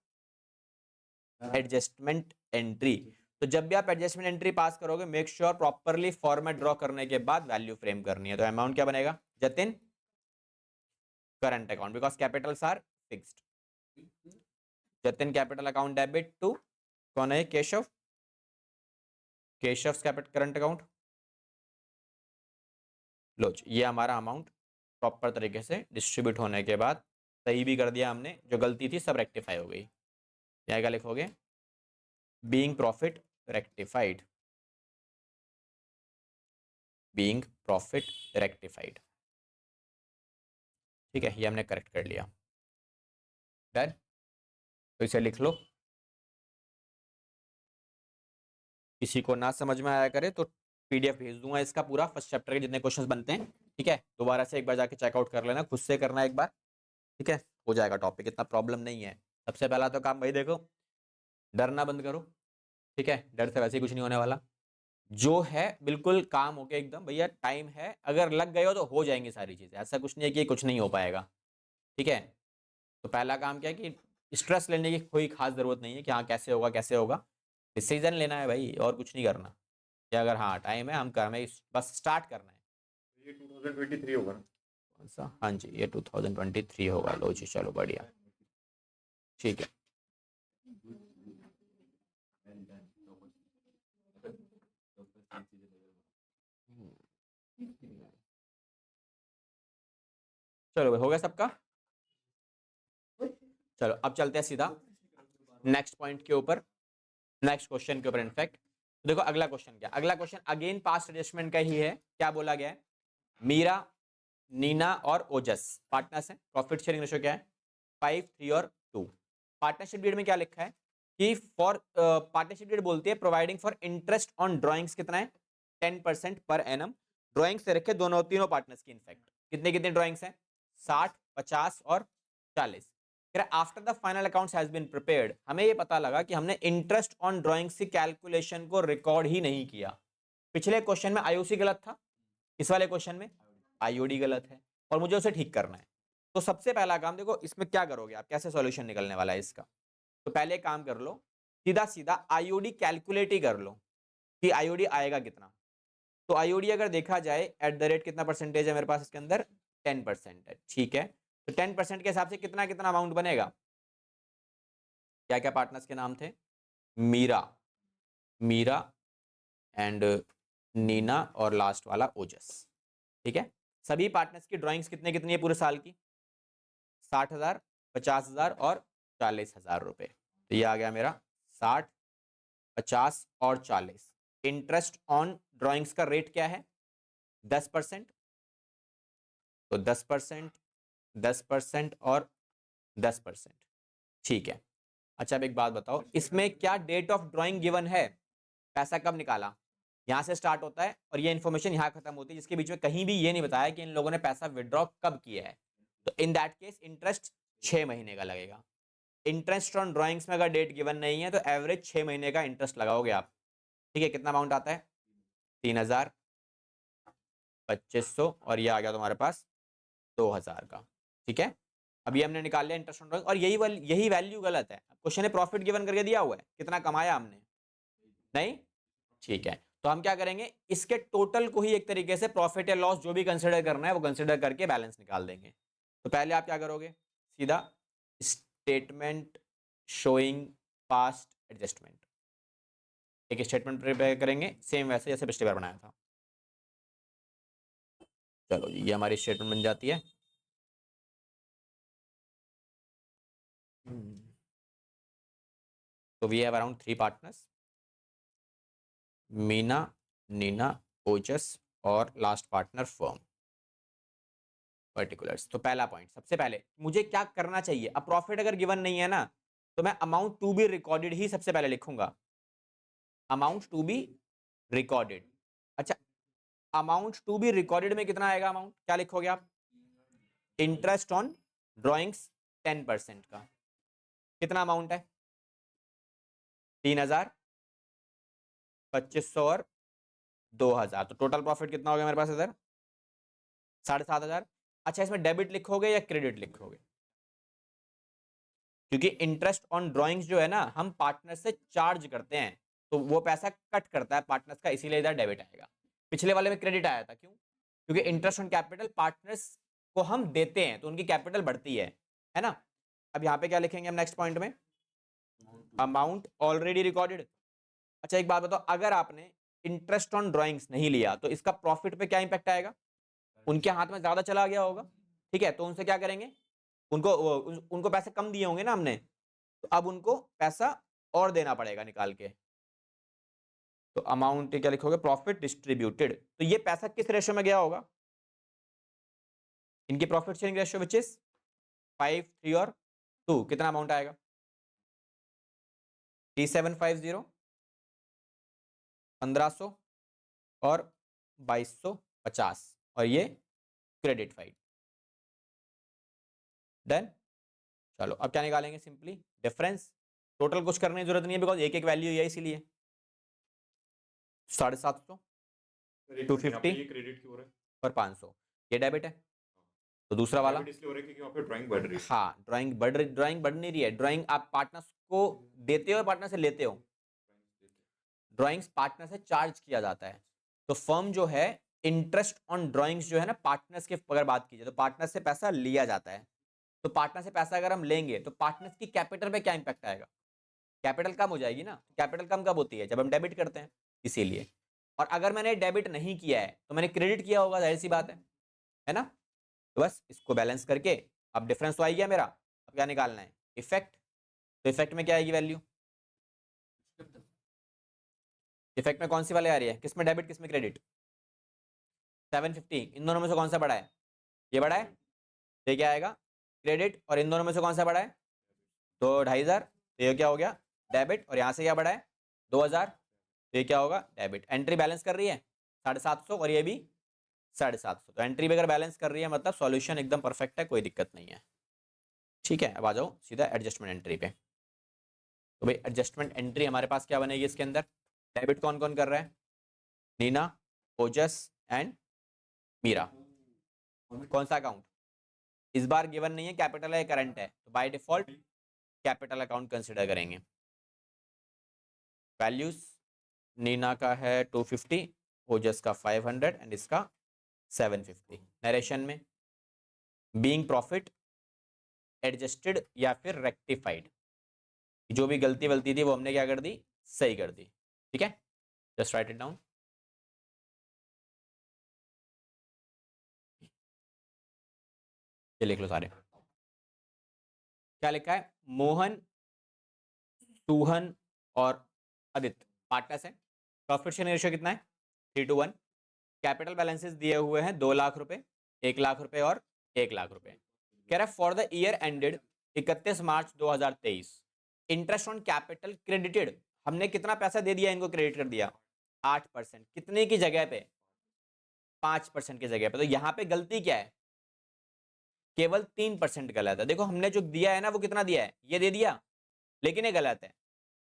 S1: एडजस्टमेंट एंट्री। तो जब भी आप एडजस्टमेंट एंट्री पास करोगे, make sure properly format draw करने के बाद वैल्यू फ्रेम करनी है। तो अमाउंट क्या बनेगा, Jatin current account, because capitals are fixed, Jatin capital account debit to, कौन है, Keshav, Keshav capital current account. लो जी, ये हमारा अमाउंट प्रॉपर तरीके से डिस्ट्रीब्यूट होने के बाद सही भी कर दिया हमने, जो गलती थी सब रेक्टिफाई हो गई। यहाँ क्या लिखोगे, being profit rectified, being profit rectified, ठीक है, ये हमने करेक्ट कर लिया। डन, तो इसे लिख लो। किसी को ना समझ में आया करे तो पीडीएफ भेज दूंगा इसका पूरा, फर्स्ट चैप्टर के जितने क्वेश्चंस बनते हैं, ठीक है, दोबारा से एक बार जाके चेकआउट कर लेना, खुद से करना एक बार, ठीक है, हो जाएगा टॉपिक, इतना प्रॉब्लम नहीं है। सबसे पहला तो काम भाई देखो, डरना बंद करो, ठीक है, डर से वैसे ही कुछ नहीं होने वाला, जो है बिल्कुल काम हो गया एकदम, भैया टाइम है, अगर लग गए हो तो हो जाएंगी सारी चीजें, ऐसा कुछ नहीं है कि कुछ नहीं हो पाएगा, ठीक है। तो पहला काम क्या है कि स्ट्रेस लेने की कोई खास जरूरत नहीं है कि हाँ कैसे होगा कैसे होगा, डिसीजन लेना है भाई, और कुछ नहीं करना, कि अगर हाँ टाइम है हम हमें बस स्टार्ट करना है।
S3: ये 2023 होगा ना,
S1: कौन सा, हाँ जी ये 2023 होगा। लो जी चलो बढ़िया, ठीक है। चलो भाई हो गया सबका, चलो अब चलते हैं सीधा नेक्स्ट पॉइंट के ऊपर, नेक्स्ट क्वेश्चन के ऊपर। इनफैक्ट देखो अगला क्वेश्चन क्या, अगला क्वेश्चन अगेन पास्ट एडजस्टमेंट का ही है। क्या बोला गया है, मीरा, नीना और ओजस पार्टनर्स हैं, प्रॉफिट शेयरिंग रेशियो क्या है, 5, 3 और 2। पार्टनरशिप डीड में क्या लिखा है कि फॉर पार्टनरशिप डीड बोलती है providing for interest on drawings कितना है, 10% पर एनम। ड्रॉइंग्स से रखे दोनों तीनों पार्टनर्स की, इनफैक्ट कितने कितने ड्रॉइंग्स हैं, 60, 50 और 40। After the final accounts has been prepared, हमें ये पता लगा कि हमने इंटरेस्ट ऑन ड्रॉइंग्स की कैलकुलेशन को रिकॉर्ड ही नहीं किया। पिछले क्वेश्चन में आईओसी गलत था, इस वाले क्वेश्चन में आईओडी गलत है, और मुझे उसे ठीक करना है। तो सबसे पहला काम देखो, इसमें क्या करोगे आप, कैसे सॉल्यूशन निकलने वाला है इसका। तो पहले काम कर लो, सीधा सीधा आईओडी कैलकुलेट ही कर लो कि आईओडी आएगा कितना। तो आईओडी अगर देखा जाए एट द रेट कितना परसेंटेज है मेरे पास इसके अंदर, 10% है, ठीक है। तो 10% के हिसाब से कितना कितना अमाउंट बनेगा, क्या क्या पार्टनर्स के नाम थे, मीरा, मीरा एंड नीना और लास्ट वाला ओजस, ठीक है। सभी पार्टनर्स की ड्राइंग्स कितने कितनी है पूरे साल की, 60,000, 50,000 और 40,000 रुपए। तो ये आ गया मेरा 60, 50 और 40। इंटरेस्ट ऑन ड्राइंग्स का रेट क्या है, 10%, तो 10%, 10% और 10%, ठीक है। अच्छा अब एक बात बताओ, इसमें क्या डेट ऑफ ड्राइंग गिवन है, पैसा कब निकाला, यहाँ से स्टार्ट होता है और ये इन्फॉर्मेशन यहाँ खत्म होती है, जिसके बीच में कहीं भी ये नहीं बताया कि इन लोगों ने पैसा विड्रॉ कब किया है। तो इन दैट केस इंटरेस्ट 6 महीने का लगेगा। इंटरेस्ट ऑन ड्राइंग्स में अगर डेट गिवन नहीं है तो एवरेज 6 महीने का इंटरेस्ट लगाओगे आप, ठीक है। कितना अमाउंट आता है, 3,000, 2,500 और ये आ गया तुम्हारे पास 2,000 का, ठीक है। अभी हमने निकाल लिया इंटरेस्ट ऑन ड्राइंग, और यही वैल्यू गलत है। क्वेश्चन ने प्रॉफिट गिवन करके दिया हुआ है, कितना कमाया हमने, नहीं, ठीक है। तो हम क्या करेंगे, इसके टोटल को ही एक तरीके से प्रॉफिट या लॉस जो भी कंसिडर करना है वो कंसिडर करके बैलेंस निकाल देंगे। तो पहले आप क्या करोगे, सीधा स्टेटमेंट शोइंग पास्ट एडजस्टमेंट, एक स्टेटमेंट प्रिपेयर करेंगे सेम वैसे जैसे पिछली बार बनाया था। चलो जी ये हमारी स्टेटमेंट बन जाती है। तो we have around 3 partners, Meena, Neena, Ojas और लास्ट पार्टनर फर्म पर्टिकुलर्स। तो पहला पॉइंट, सबसे पहले मुझे क्या करना चाहिए, अब प्रॉफिट अगर गिवन नहीं है ना तो मैं अमाउंट टू बी रिकॉर्डेड ही सबसे पहले लिखूंगा, अमाउंट टू बी रिकॉर्डेड। अच्छा, अमाउंट टू बी रिकॉर्डेड में कितना आएगा अमाउंट, क्या लिखोगे आप? इंटरेस्ट ऑन ड्रॉइंग्स 10% का कितना अमाउंट है? 3000, 2500 और 2000, तो टोटल प्रॉफिट कितना हो गया मेरे पास इधर? 7500। अच्छा, इसमें डेबिट लिखोगे या क्रेडिट लिखोगे? क्योंकि इंटरेस्ट ऑन ड्रॉइंग्स जो है ना, हम पार्टनर से चार्ज करते हैं, तो वो पैसा कट करता है पार्टनर्स का, इसीलिए इधर डेबिट आएगा। पिछले वाले में क्रेडिट आया था, क्यों? क्योंकि इंटरेस्ट ऑन कैपिटल पार्टनर्स को हम देते हैं तो उनकी कैपिटल बढ़ती है ना। अब यहाँ पे क्या लिखेंगे हम नेक्स्ट पॉइंट में? Amount already recorded. अच्छा, एक बात बताओ, अगर आपने इंटरेस्ट ऑन ड्रॉइंग्स नहीं लिया तो इसका प्रॉफिट पे क्या इंपैक्ट आएगा? उनके हाथ में ज्यादा चला गया होगा, ठीक है, तो उनसे क्या करेंगे? उनको पैसे कम दिए होंगे ना हमने, तो अब उनको पैसा और देना पड़ेगा निकाल के। तो अमाउंट क्या लिखोगे? Profit distributed. तो ये पैसा किस रेशियो में गया होगा? इनकी profit sharing ratio which is 5, 3 और 2। कितना अमाउंट आएगा? 3750, 1500 और 2250, और ये क्रेडिट फाइड। डन। चलो अब क्या निकालेंगे? Simply difference. टोटल कुछ करने की जरूरत नहीं है, बिकॉज एक एक वैल्यू है इसीलिए। 750, 250
S3: ये क्रेडिट क्यों हो रहा है?
S1: और 500 ये डेबिट है। तो दूसरा वाला,
S3: डेबिट इसलिए हो रहा है क्योंकि वहाँ पे ड्राइंग बढ़ रही है।
S1: हाँ, ड्राइंग बढ़ नहीं रही है। ड्राइंग आप पार्टनर्स को देते हो, पार्टनर से लेते हो? ड्राइंग्स पार्टनर से चार्ज किया जाता है। तो फर्म जो है, इंटरेस्ट ऑन ड्राइंग्स जो है ना, पार्टनर्स की अगर बात की जाए तो पार्टनर से पैसा लिया जाता है। तो पार्टनर से पैसा अगर हम लेंगे तो पार्टनर्स की कैपिटल पे क्या इंपैक्ट आएगा? कैपिटल कम हो जाएगी ना। कैपिटल कम कब होती है? जब हम डेबिट करते हैं, इसीलिए। और अगर मैंने डेबिट नहीं किया है तो मैंने क्रेडिट किया होगा, जाहिर सी बात है ना। तो बस इसको बैलेंस करके अब डिफरेंस तो आ गया मेरा। अब क्या निकालना है? इफेक्ट। तो इफेक्ट में क्या आएगी वैल्यू? इफेक्ट में कौन सी वाले आ रही है? किसमें डेबिट किसमें क्रेडिट? 750। इन दोनों में से कौन सा बड़ा है? ये बड़ा है, ये क्या आएगा? क्रेडिट। और इन दोनों में से कौन सा बड़ा है? तो 2500, तो ये क्या हो गया? डेबिट। और यहाँ से क्या बड़ा है? 2000, तो ये क्या होगा? डेबिट। एंट्री बैलेंस कर रही है 750 और ये भी 750। तो एंट्री भी अगर बैलेंस कर रही है मतलब सॉल्यूशन एकदम परफेक्ट है, कोई दिक्कत नहीं है। ठीक है, अब आ जाओ सीधा एडजस्टमेंट एंट्री पे। तो भाई एडजस्टमेंट एंट्री हमारे पास क्या बनेगी इसके अंदर? डेबिट कौन कौन कर रहा है? नीना, ओजस एंड मीरा। कौन सा अकाउंट? इस बार गिवन नहीं है कैपिटल है करंट है, तो by default capital account consider करेंगे। वैल्यूज, नीना का है 250, ओजस का 500 एंड इसका 750। नरेशन में बीइंग प्रॉफिट एडजस्टेड या फिर रेक्टिफाइड, जो भी गलती वलती थी वो हमने क्या कर दी? सही कर दी। ठीक है, जस्ट राइट इट डाउन। ये लिख लो सारे। क्या लिखा है? मोहन, सुहन और आदित्य पार्टनर्स हैं। प्रॉफिट शेयरिंग रेशियो कितना है? 3:1। कैपिटल बैलेंसेस दिए हुए हैं 2 लाख रुपए, 1 लाख रुपए और 1 लाख रुपए। कह रहा है for the year ended 31 March 2023 interest on capital credited. हमने कितना पैसा दे दिया इनको? क्रेडिट कर दिया 8%। कितने की जगह पे? 5% की जगह पे। तो यहाँ पे गलती क्या है? केवल 3% गलत है। देखो हमने जो दिया है ना, वो कितना दिया है? ये दे दिया, लेकिन ये गलत है।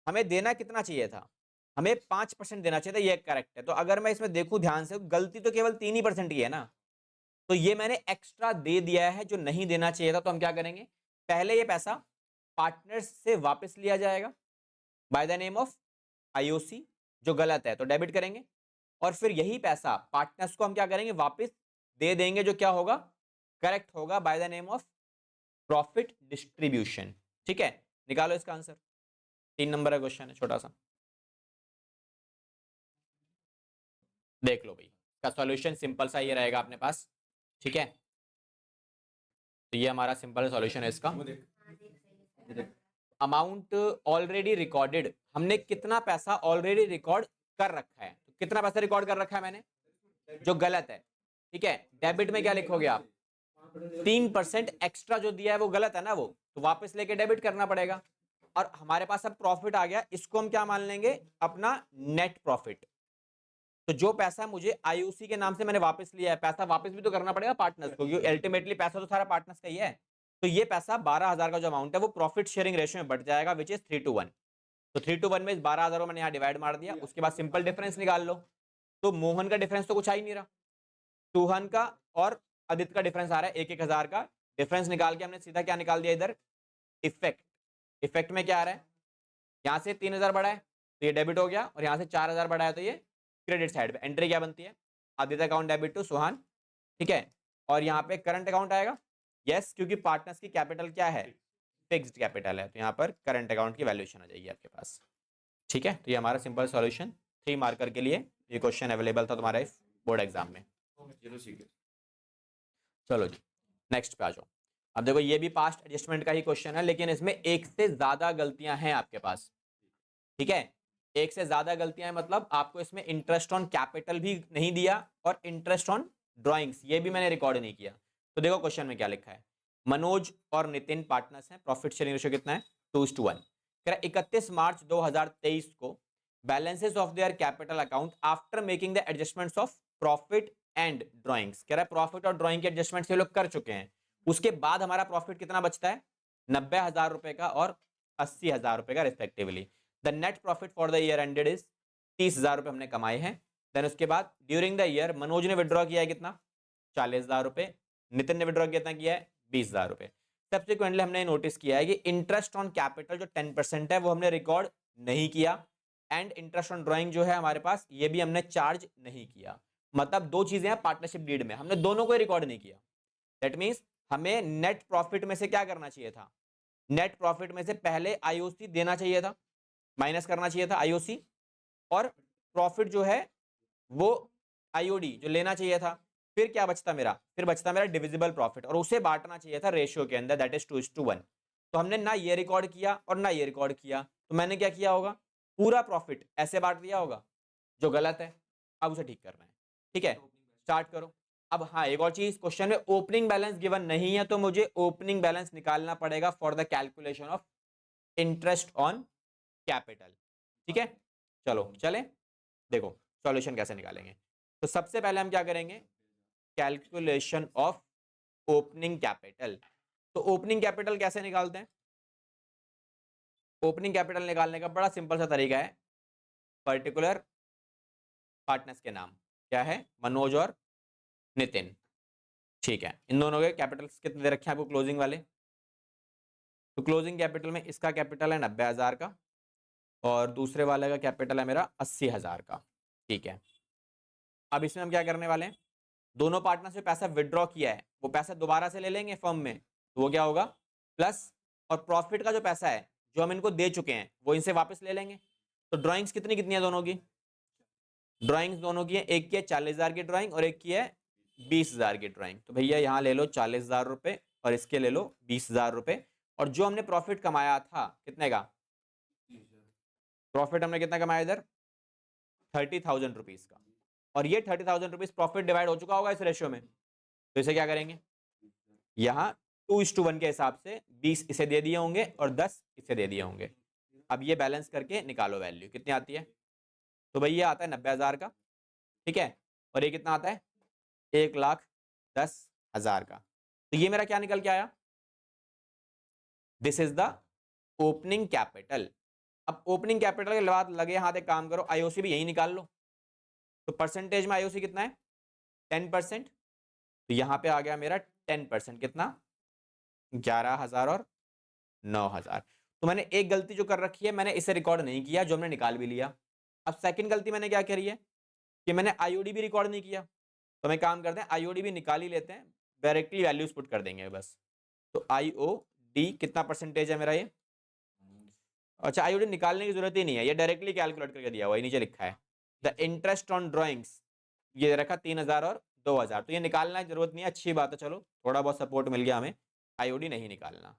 S1: हमें देना कितना चाहिए था? हमें 5% देना चाहिए था, ये करेक्ट है। तो अगर मैं इसमें देखूं ध्यान से, गलती तो केवल 3% की है ना, तो ये मैंने एक्स्ट्रा दे दिया है जो नहीं देना चाहिए था। तो हम क्या करेंगे? पहले ये पैसा पार्टनर्स से वापस लिया जाएगा by the name of IOC, जो गलत है तो डेबिट करेंगे, और फिर यही पैसा पार्टनर्स को हम क्या करेंगे? वापस दे देंगे, जो क्या होगा? करेक्ट होगा, by the name of profit distribution. ठीक है, निकालो इसका आंसर। 3 नंबर का क्वेश्चन है, छोटा सा देख लो भाई। इसका सॉल्यूशन सिंपल सा ये रहेगा अपने पास। ठीक है, तो ये हमारा सिंपल सॉल्यूशन है इसका। अमाउंट ऑलरेडी रिकॉर्डेड, हमने कितना पैसा ऑलरेडी रिकॉर्ड कर रखा है? तो कितना पैसा रिकॉर्ड कर रखा है मैंने, जो गलत है? ठीक है, डेबिट में क्या लिखोगे आप? 3% एक्स्ट्रा जो दिया है वो गलत है ना, वो तो वापस लेके डेबिट करना पड़ेगा। और हमारे पास अब प्रॉफिट आ गया, इसको हम क्या मान लेंगे, अपना नेट प्रॉफिट। तो जो पैसा मुझे आईओसी के नाम से मैंने वापस लिया है, पैसा वापस भी तो करना पड़ेगा पार्टनर्स को, क्योंकि अल्टीमेटली पैसा तो सारा पार्टनर्स का ही है। तो ये पैसा 12,000 का जो अमाउंट है वो प्रॉफिट शेयरिंग रेशियो में बढ़ जाएगा, विच इज 3:1। तो 3:1 में इस 12,000 मैंने यहाँ डिवाइड मार दिया, उसके बाद सिंपल डिफरेंस निकाल लो। तो मोहन का डिफरेंस तो कुछ आ ही नहीं रहा, सुहन का और आदित्य का डिफरेंस आ रहा है 1,000 का। डिफरेंस निकाल के हमने सीधा क्या निकाल दिया इधर, इफेक्ट। इफेक्ट में क्या आ रहा है, यहाँ से 3,000 बढ़ा है तो ये डेबिट हो गया, और यहाँ से 4,000 बढ़ा है तो ये क्रेडिट साइड पे। एंट्री क्या बनती है, आदित्य अकाउंट डेबिट टू सुहान, ठीक है। और यहाँ पे करंट अकाउंट आएगा, यस, क्योंकि पार्टनर्स की कैपिटल क्या है, फिक्स्ड कैपिटल है, तो यहाँ पर करंट अकाउंट की वैल्यूएशन आ जाएगी आपके पास, ठीक है। तो ये हमारा सिंपल सॉल्यूशन 3 मार्कर के लिए ये क्वेश्चन अवेलेबल था तुम्हारे बोर्ड एग्जाम में।
S3: चलो ठीक है।
S1: चलो जी नेक्स्ट पे आ जाओ। अब देखो ये भी पास्ट एडजस्टमेंट का ही क्वेश्चन है, लेकिन इसमें एक से ज्यादा गलतियां हैं आपके पास, ठीक है। एक से ज्यादा गलतियां हैं मतलब आपको इसमें इंटरेस्ट ऑन कैपिटल भी नहीं दिया और इंटरेस्ट ऑन ड्राइंग्स ये भी मैंने रिकॉर्ड नहीं किया। तो देखो क्वेश्चन में क्या लिखा है, मनोज और नितिन पार्टनर्स हैं, प्रॉफिट शेयरिंग रेशियो कितना है 2:1। 31 मार्च 2023 को balances of their capital account after making the adjustments of profit and drawings, कह रहा है प्रॉफिट और ड्राइंग के एडजस्टमेंट ये लोग कर चुके हैं। उसके बाद हमारा प्रॉफिट कितना बचता है, 90,000 रुपए का और 80,000 रुपए का respectively. The net profit for the year ended is 30,000 रुपए हमने कमाए हैं। देन उसके बाद ड्यूरिंग द ईयर मनोज ने विड्रॉ किया है कितना, 40,000 रुपए, नितिन ने विड्रॉ कितना किया है 20,000 रुपए। सब्सिक्वेंटली हमने नोटिस किया है कि इंटरेस्ट ऑन कैपिटल जो 10% है वो हमने रिकॉर्ड नहीं किया, एंड इंटरेस्ट ऑन ड्राइंग जो है हमारे पास ये भी हमने चार्ज नहीं किया। मतलब दो चीजें हैं पार्टनरशिप डीड में, हमने दोनों को रिकॉर्ड नहीं किया। दैट मींस हमें नेट प्रॉफिट में से क्या करना चाहिए था, नेट प्रॉफिट में से पहले आईओसी देना चाहिए था, माइनस करना चाहिए था आईओसी, और प्रॉफिट जो है वो आईओडी जो लेना चाहिए था। फिर क्या बचता मेरा, फिर बचता मेरा डिविजिबल प्रॉफिट, और उसे बांटना चाहिए था रेशियो के अंदर, दैट इज 2:1। तो हमने ना ये रिकॉर्ड किया और ना ये रिकॉर्ड किया, तो मैंने क्या किया होगा, पूरा प्रॉफिट ऐसे बांट दिया होगा, जो गलत है। अब उसे ठीक करना है, ठीक है। स्टार्ट करो। अब हाँ एक और चीज, क्वेश्चन में ओपनिंग बैलेंस गिवन नहीं है तो मुझे ओपनिंग बैलेंस निकालना पड़ेगा for the calculation of interest on capital, ठीक है। चलो चले देखो सॉल्यूशन कैसे निकालेंगे। तो सबसे पहले हम क्या करेंगे, कैलकुलेशन ऑफ ओपनिंग कैपिटल। तो ओपनिंग कैपिटल कैसे निकालते हैं, ओपनिंग कैपिटल निकालने का बड़ा सिंपल सा तरीका है, पर्टिकुलर पार्टनर्स के नाम क्या है, मनोज और नितिन, ठीक है। इन दोनों के कैपिटल्स कितने दे रखे हैं आपको क्लोजिंग वाले, तो क्लोजिंग कैपिटल में इसका कैपिटल है 90,000 का और दूसरे वाले का कैपिटल है मेरा 80,000 का, ठीक है। अब इसमें हम क्या करने वाले हैं, दोनों पार्टनर से पैसा विड्रॉ किया है वो पैसा दोबारा से ले लेंगे फर्म में, तो वो क्या होगा प्लस, और प्रॉफिट का जो पैसा है जो हम इनको दे चुके हैं वो इनसे वापस ले लेंगे। तो ड्राइंग्स कितनी कितनी है दोनों की, ड्राइंग्स दोनों की है, एक की है 40,000 की ड्राइंग और एक की है 20,000 की ड्राइंग। तो भैया यहाँ ले लो 40,000 रुपए और इसके ले लो 20,000 रुपए, और जो हमने प्रॉफिट कमाया था कितने का, प्रॉफिट हमने कितना कमाया इधर 30,000 रुपीज का, और ये 30,000 रुपीज प्रॉफिट डिवाइड हो चुका होगा इस रेशियो में। तो इसे क्या करेंगे, यहाँ 2:1 के हिसाब से 20 इसे दे दिए होंगे और 10 इसे दे दिए होंगे। अब ये बैलेंस करके निकालो वैल्यू कितनी आती है, तो भैया आता है 90,000 का, ठीक है, और ये कितना आता है 1,10,000 का। तो ये मेरा क्या निकल के आया, this is the opening capital. अब ओपनिंग कैपिटल के बाद लगे हाथ एक काम करो, आईओसी भी यही निकाल लो। तो परसेंटेज में आईओसी कितना है 10%, तो यहाँ पे आ गया मेरा 10% कितना 11,000 और 9,000। तो मैंने एक गलती जो कर रखी है मैंने इसे रिकॉर्ड नहीं किया, जो हमने निकाल भी लिया। अब सेकंड गलती मैंने क्या करी है कि मैंने आईओडी भी रिकॉर्ड नहीं किया, तो मैं काम करते हैं आईओडी भी निकाल ही लेते हैं, डायरेक्टली वैल्यूज पुट कर देंगे बस। तो आईओडी कितना परसेंटेज है मेरा ये, अच्छा आईओडी निकालने की जरूरत ही नहीं है, ये डायरेक्टली कैलकुलेट करके दिया हुआ है, नीचे लिखा है द इंटरेस्ट ऑन ड्राइंग्स, ये रखा 3,000 और 2,000, तो ये निकालना की जरूरत नहीं है, अच्छी बात है, चलो थोड़ा बहुत सपोर्ट मिल गया हमें, आईओडी नहीं निकालना,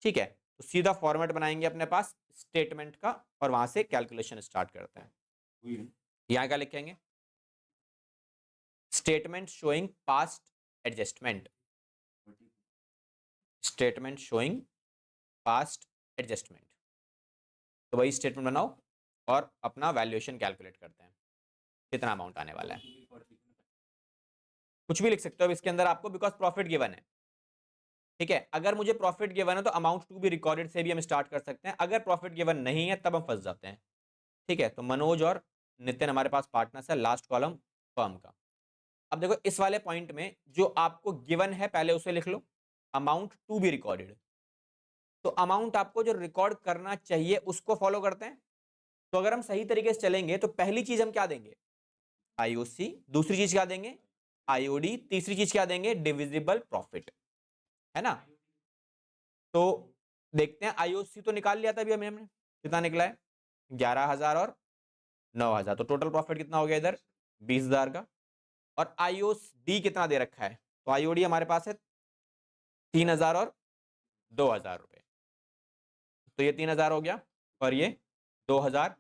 S1: ठीक है। तो सीधा फॉर्मेट बनाएंगे अपने पास स्टेटमेंट का और वहां से कैलकुलेशन स्टार्ट करते हैं। यहाँ क्या लिखेंगे, statement showing past adjustment, statement showing past adjustment, तो वही स्टेटमेंट बनाओ और अपना वैल्यूएशन कैलकुलेट करते हैं कितना अमाउंट आने वाला है। कुछ भी लिख सकते हो अब इसके अंदर आपको, बिकॉज प्रॉफिट गिवन है। ठीक है, अगर मुझे प्रॉफिट गिवन है तो अमाउंट टू बी रिकॉर्डेड से भी हम स्टार्ट कर सकते हैं, अगर प्रॉफिट गिवन नहीं है तब हम फंस जाते हैं। ठीक है, तो मनोज और नितिन हमारे पास पार्टनर्स है, लास्ट कॉलम फर्म का। अब देखो इस वाले पॉइंट में जो आपको गिवन है पहले उसे लिख लो, अमाउंट टू बी रिकॉर्डेड। तो अमाउंट आपको जो रिकॉर्ड करना चाहिए उसको फॉलो करते हैं। तो अगर हम सही तरीके से चलेंगे तो पहली चीज हम क्या देंगे, आईओसी, दूसरी चीज क्या देंगे, आईओडी, तीसरी चीज क्या देंगे, डिविजिबल प्रॉफिट, है ना। तो देखते हैं, आईओसी तो निकाल लिया था अभी हमने, कितना निकला है 11,000 और 9,000, तो टोटल प्रॉफिट कितना हो गया इधर 20,000 का। और आईओडी कितना दे रखा है, तो आईओडी हमारे पास है 3,000 और 2,000 रुपए, तो ये 3,000 हो गया और ये 2,000,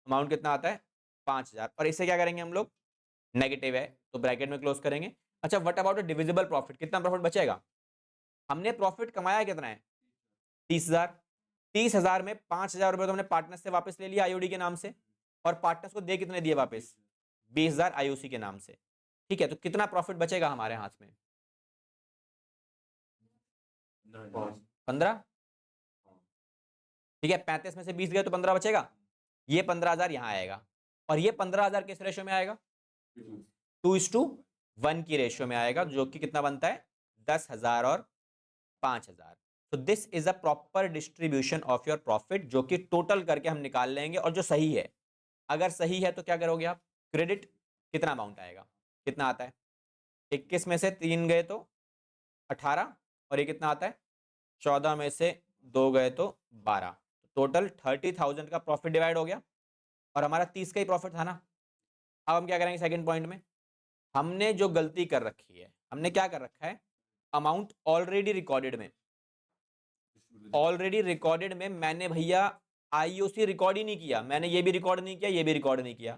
S1: अमाउंट कितना आता है 5,000। और इसे क्या करेंगे हम लोग, नेगेटिव है तो ब्रैकेट में क्लोज करेंगे। अच्छा, व्हाट अबाउट डिविजिबल प्रॉफिट, कितना प्रॉफिट बचेगा, हमने प्रॉफिट कमाया कितना है 30,000, 30,000 में 5,000 रुपए तो हमने पार्टनर से वापस ले लिया आईओडी के नाम से, और पार्टनर्स को दे कितने दिए वापस, 20,000 आईओसी के नाम से। ठीक है, तो कितना प्रॉफिट बचेगा हमारे हाथ में, 15। ठीक है, 35 में से 20 गए तो 15 बचेगा, ये 15,000 यहाँ आएगा, और ये 15,000 किस रेशो में आएगा, 2:1 की रेशो में आएगा, जो कि कितना बनता है 10,000 और 5,000। तो this is a proper distribution of your profit, जो कि टोटल करके हम निकाल लेंगे, और जो सही है, अगर सही है तो क्या करोगे आप, क्रेडिट कितना अमाउंट आएगा, कितना आता है 21 में से 3 गए तो 18, और ये कितना आता है 14 में से 2 गए तो 12, टोटल 30,000 का प्रॉफिट डिवाइड हो गया, और हमारा 30 का ही प्रॉफिट था ना। अब हम क्या करेंगे, सेकंड पॉइंट में हमने जो गलती कर रखी है, हमने क्या कर रखा है, अमाउंट ऑलरेडी रिकॉर्डेड में, ऑलरेडी रिकॉर्डेड में मैंने भैया आईओसी रिकॉर्ड ही नहीं किया, मैंने ये भी रिकॉर्ड नहीं किया, ये भी रिकॉर्ड नहीं किया,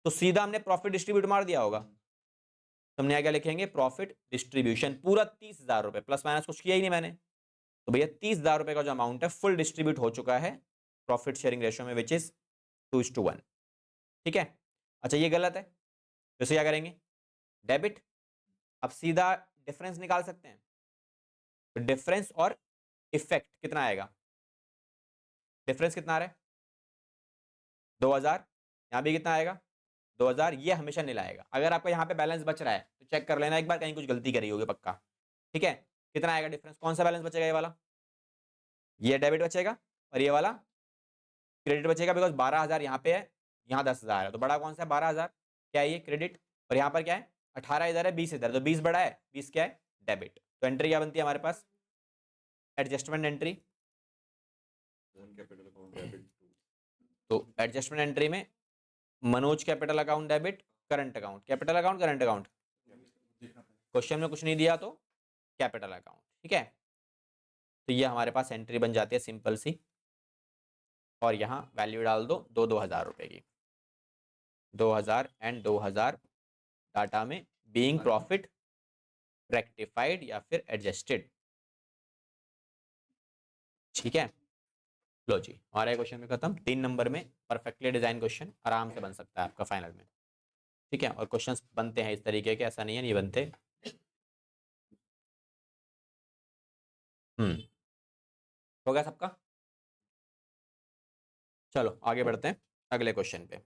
S1: तो सीधा हमने प्रॉफिट डिस्ट्रीब्यूट मार दिया होगा। तो हमने क्या लिखेंगे, प्रॉफिट डिस्ट्रीब्यूशन पूरा 30,000 रुपए, प्लस माइनस कुछ किया ही नहीं मैंने, तो भैया 30,000 रुपए का जो अमाउंट है फुल डिस्ट्रीब्यूट हो चुका है प्रॉफिट शेयरिंग रेशियो में, विच इज 2:1। ठीक है, अच्छा ये गलत है, तो इसे क्या करेंगे, डेबिट। अब सीधा डिफरेंस निकाल सकते हैं, तो डिफरेंस और इफेक्ट कितना आएगा, डिफरेंस कितना आ रहा है 2,000, यहाँ भी कितना आएगा 2,000, ये हमेशा नील आएगा। अगर आपका यहाँ पे बैलेंस बच रहा है तो चेक कर लेना एक बार, कहीं कुछ गलती करी होगी पक्का। ठीक है, कितना आएगा डिफरेंस, कौन सा बैलेंस बचेगा, ये वाला, ये डेबिट बचेगा, और ये वाला क्रेडिट बचेगा, बिकॉज 12,000 यहाँ पे है, यहाँ 10,000 है, तो बड़ा कौन सा है 12,000, क्या है ये क्रेडिट, और यहाँ पर क्या है 18 इधर है 20 इधर, तो 20 बड़ा है, 20 क्या है डेबिट। तो एंट्री क्या बनती है हमारे पास, adjustment entry.
S3: Capital account debit,
S1: तो एडजस्टमेंट एंट्री में Manoj capital account debit, current account, capital account current account, question में कुछ नहीं दिया तो कैपिटल अकाउंट। ठीक है, तो ये हमारे पास एंट्री बन जाती है सिंपल सी, और यहाँ वैल्यू डाल दो 2,000 रुपए की, 2,000 एंड 2,000 डाटा में बीइंग प्रॉफिट रेक्टिफाइड या फिर एडजस्टेड। ठीक है, लो जी हमारा क्वेश्चन में खत्म। 3 नंबर में परफेक्टली डिजाइन क्वेश्चन आराम से बन सकता है आपका फाइनल में। ठीक है, और क्वेश्चंस बनते हैं इस तरीके के, ऐसा नहीं है नहीं बनते। हो गया सबका, चलो आगे बढ़ते हैं अगले क्वेश्चन पे।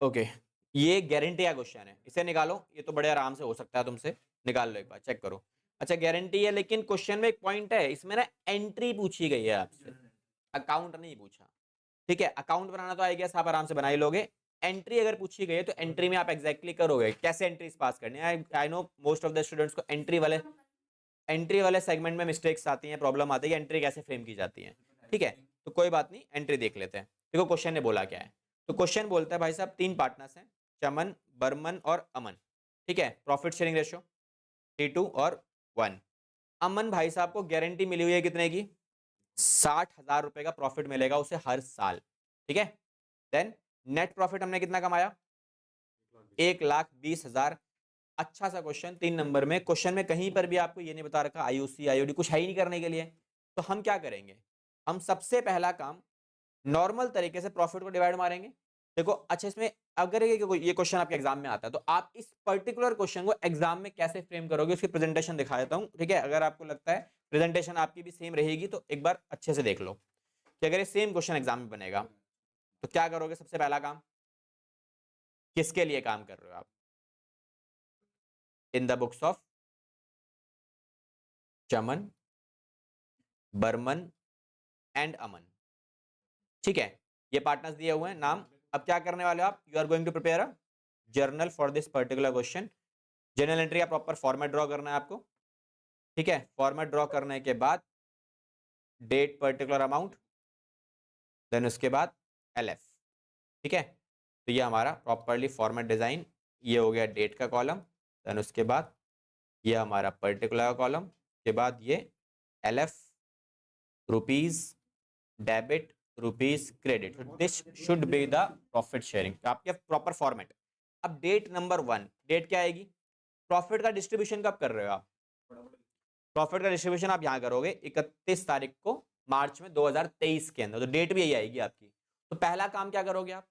S1: ओके, ये गारंटी का क्वेश्चन है, इसे निकालो, ये तो बड़े आराम से हो सकता है तुमसे, निकाल लो एक बार चेक करो। अच्छा गारंटी है, लेकिन क्वेश्चन में एक पॉइंट है, इसमें ना एंट्री पूछी गई है आपसे, अकाउंट नहीं पूछा। ठीक है, अकाउंट बनाना तो आई गेस आप आराम से बना ही लोगे, एंट्री अगर पूछी गई है तो एंट्री में आप एग्जैक्टली करोगे, कैसे एंट्रीज पास करनी है। I know most of the students को एंट्री वाले सेगमेंट में मिस्टेक्स आती हैं, प्रॉब्लम आती है, एंट्री कैसे फ्रेम की जाती है। ठीक है, तो कोई बात नहीं, एंट्री देख लेते हैं। देखो क्वेश्चन ने बोला क्या है, तो क्वेश्चन बोलता है भाई साहब 3 पार्टनर्स हैं, चमन, बर्मन और अमन। ठीक है, प्रॉफिट शेयरिंग रेशियो 3:2 और 1। अमन भाई साहब को गारंटी मिली हुई है कितने की, 60,000 रुपए का प्रॉफिट मिलेगा उसे हर साल। ठीक है, देन नेट प्रॉफिट हमने कितना कमाया, 1,20,000। अच्छा सा क्वेश्चन 3 नंबर में, क्वेश्चन में कहीं पर भी आपको ये नहीं बता रखा आईओसी आईओडी, कुछ है ही नहीं करने के लिए। तो हम क्या करेंगे, हम सबसे पहला काम नॉर्मल तरीके से प्रॉफिट को डिवाइड मारेंगे। देखो अच्छा इसमें अगर ये क्वेश्चन आपके एग्जाम में आता है तो आप इस पर्टिकुलर क्वेश्चन को एग्जाम में कैसे फ्रेम करोगे उसकी प्रेजेंटेशन दिखा देता हूँ, ठीक है। अगर आपको लगता है प्रेजेंटेशन आपकी भी सेम रहेगी तो एक बार अच्छे से देख लो कि अगर ये सेम क्वेश्चन एग्जाम में बनेगा तो क्या करोगे। सबसे पहला काम, किसके लिए काम कर रहे हो आप? In the books of Chaman, Barman and Aman, ठीक है। ये पार्टनर्स दिए हुए हैं नाम। अब क्या करने वाले हो आप? You are going to prepare a journal for this particular question. Journal entry का प्रॉपर फॉर्मेट ड्रॉ करना है आपको, ठीक है। फॉर्मेट ड्रॉ करने के बाद डेट पर्टिकुलर अमाउंट, देन उसके बाद LF, ठीक है। तो ये हमारा प्रॉपरली फॉर्मेट डिजाइन, ये हो गया डेट का कॉलम, देन उसके बाद ये हमारा पर्टिकुलर कॉलम, के बाद ये LF rupees debit rupees credit. This should be the profit sharing, आपके प्रॉपर फॉर्मेट। अब डेट नंबर 1, डेट क्या आएगी? प्रॉफिट का डिस्ट्रीब्यूशन कब कर रहे हो आप? प्रॉफिट का डिस्ट्रीब्यूशन आप यहाँ करोगे 31 तारीख को मार्च में 2023 के अंदर, तो डेट भी यही आएगी आपकी। तो पहला काम क्या करोगे आप?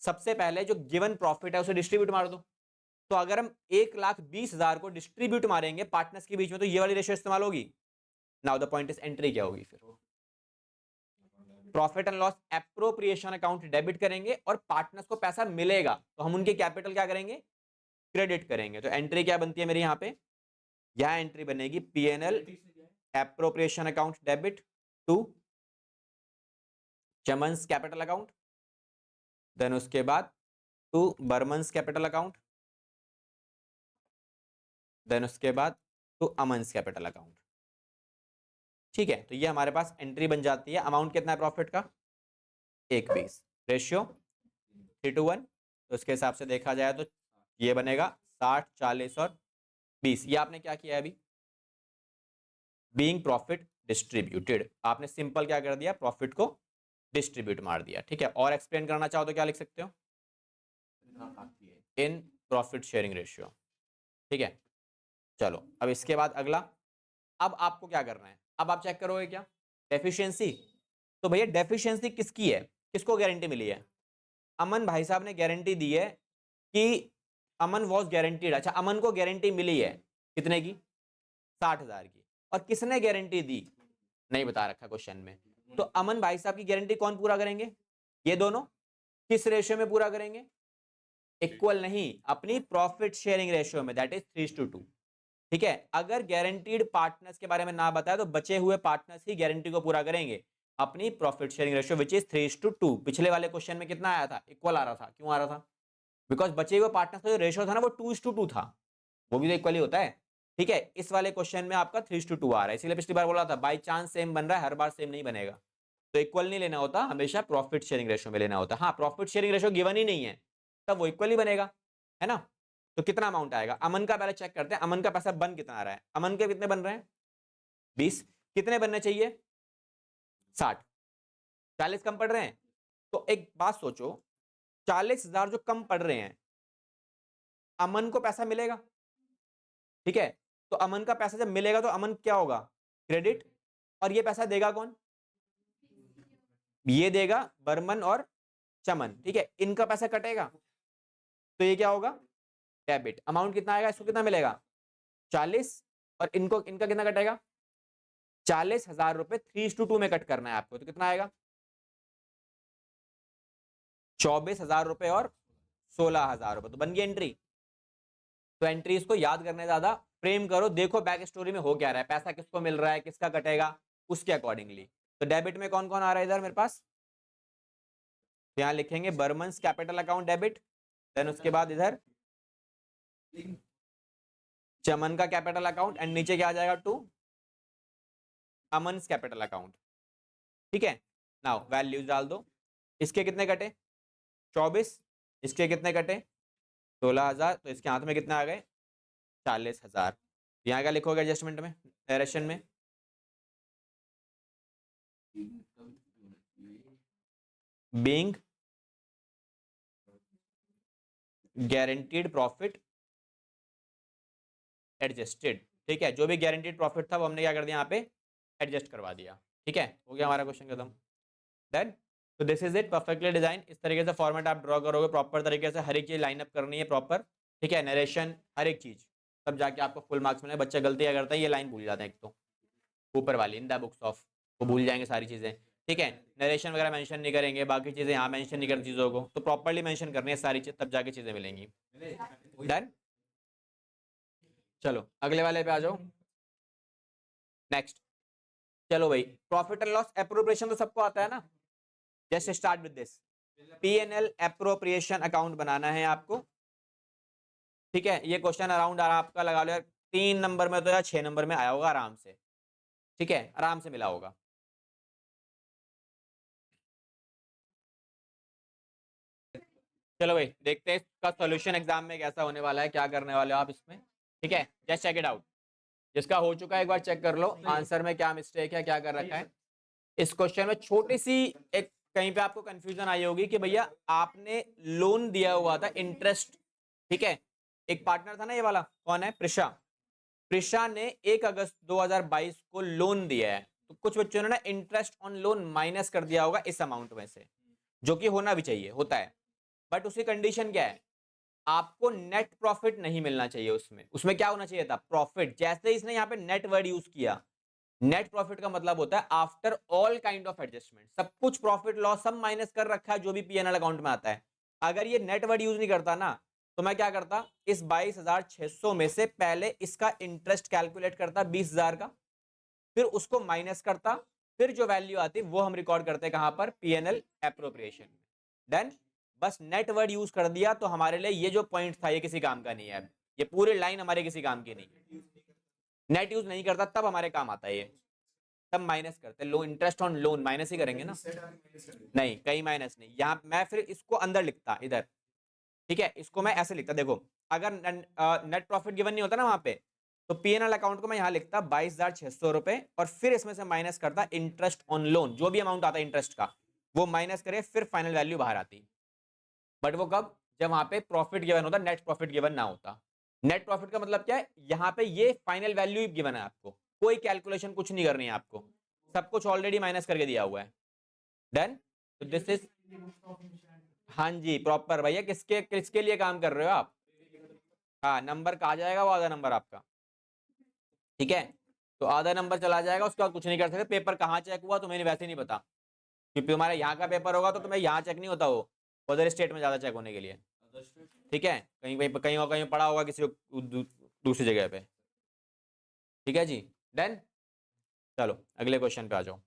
S1: सबसे पहले जो गिवन प्रॉफिट है उसे डिस्ट्रीब्यूट मार दो। तो अगर हम 1,20,000 को डिस्ट्रीब्यूट मारेंगे पार्टनर्स के बीच में तो ये वाली रेशियो इस्तेमाल होगी। Now the point is entry क्या होगी? फिर profit and loss appropriation account debit करेंगे और पार्टनर्स को पैसा मिलेगा तो हम उनके कैपिटल क्या करेंगे? क्रेडिट करेंगे। तो एंट्री क्या बनती है मेरी यहाँ पे? यह एंट्री बनेगी P&L appropriation account debit to Chaman's capital account, then उसके बाद to Barman's capital account, then उसके बाद टू अमन्स कैपिटल अकाउंट, ठीक है। तो ये हमारे पास एंट्री बन जाती है। अमाउंट कितना है प्रॉफिट का? 1,20, रेशियो 3:1। तो उसके हिसाब से देखा जाए तो ये बनेगा 60, 40 और 20। ये आपने क्या किया है अभी? बीइंग प्रॉफिट डिस्ट्रीब्यूटेड, आपने सिंपल क्या कर दिया? प्रॉफिट को डिस्ट्रीब्यूट मार दिया, ठीक है। और एक्सप्लेन करना चाहो तो क्या लिख सकते हो? इन प्रॉफिट शेयरिंग रेशियो, ठीक है। चलो अब इसके बाद अगला, अब आपको क्या करना है? अब आप चेक करोगे क्या? डेफिशिएंसी। तो भैया डेफिशिएंसी किसकी है? किसको गारंटी मिली है? अमन भाई साहब ने गारंटी दी है कि अमन वॉज गारंटीड। अच्छा, अमन को गारंटी मिली है कितने की? 60,000 की। और किसने गारंटी दी? नहीं बता रखा क्वेश्चन में। तो अमन भाई साहब की गारंटी कौन पूरा करेंगे? ये दोनों। किस रेशियो में पूरा करेंगे? इक्वल नहीं, अपनी प्रॉफिट शेयरिंग रेशियो में, दैट इज 3:2, ठीक है। अगर गारंटीड पार्टनर्स के बारे में ना बताया तो बचे हुए पार्टनर्स ही गारंटी को पूरा करेंगे अपनी profit sharing ratio which is 3:2। पिछले वाले क्वेश्चन में कितना आया था? इक्वल आ रहा था। क्यों आ रहा था? बिकॉज बचे हुए पार्टनर्स का जो रेशियो था ना वो 2:2 था, वो भी तो इक्वली होता है, ठीक है। इस वाले क्वेश्चन में आपका 3:2 आ रहा है, इसीलिए पिछली बार बोला था बाई चांस सेम बन रहा है, हर बार सेम नहीं बनेगा। तो इक्वल नहीं लेना होता, हमेशा प्रॉफिट शेयरिंग रेशियो में लेना होता है। हाँ, प्रॉफिट शेयरिंग रेशियो गिवन ही नहीं है तब वो इक्वली बनेगा, है ना। तो कितना अमाउंट आएगा? अमन का पहले चेक करते हैं, अमन का पैसा बन कितना आ रहा है। अमन के कितने बन रहे हैं? 20। कितने बनने चाहिए? 60। 40 कम पड़ रहे हैं। तो एक बात सोचो, 40,000 जो कम पड़ रहे हैं, अमन को पैसा मिलेगा, ठीक है। तो अमन का पैसा जब मिलेगा तो अमन क्या होगा? क्रेडिट। और ये पैसा देगा कौन? ये देगा बर्मन और चमन, ठीक है। इनका पैसा कटेगा तो ये क्या होगा? डेबिट। अमाउंट कितना आएगा? इसको कितना मिलेगा? 40। और इनको, इनका कितना कटेगा? 40,000 रुपए 3:2 में कट करना है आपको, तो कितना आएगा? 24,000 रुपए और 16,000 रुपए। तो बन गई एंट्री। तो एंट्री इसको याद करने ज्यादा फ्रेम करो, देखो बैक स्टोरी में हो क्या रहा है, पैसा किसको मिल रहा है, किसका कटेगा, उसके अकॉर्डिंगली। तो डेबिट में कौन कौन आ रहा है इधर मेरे पास? यहाँ लिखेंगे Burman's capital account debit, then उसके बाद इधर चमन का कैपिटल अकाउंट, एंड नीचे क्या आ जाएगा? टू अमन्स कैपिटल अकाउंट, ठीक है। नाउ वैल्यूज डाल दो। इसके कितने कटे? 24। इसके कितने कटे? 16,000। तो इसके हाथ में कितने आ गए? 40,000। यहाँ क्या लिखोगे एडजस्टमेंट में, डायरेक्शन में? बीइंग गारंटीड प्रॉफिट एडजस्टेड, ठीक है। जो भी गारंटीड प्रॉफिट था वो हमने क्या कर दिया? यहाँ पे एडजस्ट करवा दिया, ठीक है। हो गया हमारा क्वेश्चन खत्म। देन तो this is it, perfectly design. इस तरीके से फॉर्मेट आप ड्रॉ करोगे प्रॉपर तरीके से, हर एक चीज लाइन अप करनी है प्रॉपर, ठीक है, नरेशन हर एक चीज, तब जाके आपको फुल मार्क्स मिले। बच्चा गलतियां करता है, ये लाइन भूल जाते हैं, एक तो ऊपर वाली इन द बुक्स ऑफ, वो भूल जाएंगे सारी चीजें, ठीक है। नरेशन वगैरह मेंशन नहीं करेंगे, बाकी चीजें यहाँ मेंशन नहीं करती चीजों को, तो प्रॉपर्ली मेंशन करनी है सारी चीज, तब जाके चीजें मिलेंगी। डन, चलो अगले वाले पे आ जाओ। नेक्स्ट, चलो भाई, प्रॉफिट एंड लॉस एप्रोप्रिएशन तो सबको आता है ना। Just start with this, P&L appropriation account बनाना है आपको, ठीक है। ये क्वेश्चन अराउंड आपका लगा लो यार 3 नंबर में तो या 6 नंबर में आया होगा आराम से, ठीक है, आराम से मिला होगा। चलो भाई देखते हैं इसका सॉल्यूशन एग्जाम में कैसा होने वाला है, क्या करने वाले हो आप इसमें, ठीक है। जस्ट चेक इट आउट, जिसका हो चुका है एक बार चेक कर लो आंसर में क्या मिस्टेक है, क्या कर रखा है। इस क्वेश्चन में छोटी सी एक कहीं पे आपको कंफ्यूजन आई होगी कि भैया आपने लोन दिया हुआ था इंटरेस्ट, ठीक है। एक पार्टनर था ना ये वाला, कौन है, प्रिशा। प्रिशा ने 1 अगस्त 2022 को लोन दिया है, तो कुछ बच्चों ने ना इंटरेस्ट ऑन लोन माइनस कर दिया होगा इस अमाउंट में से, जो कि होना भी चाहिए, होता है। बट उसकी कंडीशन क्या है, आपको नेट प्रॉफिट नहीं मिलना चाहिए उसमें। उसमें क्या होना चाहिए था, प्रॉफिट। जैसे इसने यहाँ पे नेट वर्ड यूज किया, नेट प्रॉफिट का मतलब होता है after all kind of adjustment, सब कुछ प्रॉफिट लॉस सब माइनस कर रखा है जो भी P&L अकाउंट में आता है। अगर ये नेट वर्ड यूज नहीं करता ना, तो मैं क्या करता, इस 22,600 में से पहले इसका इंटरेस्ट कैलकुलेट करता 20,000 का, फिर उसको माइनस करता, फिर जो वैल्यू आती वो हम रिकॉर्ड करते कहां पर, P&L एप्रोप्रिएशन में। देन बस नेट वर्ड यूज कर दिया, तो हमारे लिए ये जो पॉइंट था ये किसी काम का नहीं है, ये पूरी लाइन हमारे किसी काम की नहीं है। नेट यूज नहीं करता तब हमारे काम आता है ये, तब माइनस करते, लो इंटरेस्ट ऑन लोन माइनस ही करेंगे ना, नहीं कहीं माइनस नहीं। यहाँ मैं फिर इसको अंदर लिखता इधर, ठीक है, इसको मैं ऐसे लिखता, देखो अगर नेट प्रॉफिट गिवन नहीं होता ना वहां पे, तो P&L अकाउंट को मैं यहाँ लिखता 22,600 रुपए, और फिर इसमें से माइनस करता इंटरेस्ट ऑन लोन, जो भी अमाउंट आता है इंटरेस्ट का वो माइनस करे, फिर फाइनल वैल्यू बाहर आती। बट वो कब, जब वहां पे प्रॉफिट गिवन होता, नेट प्रॉफिट गिवन ना होता। नेट प्रॉफिट का मतलब क्या है, यहाँ पे ये फाइनल वैल्यू ही गिवन है आपको, कोई कैलकुलेशन कुछ नहीं करनी है आपको, सब कुछ ऑलरेडी माइनस करके दिया हुआ है। डन, तो दिस इज, हाँ जी प्रॉपर भैया, किसके किसके लिए काम कर रहे हो आप, हाँ नंबर कहा जाएगा वो आधा नंबर आपका, ठीक है। तो आधा नंबर चला जाएगा, उसके बाद कुछ नहीं कर सकते। पेपर कहाँ चेक हुआ तुम्हें वैसे नहीं पता, क्योंकि तुम्हारा यहाँ का पेपर होगा तो तुम्हें यहाँ चेक नहीं होता, वो अदर स्टेट में ज्यादा चेक होने के लिए, ठीक है, कहीं कहीं और कहीं पड़ा होगा किसी दूसरी जगह पे, ठीक है जी। डन, चलो अगले क्वेश्चन पे आ जाओ।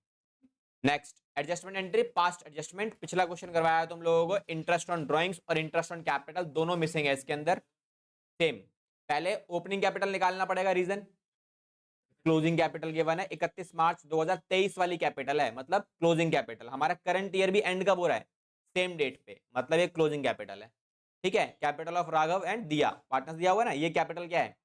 S1: Next, adjustment entry, past adjustment. पिछला क्वेश्चन करवाया है तुम लोगों को, इंटरेस्ट ऑन ड्राइंग्स और इंटरेस्ट ऑन कैपिटल दोनों मिसिंग है इसके अंदर। सेम, पहले ओपनिंग कैपिटल निकालना पड़ेगा, रीजन क्लोजिंग कैपिटल गिवन है 31 मार्च 2023 वाली कैपिटल है, मतलब क्लोजिंग कैपिटल। हमारा करंट ईयर भी एंड कब हो रहा है, सेम डेट पे, मतलब ये क्लोजिंग कैपिटल है, ठीक है। कैपिटल ऑफ राघव एंड दिया पार्टनर्स दिया हुआ ना, ये कैपिटल क्या है,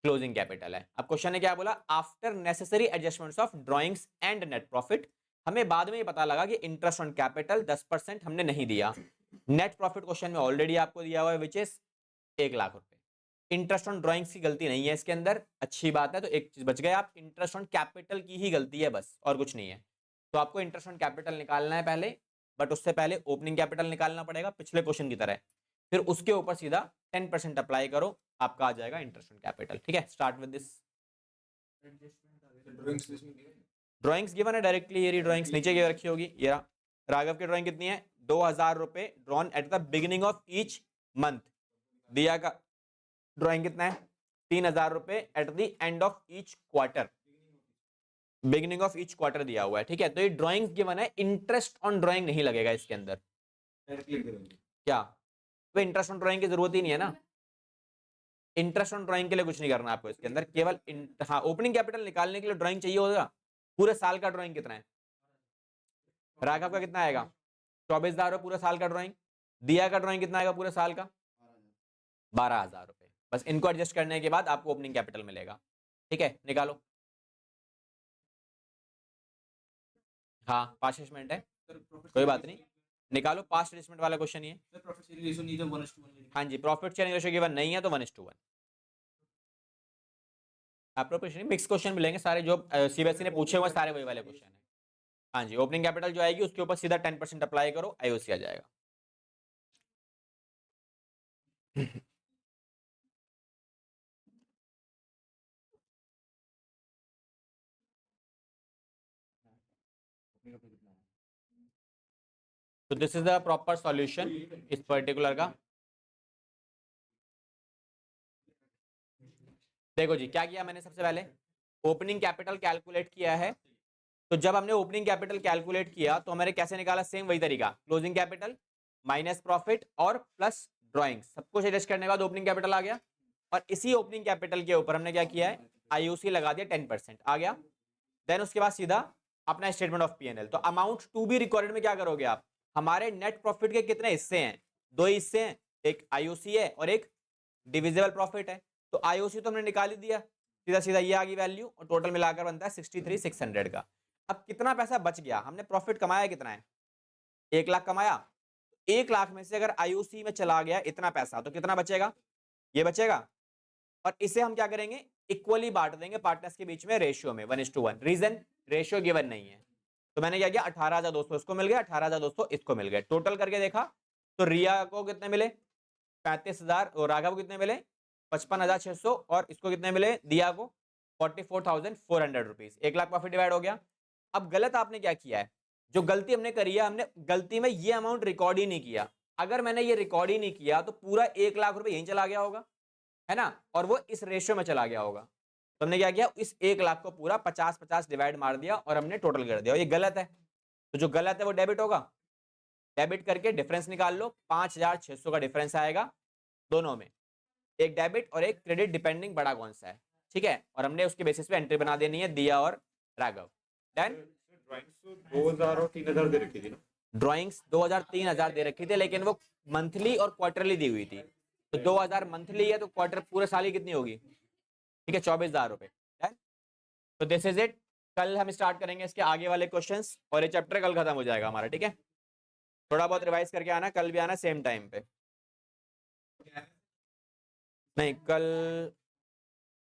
S1: क्लोजिंग कैपिटल है। अब क्वेश्चन ने क्या बोला, after necessary adjustments of drawings and net profit. हमें बाद में ये पता लगा कि इंटरेस्ट ऑन कैपिटल 10% हमने नहीं दिया। नेट प्रॉफिट क्वेश्चन में ऑलरेडी आपको दिया हुआ है, विच इज 1 लाख रुपए। इंटरेस्ट ऑन ड्राइंग्स की गलती नहीं है इसके अंदर, अच्छी बात है, तो एक चीज बच गए आप, इंटरेस्ट ऑन कैपिटल की ही गलती है बस, और कुछ नहीं है। तो आपको इंटरेस्ट ऑन कैपिटल निकालना है पहले, बट उससे पहले ओपनिंग कैपिटल निकालना पड़ेगा पिछले क्वेश्चन की तरह, फिर उसके ऊपर सीधा 10% अप्लाई करो, आपका आ जाएगा इंटरेस्ट ऑन कैपिटल, ठीक है। Start with this, drawings given है डायरेक्टली, ये ड्राइंग्स नीचे की रखी होगी, ये राघव की ड्राइंग कितनी है, 2,000 रुपए drawn at the beginning of each month. दिया का ड्राइंग कितना है, 3,000 रुपए at the end of each quarter, beginning of each quarter दिया हुआ है, ठीक है। तो ये ड्राइंग्स गिवन है, इंटरेस्ट ऑन ड्राइंग नहीं लगेगा इसके अंदर, क्या, तो इंटरेस्ट ऑन ड्राइंग की जरूरत ही नहीं है ना, इंटरेस्ट ऑन ड्राइंग के लिए कुछ नहीं करना आपको इसके अंदर, केवल हाँ ओपनिंग कैपिटल निकालने के लिए ड्राइंग चाहिए होगा। पूरे साल का ड्राइंग कितना है, राघव का कितना आएगा, 24,000 पूरा साल का ड्राइंग। दिया का ड्राइंग कितना आएगा पूरे साल का, 12,000 रुपए। बस इनको एडजस्ट करने के बाद आपको ओपनिंग कैपिटल मिलेगा, ठीक है। निकालो, हाँ पास्ट एडजस्टमेंट है, कोई बात नहीं, निकालो, पास्ट एडजस्टमेंट वाला क्वेश्चन ही है। हाँ जी, प्रॉफिट शेयरिंग रेशियो गिवन नहीं है तो 1:1। अप्रोप्रिएशन मिक्स क्वेश्चन मिलेंगे सारे, जो सीबीएसई ने पूछे हुए सारे वही वाले क्वेश्चन है, हाँ जी, ओपनिंग कैपिटल जो आएगी उसके ऊपर सीधा 10% अप्लाई करो, आईओसी आ जाएगा। तो this is the proper solution इस पर्टिकुलर का। देखो जी क्या किया मैंने, सबसे पहले ओपनिंग कैपिटल कैलकुलेट किया है। तो जब हमने ओपनिंग कैपिटल कैलकुलेट किया तो हमारे कैसे निकाला, सेम वही तरीका, क्लोजिंग कैपिटल माइनस प्रॉफिट और प्लस ड्राइंग, सब कुछ एडजस्ट करने के बाद ओपनिंग कैपिटल आ गया। और इसी ओपनिंग कैपिटल के ऊपर हमने क्या किया है, आईओसी लगा दिया, 10% आ गया। देन उसके बाद सीधा अपना स्टेटमेंट ऑफ पीएनएल। तो अमाउंट टू बी रिकॉर्डेड में क्या करोगे आप, हमारे नेट प्रॉफिट के कितने हिस्से हैं, दो हिस्से हैं, एक आईओसी है और एक डिविजिबल प्रॉफिट है। तो आईओसी तो हमने निकाल ही दिया, सीधा सीधा ये आ गई वैल्यू, और टोटल मिलाकर बनता है 63,600 का। अब कितना पैसा बच गया, हमने प्रॉफिट कमाया कितना है, 1 लाख कमाया। 1 लाख में से अगर आईओसी में चला गया इतना पैसा तो कितना बचेगा, ये बचेगा। और इसे हम क्या करेंगे, इक्वली बांट देंगे पार्टनर्स के बीच में रेशियो में 1:1। रीजन, रेशियो गिवन नहीं है। तो मैंने क्या किया, 18,200 इसको मिल गया, 18,200 इसको मिल गए। टोटल करके देखा तो रिया को कितने मिले 35,000, और राघव को कितने मिले 55,600, और इसको कितने मिले, दिया को 44,400 रुपीज। 1 लाख प्रॉफिट डिवाइड हो गया। अब गलत आपने क्या किया है, जो गलती हमने करी है, हमने गलती में ये अमाउंट रिकॉर्ड ही नहीं किया। अगर मैंने ये रिकॉर्ड ही नहीं किया तो पूरा 1 लाख रुपए यहीं चला गया होगा, है ना, और वो इस रेशियो में चला गया होगा। तो हमने क्या किया, इस 1 लाख को पूरा 50-50 डिवाइड मार दिया और हमने टोटल कर दिया। ये गलत है, तो जो गलत है वो डेबिट होगा। डेबिट करके डिफरेंस निकाल लो, 5,600 का डिफरेंस आएगा दोनों में, एक डेबिट और एक क्रेडिट, डिपेंडिंग बड़ा कौन सा है, ठीक है। और हमने उसके बेसिस पे एंट्री बना देनी है, दिया और राघव। देन
S3: ड्राइंग्स तो 2,000 और 3,000 दे रखी थी ना।
S1: ड्राइंग्स 2,000-3,000 दे रखी थी, लेकिन वो मंथली और क्वार्टरली दी हुई थी। तो 2,000 मंथली है तो क्वार्टर पूरे साल की कितनी होगी, ठीक है, 24,000 रुपए। तो दिस इज इट। कल हम स्टार्ट करेंगे इसके आगे वाले क्वेश्चंस, और ये चैप्टर कल खत्म हो जाएगा हमारा, ठीक है। थोड़ा बहुत रिवाइज करके आना, कल भी आना सेम टाइम पे। नहीं, कल